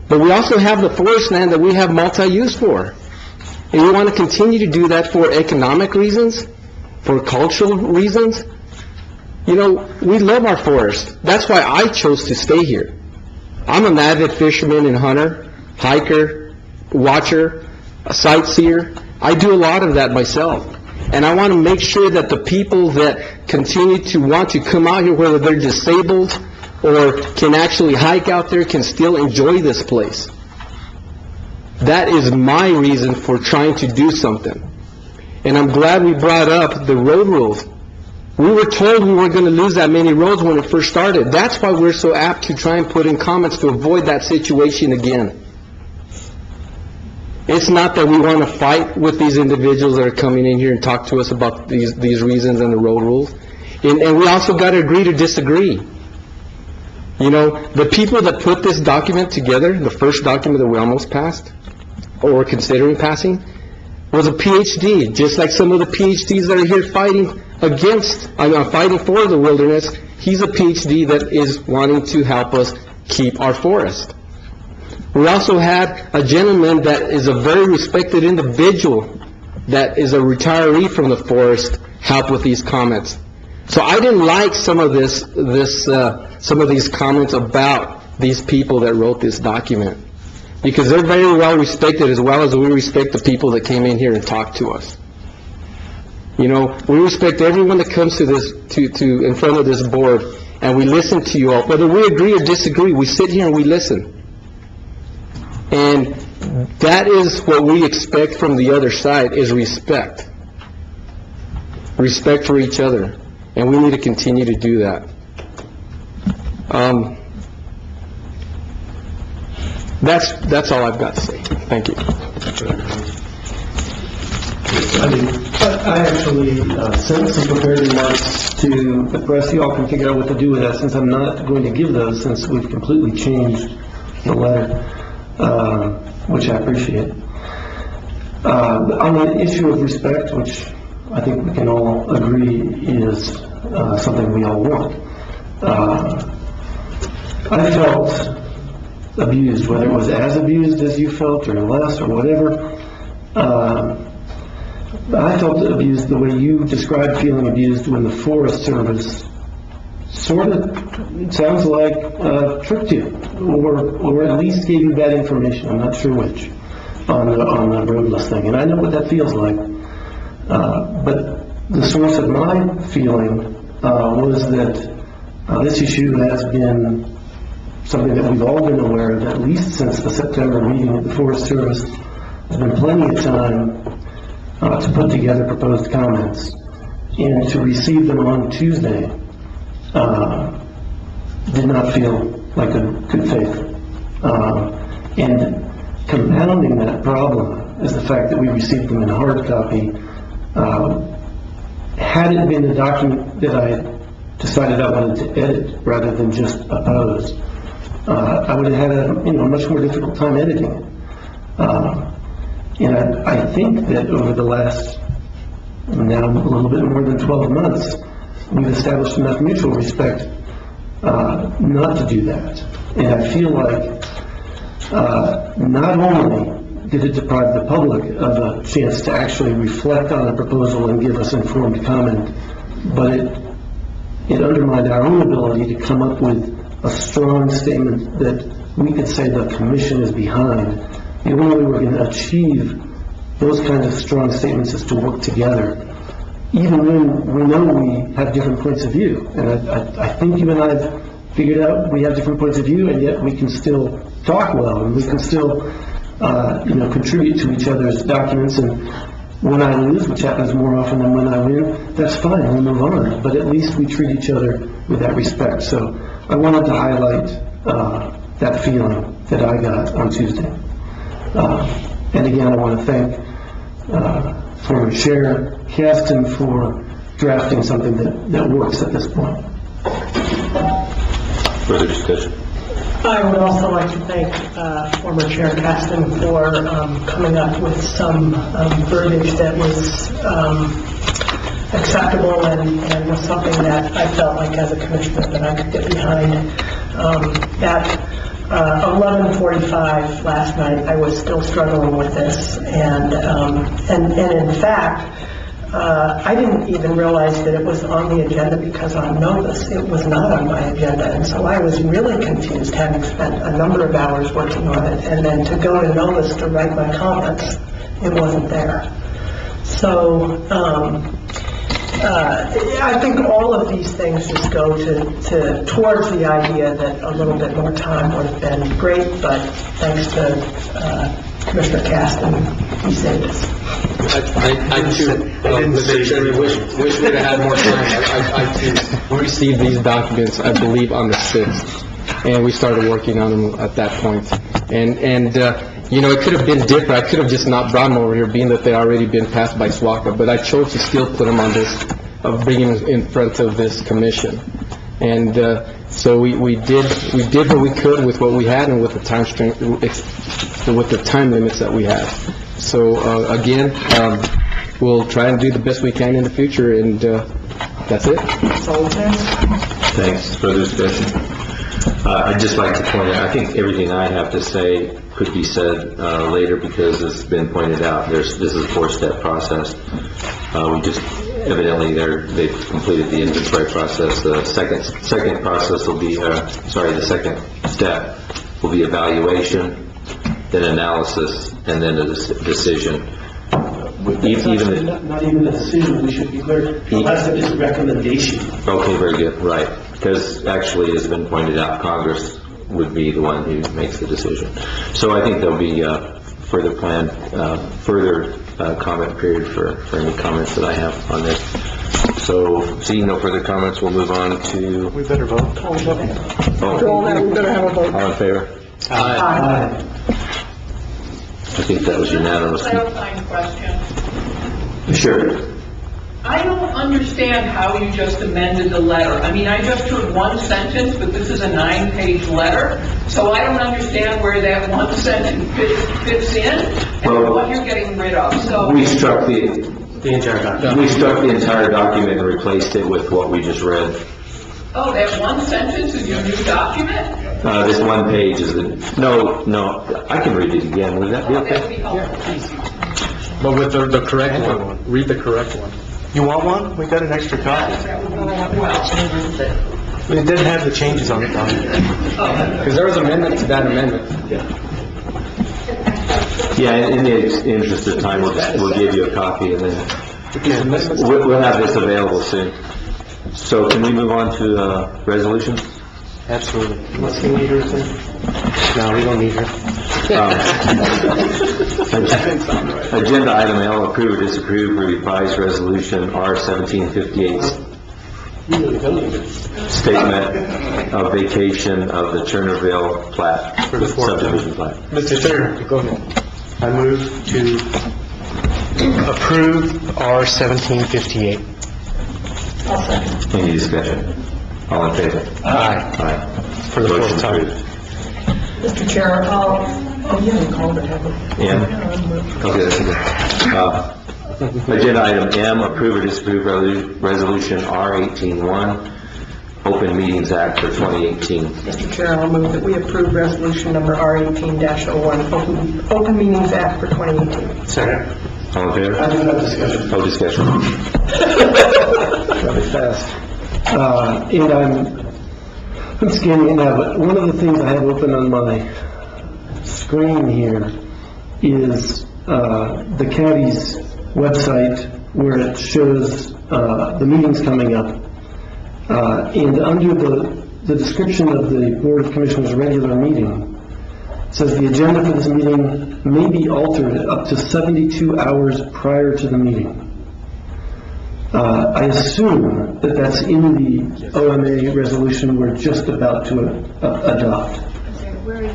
But we also have the forest land that we have multi-use for. And we want to continue to do that for economic reasons, for cultural reasons. You know, we love our forest. That's why I chose to stay here. I'm an avid fisherman and hunter, hiker, watcher, a sightseer. I do a lot of that myself. And I want to make sure that the people that continue to want to come out here, whether they're disabled or can actually hike out there, can still enjoy this place. That is my reason for trying to do something. And I'm glad we brought up the road rules. We were told we weren't going to lose that many roads when it first started. That's why we're so apt to try and put in comments to avoid that situation again. It's not that we want to fight with these individuals that are coming in here and talk to us about these reasons and the road rules. And we also got to agree to disagree. You know, the people that put this document together, the first document that we almost passed, or were considering passing, was a PhD, just like some of the PhDs that are here fighting fighting for the wilderness. He's a PhD that is wanting to help us keep our forest. We also had a gentleman that is a very respected individual that is a retiree from the forest help with these comments. So I didn't like some of these comments about these people that wrote this document, because they're very well respected, as well as we respect the people that came in here and talked to us. You know, we respect everyone that comes to this, to in front of this board, and we listen to you all. Whether we agree or disagree, we sit here and we listen. And that is what we expect from the other side, is respect. Respect for each other. And we need to continue to do that. That's all I've got to say. Thank you. I actually sent some prepared remarks to the press. You all can figure out what to do with that, since I'm not going to give those, since we've completely changed the letter, which I appreciate. On the issue of respect, which I think we can all agree is something we all want. I felt abused, whether it was as abused as you felt or less or whatever. I felt abused the way you described feeling abused when the Forest Service sort of, it sounds like, tricked you, or at least gave you bad information. I'm not sure which, on the roadless thing. And I know what that feels like. But the source of my feeling was that this issue has been something that we've all been aware of, at least since the September meeting of the Forest Service. There's been plenty of time to put together proposed comments, and to receive them on Tuesday did not feel like a good faith. And compounding that problem is the fact that we received them in a hard copy. Had it been a document that I decided I wanted to edit rather than just oppose, I would have had a much more difficult time editing it. And I think that over the last, now a little bit more than 12 months, we've established enough mutual respect not to do that. And I feel like not only did it deprive the public of a chance to actually reflect on a proposal and give us informed comment, but it undermined our own ability to come up with a strong statement that we could say the commission is behind. The only way we're going to achieve those kinds of strong statements is to work together, even when we know we have different points of view. And I think you and I have figured out we have different points of view, and yet we can still talk well, and we can still, contribute to each other's documents. And when I lose, which happens more often than when I win, that's fine, we'll move on. But at least we treat each other with that respect. So I wanted to highlight that feeling that I got on Tuesday. And again, I want to thank former Chair Caston for drafting something that works at this point. Further discussion? I would also like to thank former Chair Caston for coming up with some verbiage that was acceptable and was something that I felt like as a commissioner that I could get behind. At 11:45 last night, I was still struggling with this, and in fact, I didn't even realize that it was on the agenda because on Novus it was not on my agenda, and so I was really confused, having spent a number of hours working on it, and then to go to Novus to write my comments, it wasn't there. So I think all of these things just go towards the idea that a little bit more time would have been great, but thanks to Commissioner Caston, he saved us. I too, Mr. Chairman, wish we had had more time. I too received these documents, I believe, on the 6th, and we started working on them at that point. And it could have been different. I could have just not brought them over here, being that they already been passed by SWACA, but I chose to still put them on this, bringing them in front of this commission. And so we did what we could with what we had and with the time limits that we had. So again, we'll try and do the best we can in the future, and that's it. Thanks. Further discussion? I'd just like to point out, I think everything I have to say could be said later because it's been pointed out. This is a 4-step process. We just evidently they've completed the inventory process. The second process will be the second step will be evaluation, then analysis, and then a decision. Not even a decision, we should be clear. Last step is recommendation. Okay, very good. Right, because actually, as has been pointed out, Congress would be the one who makes the decision. So I think there'll be further comment period for any comments that I have on this. So, seeing no further comments, we'll move on to... We better vote. We better have a vote. All in favor? Aye. I think that was unanimous. Clarifying question. Sure. I don't understand how you just amended the letter. I mean, I just heard one sentence, but this is a 9-page letter, so I don't understand where that one sentence fits in and what you're getting rid of. So We struck the entire document. We struck the entire document and replaced it with what we just read. Oh, that one sentence is your new document? This one page is no, I can read it again. Would that be okay? That would be helpful. Thank you. But with the correct one. Read the correct one. You want one? We got an extra copy. It didn't have the changes on it. Because there was amendment to that amendment. Yeah, in the interest of time, we'll give you a copy and then we'll have this available soon. So can we move on to resolutions? Absolutely. Unless we need her thing. No, we don't need her. Agenda item L, approve or disapprove revised resolution R-1758, statement of vacation of the Turnerville plat, subdivision plat. Mr. Chair, go ahead. I move to approve R-1758. Any discussion? All in favor? Aye. For the fourth time. Mr. Chair, you haven't called it, have you? M? Okay, that's good. Agenda item M, approve or disapprove resolution R-18-1, Open Meetings Act for 2018. Mr. Chair, I'll move that we approve resolution number R-18-01, Open Meetings Act for 2018. Second. All in favor? I do have discussion. No discussion. Really fast. And I'm scanning it now, but one of the things I have open on my screen here is the county's website where it shows the meetings coming up. And under the description of the Board of Commissioners' regular meeting, it says the agenda for this meeting may be altered up to 72 hours prior to the meeting. I assume that that's in the OMA resolution we're just about to adopt. Where are you?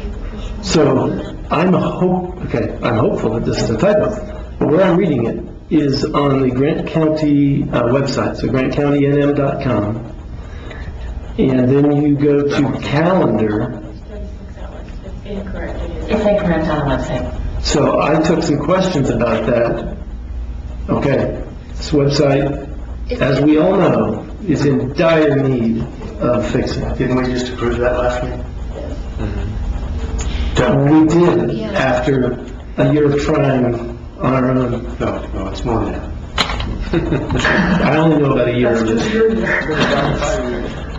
So I'm hopeful that this is a typo, but where I'm reading it is on the Grant County website, so grantcountynm.com, and then you go to calendar. It's incorrect on the website. So I took some questions about that. Okay, this website, as we all know, is in dire need of fixing. Didn't we just approve that last week? We did, after a year of trying on our own. No, it's more than that. I only know about a year of this.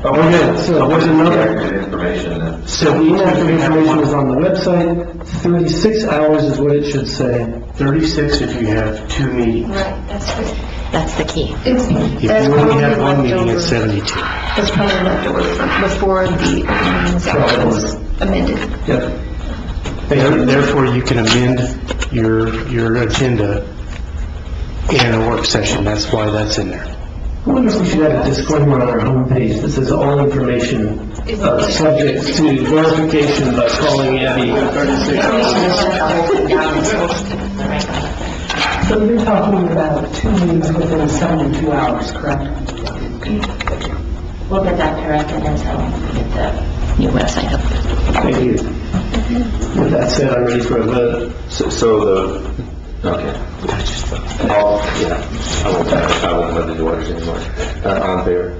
Okay, so there's another. Information. So the inaccurate information is on the website. 36 hours is what it should say. 36 if you have 2 meetings. Right, that's good. That's the key. If you only have 1 meeting, it's 72. It's probably left over from before the meeting was amended. Yep. Therefore, you can amend your agenda in a work session. That's why that's in there. I wonder if we should have a disclaimer on our homepage that says all information subject to verification by calling Abby. So you're talking about 2 meetings within 72 hours, correct? We'll get that corrected until we get the new website up. Thank you. With that said, I'm ready for a vote. Okay. I won't let the orders anymore. All in favor?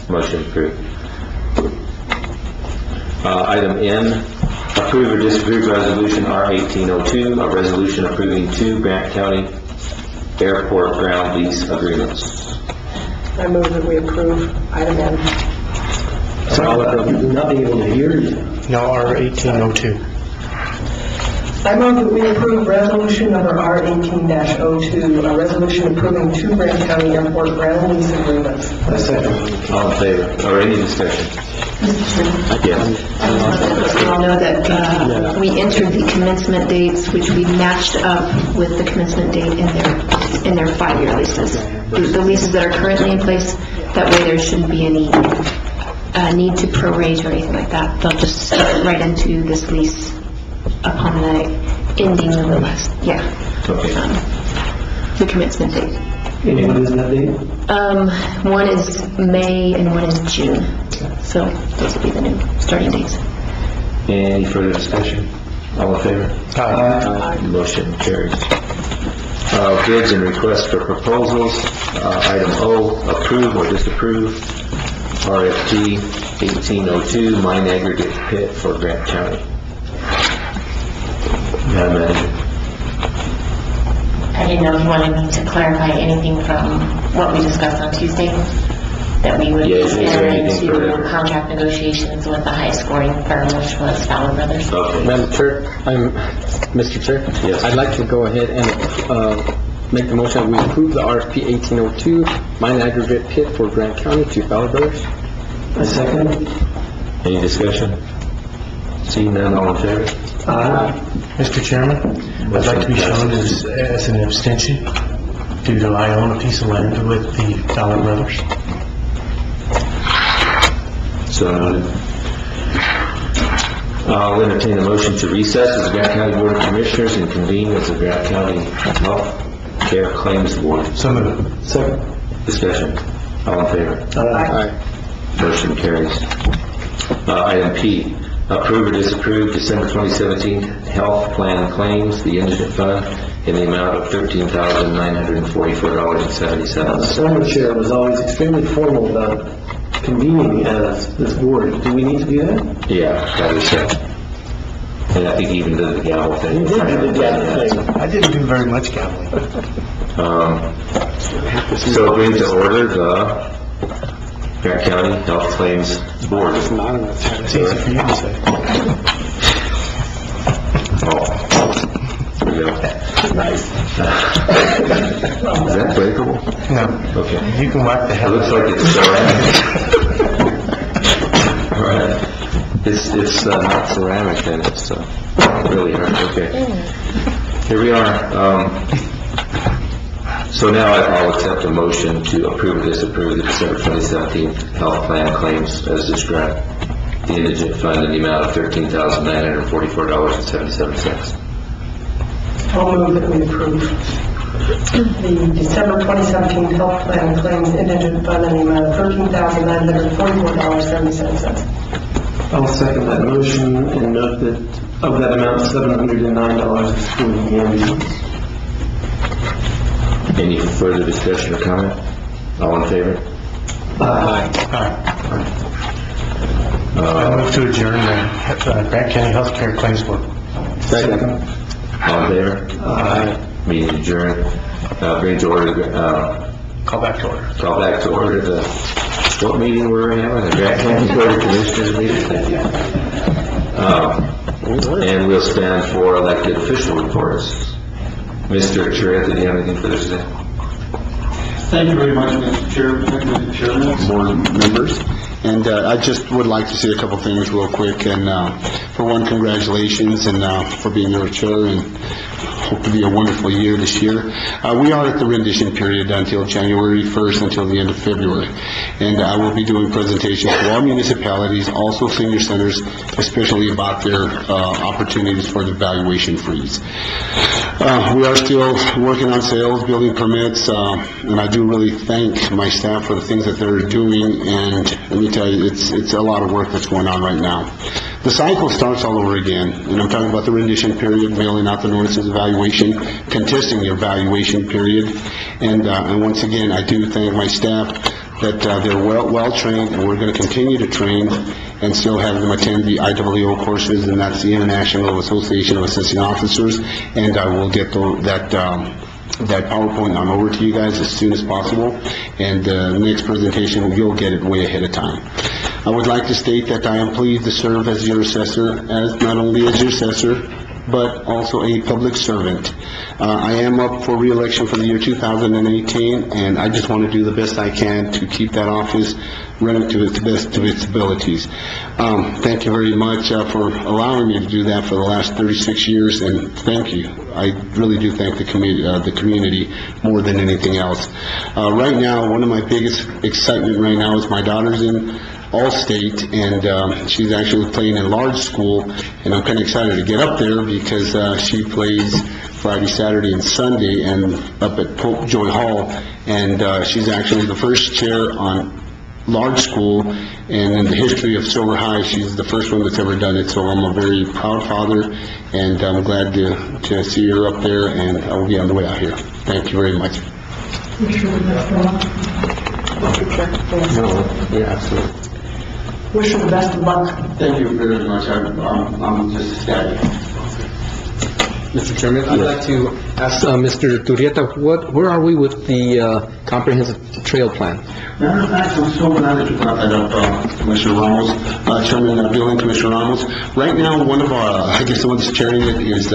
Motion approved. Item N, approve or disapprove resolution R-1802, a resolution approving 2 Grant County airport ground lease agreements. I move that we approve item N. Sorry about not being able to hear you. No, R-1802. I move that we approve resolution number R-18-02, a resolution approving 2 Grant County airport ground lease agreements. A second. All in favor? Or any discussion? Yes. We all know that we entered the commencement dates, which we matched up with the commencement date in their 5-year leases. The leases that are currently in place, that way there shouldn't be any need to prorate or anything like that. They'll just start right into this lease upon the ending of the last, the commencement date. And what is that date? One is May and one is June. So those will be the new starting dates. Any further discussion? All in favor? Aye. Motion carries. Bids and requests for proposals. Item O, approve or disapprove RFP 1802 mine aggregate pit for Grant County. Madam Manager. I didn't know if you wanted me to clarify anything from what we discussed on Tuesday, that we would Yes, is there enter anything into further? contract negotiations with the highest scoring firm, which was Fowler Brothers. Okay. Madam Chair, Mr. Chair? Yes. I'd like to go ahead and make the motion that we approve the RFP 1802 mine aggregate pit for Grant County to Fowler Brothers. A second. Any discussion? Seeing none, all in favor? Mr. Chairman, I'd like to be shown as an abstention due to I own a piece of land with the Fowler Brothers. So noted. I'll entertain a motion to recess as the Grant County Board of Commissioners and convene as the Grant County Health Care Claims Board. So moved. Second. Discussion. All in favor? Aye. Motion carries. Item P, approve or disapprove December 2017 health plan claims, the indigent fund, in the amount of $13,944.77. Former chair was always extremely formal about convening as this board. Do we need to do that? Yeah, that is it. And I think he even did the gavel thing. You did do the gavel thing. I didn't do very much gambling. So bring to order the Grant County Health Claims Board. It's not enough time. It's easy for you to say. There we go. Nice. Is that breakable? No. Okay. You can wipe the It hell looks out like of it's still it's not ceramic, then it's really hard. Okay. Here we are. So now I'll accept a motion to approve or disapprove the December 2017 health plan claims as described. The indigent fund in the amount of $13,944.77. I'll move that we approve the December 2017 health plan claims indigent fund in the amount of $13,944.77. I'll second that motion and note that of that amount, $709 excluding the ambulance. Any further discussion or comment? All in favor? I move to adjourn the Grant County Healthcare Claims Board. Second. All in favor? Aye. Meeting adjourned. Bring to order, Call back to order. call back to order the, what meeting we're having? The Grant County Board of Commissioners meeting? And we'll stand for elected official reports. Mr. Chiretta, do you have anything for this today? Thank you very much, Mr. Chairman, board members. And I just would like to say a couple things real quick. And for one, congratulations and for being your chair, and hope to be a wonderful year this year. We are at the rendition period until January 1st until the end of February. And I will be doing presentations to all municipalities, also senior centers, especially about their opportunities for the valuation freeze. We are still working on sales, building permits, and I do really thank my staff for the things that they're doing. And let me tell you, it's a lot of work that's going on right now. The cycle starts all over again, and I'm talking about the rendition period, mailing out the notices of evaluation, contesting your evaluation period, and once again, I do thank my staff that they're well trained, and we're going to continue to train and still have them attend the IWO courses, and that's the International Association of Assisting Officers, and I will get that PowerPoint on over to you guys as soon as possible, and the next presentation, you'll get it way ahead of time. I would like to state that I am pleased to serve as your assessor, as not only as your assessor, but also a public servant. I am up for re-election for the year 2018, and I just want to do the best I can to keep that office running to its best of its abilities. Thank you very much for allowing me to do that for the last 36 years, and thank you. I really do thank the community more than anything else. Right now, one of my biggest excitement right now is my daughter's in All-State, and she's actually playing in large school, and I'm kind of excited to get up there because she plays Friday, Saturday, and Sunday, and up at Pope Joy Hall, and she's actually the first chair on large school, and in the history of Silver High, she's the first one that's ever done it, so I'm a very proud father, and I'm glad to see her up there, and I will be on the way out here. Thank you very much. Yeah, absolutely. Wish you the best of luck. Thank you very much. I'm just ecstatic. Mr. Chairman, I'd like to ask Mr. Turrieta, where are we with the comprehensive trail plan? Matter of fact, I'm so glad that you brought that up, Commissioner Ramos, Chairman Building Commissioner Ramos. Right now, one of our, I guess the one that's chairing it is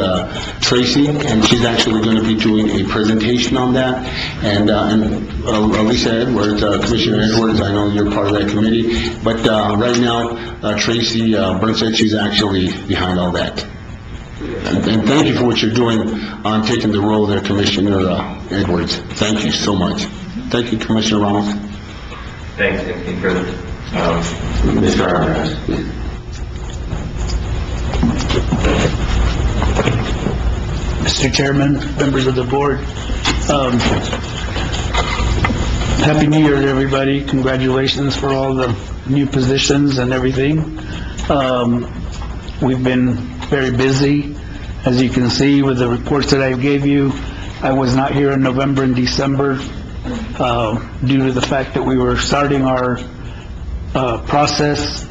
Tracy, and she's actually going to be doing a presentation on that. And Alicia Edwards, Commissioner Edwards, I know you're part of that committee, but right now, Tracy Burnside, she's actually behind all that. And thank you for what you're doing on taking the role there, Commissioner Edwards. Thank you so much. Thank you, Commissioner Ramos. Thanks. Anything further? Mr. Armitage, please. Mr. Chairman, members of the board, Happy New Year to everybody. Congratulations for all the new positions and everything. We've been very busy, as you can see with the reports that I gave you. I was not here in November and December due to the fact that we were starting our process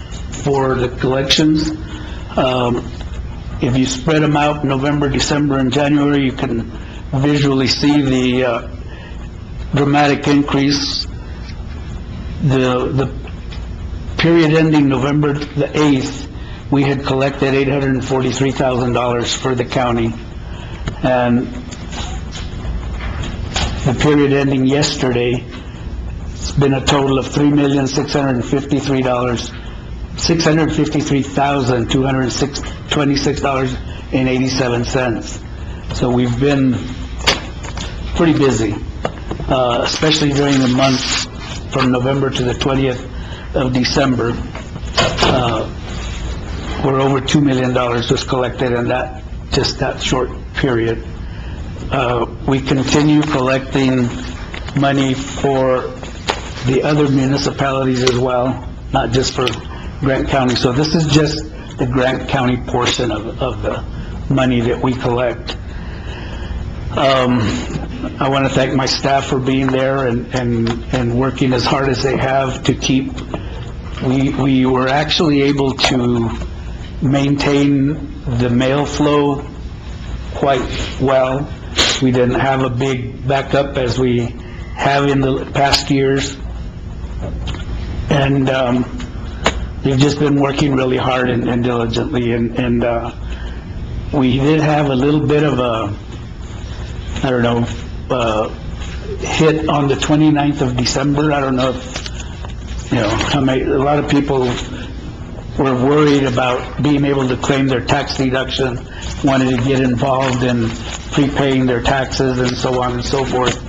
for the collections. If you spread them out November, December, and January, you can visually see the dramatic increase. The period ending November the 8th, we had collected $843,000 for the county. And the period ending yesterday, it's been a total of $3,653,000 $653,226.87. So we've been pretty busy, especially during the month from November to the 20th of December. Where over $2 million was collected in that short period. We continue collecting money for the other municipalities as well, not just for Grant County. So this is just the Grant County portion of the money that we collect. I want to thank my staff for being there and working as hard as they have to keep. We were actually able to maintain the mail flow quite well. We didn't have a big backup as we have in the past years. And they've just been working really hard and diligently. And we did have a little bit of a, hit on the 29th of December. I don't know if, a lot of people were worried about being able to claim their tax deduction, wanted to get involved in prepaying their taxes and so on and so forth.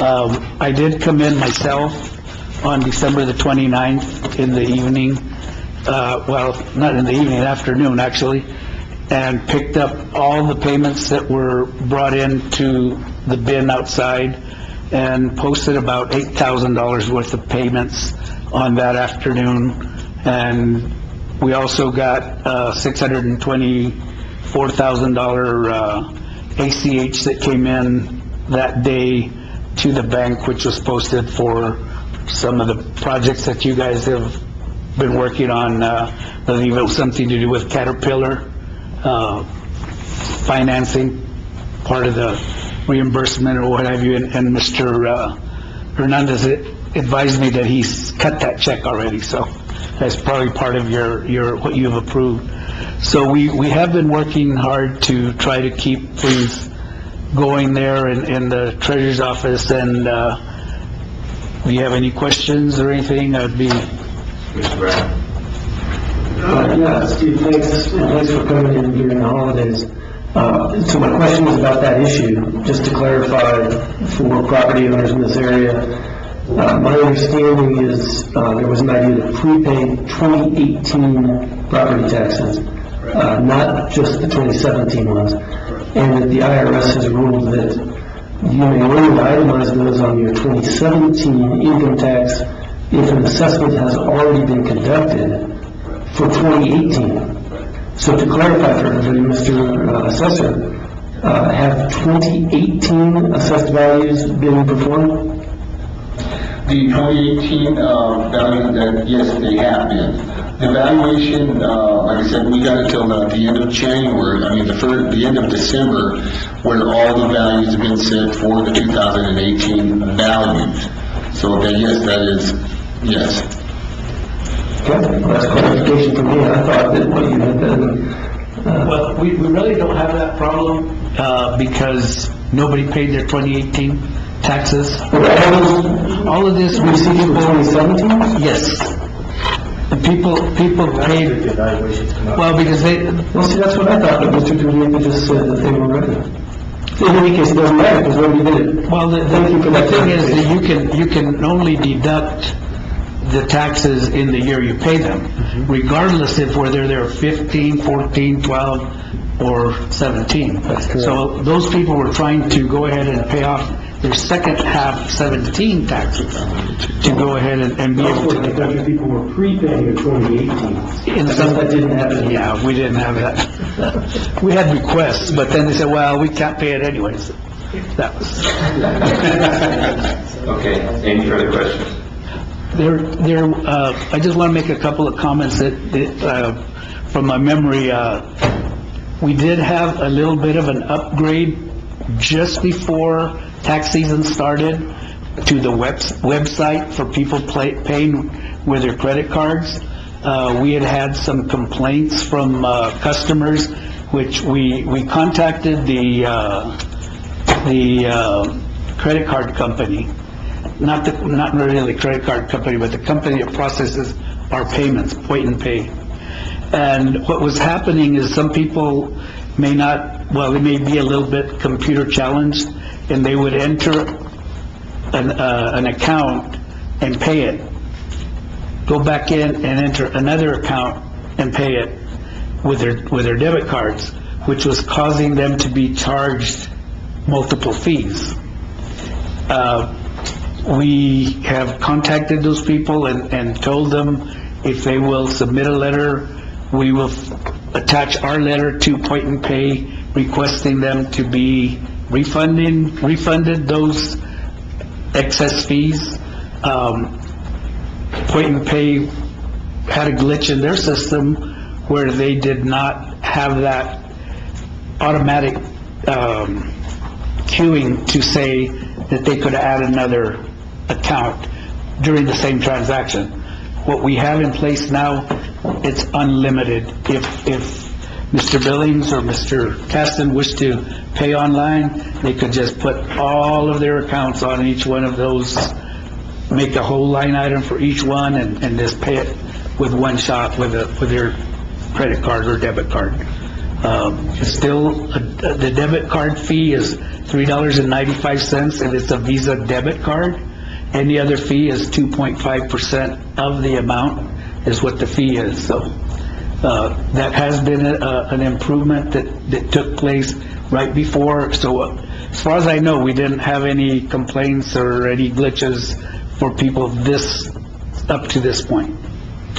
I did come in myself on December the 29th in the evening, not in the evening, afternoon actually, and picked up all the payments that were brought into the bin outside and posted about $8,000 worth of payments on that afternoon. And we also got $624,000 ACH that came in that day to the bank, which was posted for some of the projects that you guys have been working on. I believe it was something to do with Caterpillar financing, part of the reimbursement or what have you, and Mr. Hernandez advised me that he's cut that check already, so that's probably part of your what you've approved. So we have been working hard to try to keep things going there in the treasurer's office. And do you have any questions or anything? I'd be... Mr. Brown. Yeah, Steve, thanks for coming in during the holidays. So my question is about that issue, just to clarify for property owners in this area. My understanding is there was an idea to prepay 2018 property taxes, not just the 2017 ones, and that the IRS has ruled that you may only itemize those on your 2017 income tax if an assessment has already been conducted for 2018. So to clarify for everybody, Mr. Assessor, have 2018 assessed values been performed? The 2018 value, yes, they have been. The valuation, like I said, we got until the end of January, the end of December, where all the values have been set for the 2018 values. So that, yes, that is, yes. Okay, well, that's clarification for me. I thought that what you had done... Well, we really don't have that problem because nobody paid their 2018 taxes. All of this received for 2017? Yes. And people paid, well, because they... Well, see, that's what I thought, but Mr. Duvier just said that they were ready. In any case, it doesn't matter, because nobody did it. Well, the thing is that you can only deduct the taxes in the year you pay them, regardless if whether they're 15, 14, 12, or 17. So those people were trying to go ahead and pay off their second half 17 taxes to go ahead and be able to deduct. People were prepaying their 2018. In some that didn't happen. Yeah, we didn't have that. We had requests, but then they said, well, we can't pay it anyways. That was... Okay, any further questions? I just want to make a couple of comments that from my memory, we did have a little bit of an upgrade just before tax season started to the website for people paying with their credit cards. We had some complaints from customers, which we contacted the credit card company. Not really the credit card company, but the company that processes our payments, point and pay. And what was happening is some people may not, well, they may be a little bit computer challenged, and they would enter an account and pay it, go back in and enter another account and pay it with their debit cards, which was causing them to be charged multiple fees. We have contacted those people and told them if they will submit a letter, we will attach our letter to Point and Pay requesting them to be refunded those excess fees. Point and Pay had a glitch in their system where they did not have that automatic queuing to say that they could add another account during the same transaction. What we have in place now, it's unlimited. If Mr. Billings or Mr. Caston wish to pay online, they could just put all of their accounts on each one of those, make a whole line item for each one, and just pay it with one shot with their credit card or debit card. The debit card fee is $3.95 if it's a Visa debit card. Any other fee is 2.5% of the amount is what the fee is. So that has been an improvement that took place right before. So as far as I know, we didn't have any complaints or any glitches for people up to this point.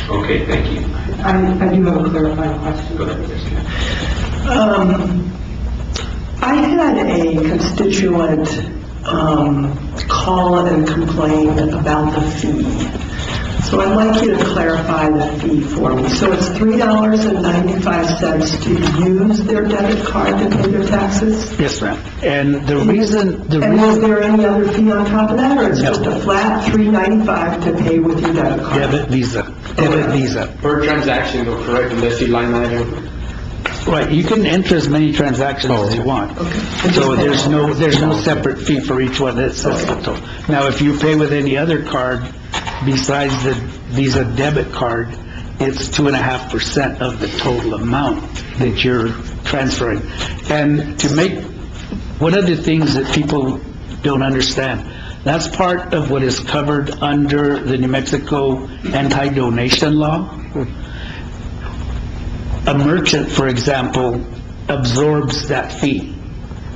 Okay, thank you. I do have a clarifying question. Go ahead. I had a constituent call and complain about the fee. So I'd like you to clarify the fee for me. So it's $3.95 to use their debit card to pay their taxes? Yes, ma'am. And the reason... And is there any other fee on top of that, or it's just a flat $3.95 to pay with your debit card? Debit Visa. Per transaction, though, correct, unless you line item? Right, you can enter as many transactions as you want. Okay. So there's no separate fee for each one. That's the total. Now, if you pay with any other card besides the Visa debit card, it's 2.5% of the total amount that you're transferring. And to make, one of the things that people don't understand, that's part of what is covered under the New Mexico anti-donation law. A merchant, for example, absorbs that fee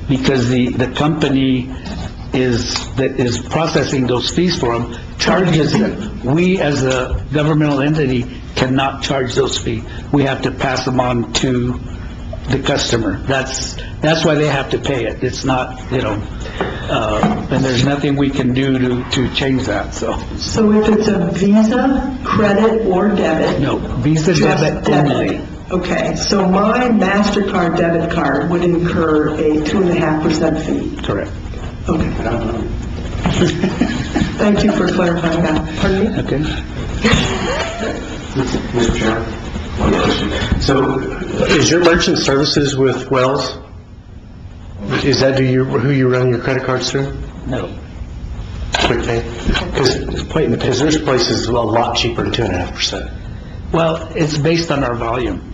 because the company that is processing those fees for them charges them. We, as a governmental entity, cannot charge those fees. We have to pass them on to the customer. That's why they have to pay it. It's not, and there's nothing we can do to change that, so. So if it's a Visa, credit, or debit? No, Visa debit only. Okay, so my MasterCard debit card would incur a 2.5% fee? Correct. Okay. Thank you for clarifying that. Pardon me? Okay. Mr. Chairman, one question. So, is your merchant services with Wells? Is that who you run your credit cards through? No. Quick Pay? Because their place is a lot cheaper than 2.5%. Well, it's based on our volume,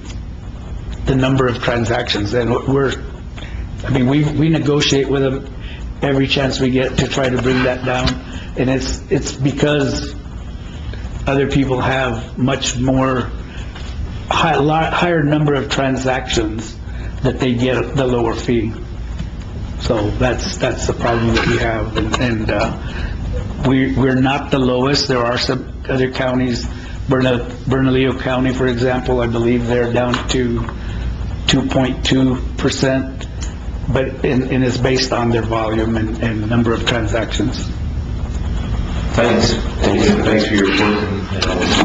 the number of transactions, and we negotiate with them every chance we get to try to bring that down, and it's because other people have much more higher number of transactions that they get the lower fee. So that's the problem that we have, and we're not the lowest. There are some other counties. Bernalillo County, for example, I believe they're down to 2.2%, but and it's based on their volume and number of transactions. Thanks. Thanks for your report and all this.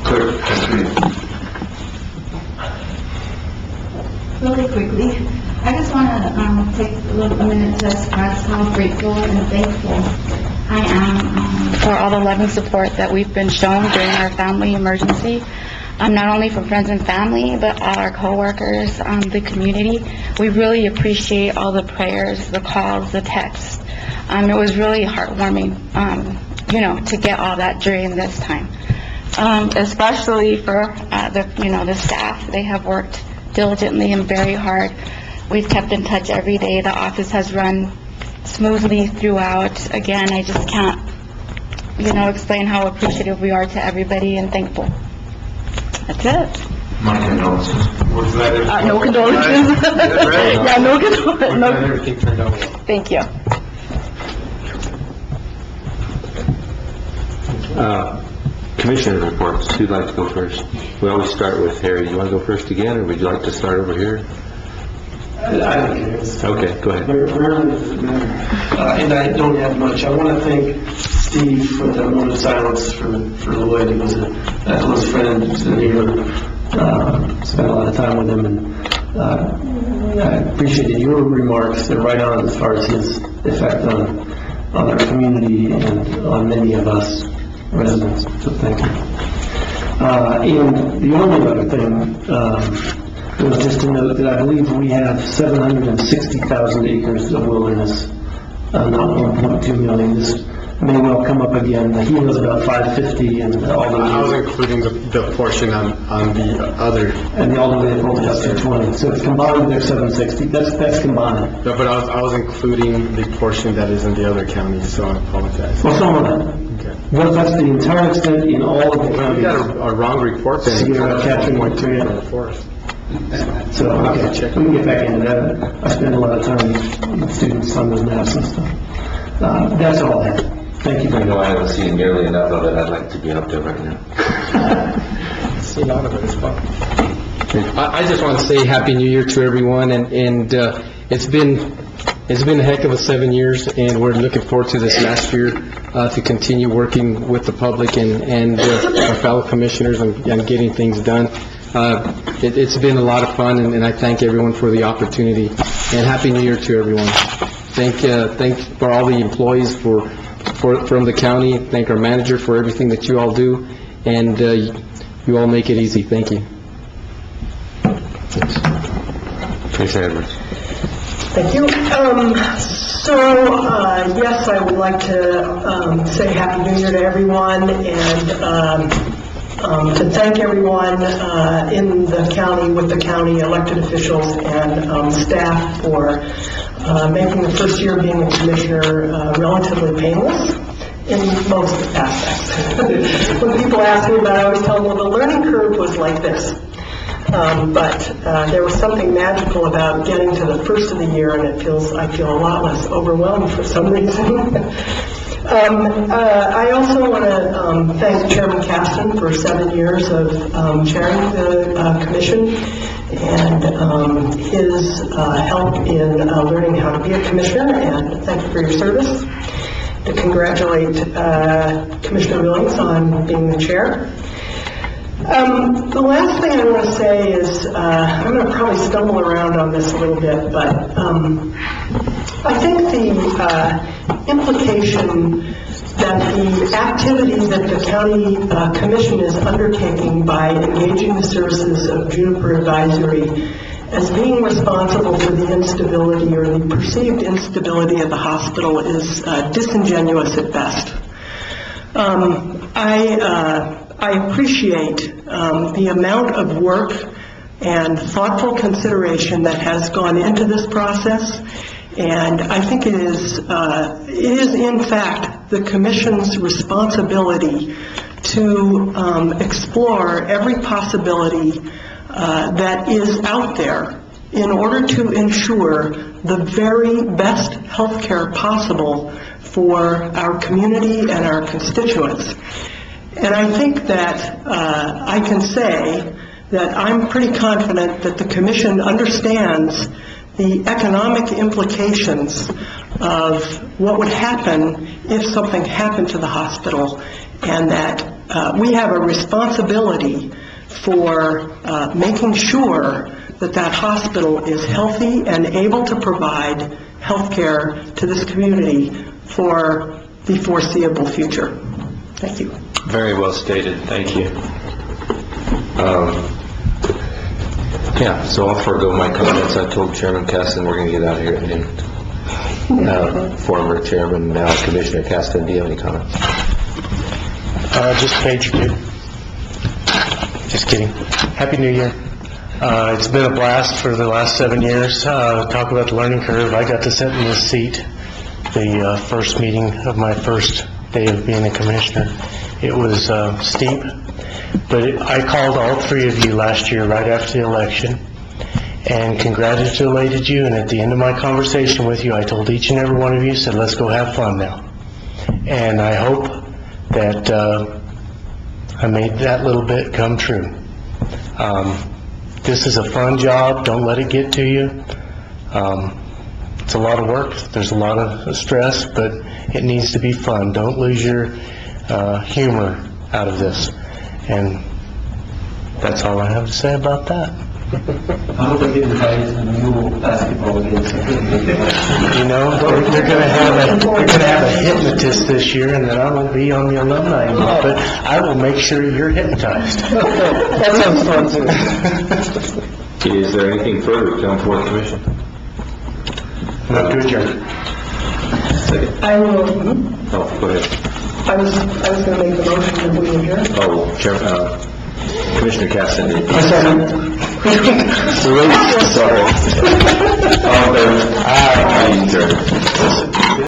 Clerk, Really quickly, I just want to take a minute to express how grateful and thankful I am for all the love and support that we've been shown during our family emergency. Not only from friends and family, but all our coworkers, the community. We really appreciate all the prayers, the calls, the texts. It was really heartwarming, to get all that during this time. especially for the staff. They have worked diligently and very hard. We've kept in touch every day. The office has run smoothly throughout. Again, I just can't, explain how appreciative we are to everybody and thankful. That's it. My condolences. No condolences. Yeah, no condolences. No. Everything turned out well. Thank you. Commissioner reports. Who'd like to go first? We always start with Harry. You want to go first again, or would you like to start over here? I don't care. Okay, go ahead. Rarely does it matter. And I don't have much. I want to thank Steve for the moment of silence for Lloyd. He was a close friend. He was in here. Spent a lot of time with him, and I appreciated your remarks. They're right on as far as his effect on our community and on many of us residents. So thank you. And the only other thing was just to note that I believe we have 760,000 acres of wilderness, not 1.2 million. This may well come up again. The Gila is about 550, and all the I was including the portion on the other. And all the way up to 220. So it's combined with their 760. That's combined. No, but I was including the portion that is in the other counties, so I apologize. Well, some of that. Okay. Well, that's the entire extent in all of the counties. We got a wrong report then. Sierra, Catherine, Montreal. So, okay, we can get back into that. I spend a lot of time with students on those maps and stuff. That's all I have. Thank you very much. I haven't seen nearly enough of it. I'd like to be up there right now. See a lot of it as well. I just want to say Happy New Year to everyone, and it's been a heck of a 7 years, and we're looking forward to this last year to continue working with the public and our fellow commissioners and getting things done. It's been a lot of fun, and I thank everyone for the opportunity, and Happy New Year to everyone. Thank for all the employees from the county. Thank our manager for everything that you all do, and you all make it easy. Thank you. Commissioner Edwards. Thank you. Yes, I would like to say Happy New Year to everyone, and to thank everyone in the county, with the county elected officials and staff for making the first year being a commissioner relatively painless in most aspects. When people ask me about it, I always tell them, well, the learning curve was like this. But there was something magical about getting to the first of the year, and I feel a lot less overwhelmed for some reason. I also want to thank Chairman Caston for 7 years of chairing the commission and his help in learning how to be a commissioner, and thank you for your service. To congratulate Commissioner Billings on being the chair. The last thing I want to say is, I'm going to probably stumble around on this a little bit, but I think the implication that the activity that the county commission is undertaking by engaging the services of Juniper Advisory as being responsible for the instability or the perceived instability of the hospital is disingenuous at best. I appreciate the amount of work and thoughtful consideration that has gone into this process, and I think it is in fact the Commission's responsibility to explore every possibility that is out there in order to ensure the very best health care possible for our community and our constituents. And I think that I can say that I'm pretty confident that the Commission understands the economic implications of what would happen if something happened to the hospital, and that we have a responsibility for making sure that that hospital is healthy and able to provide health care to this community for the foreseeable future. Thank you. Very well stated. Thank you. So I'll forego my comments. I told Chairman Caston we're going to get out of here, and former Chairman, now Commissioner Caston, do you have any comments? Just page 2. kidding. Happy New Year. It's been a blast for the last 7 years. Talk about the learning curve. I got to sit in this seat the first meeting of my first day of being a commissioner. It was steep, but I called all three of you last year right after the election and congratulated you, and at the end of my conversation with you, I told each and every one of you, said, let's go have fun now. And I hope that I made that little bit come true. This is a fun job. Don't let it get to you. It's a lot of work. There's a lot of stress, but it needs to be fun. Don't lose your humor out of this. And that's all I have to say about that. I hope I get invited to the Mule basketball games. You know, they're going to have a hypnotist this year, and then I won't be on the alumni anymore, but I will make sure you're hypnotized. That sounds fun, too. Is there anything further to come before the commission? Not to adjourn. I will, Oh, go ahead. I was going to make the motion that we adjourn. Oh, Commissioner Cassidy. Sorry. All in favor? Aye. Adjourn.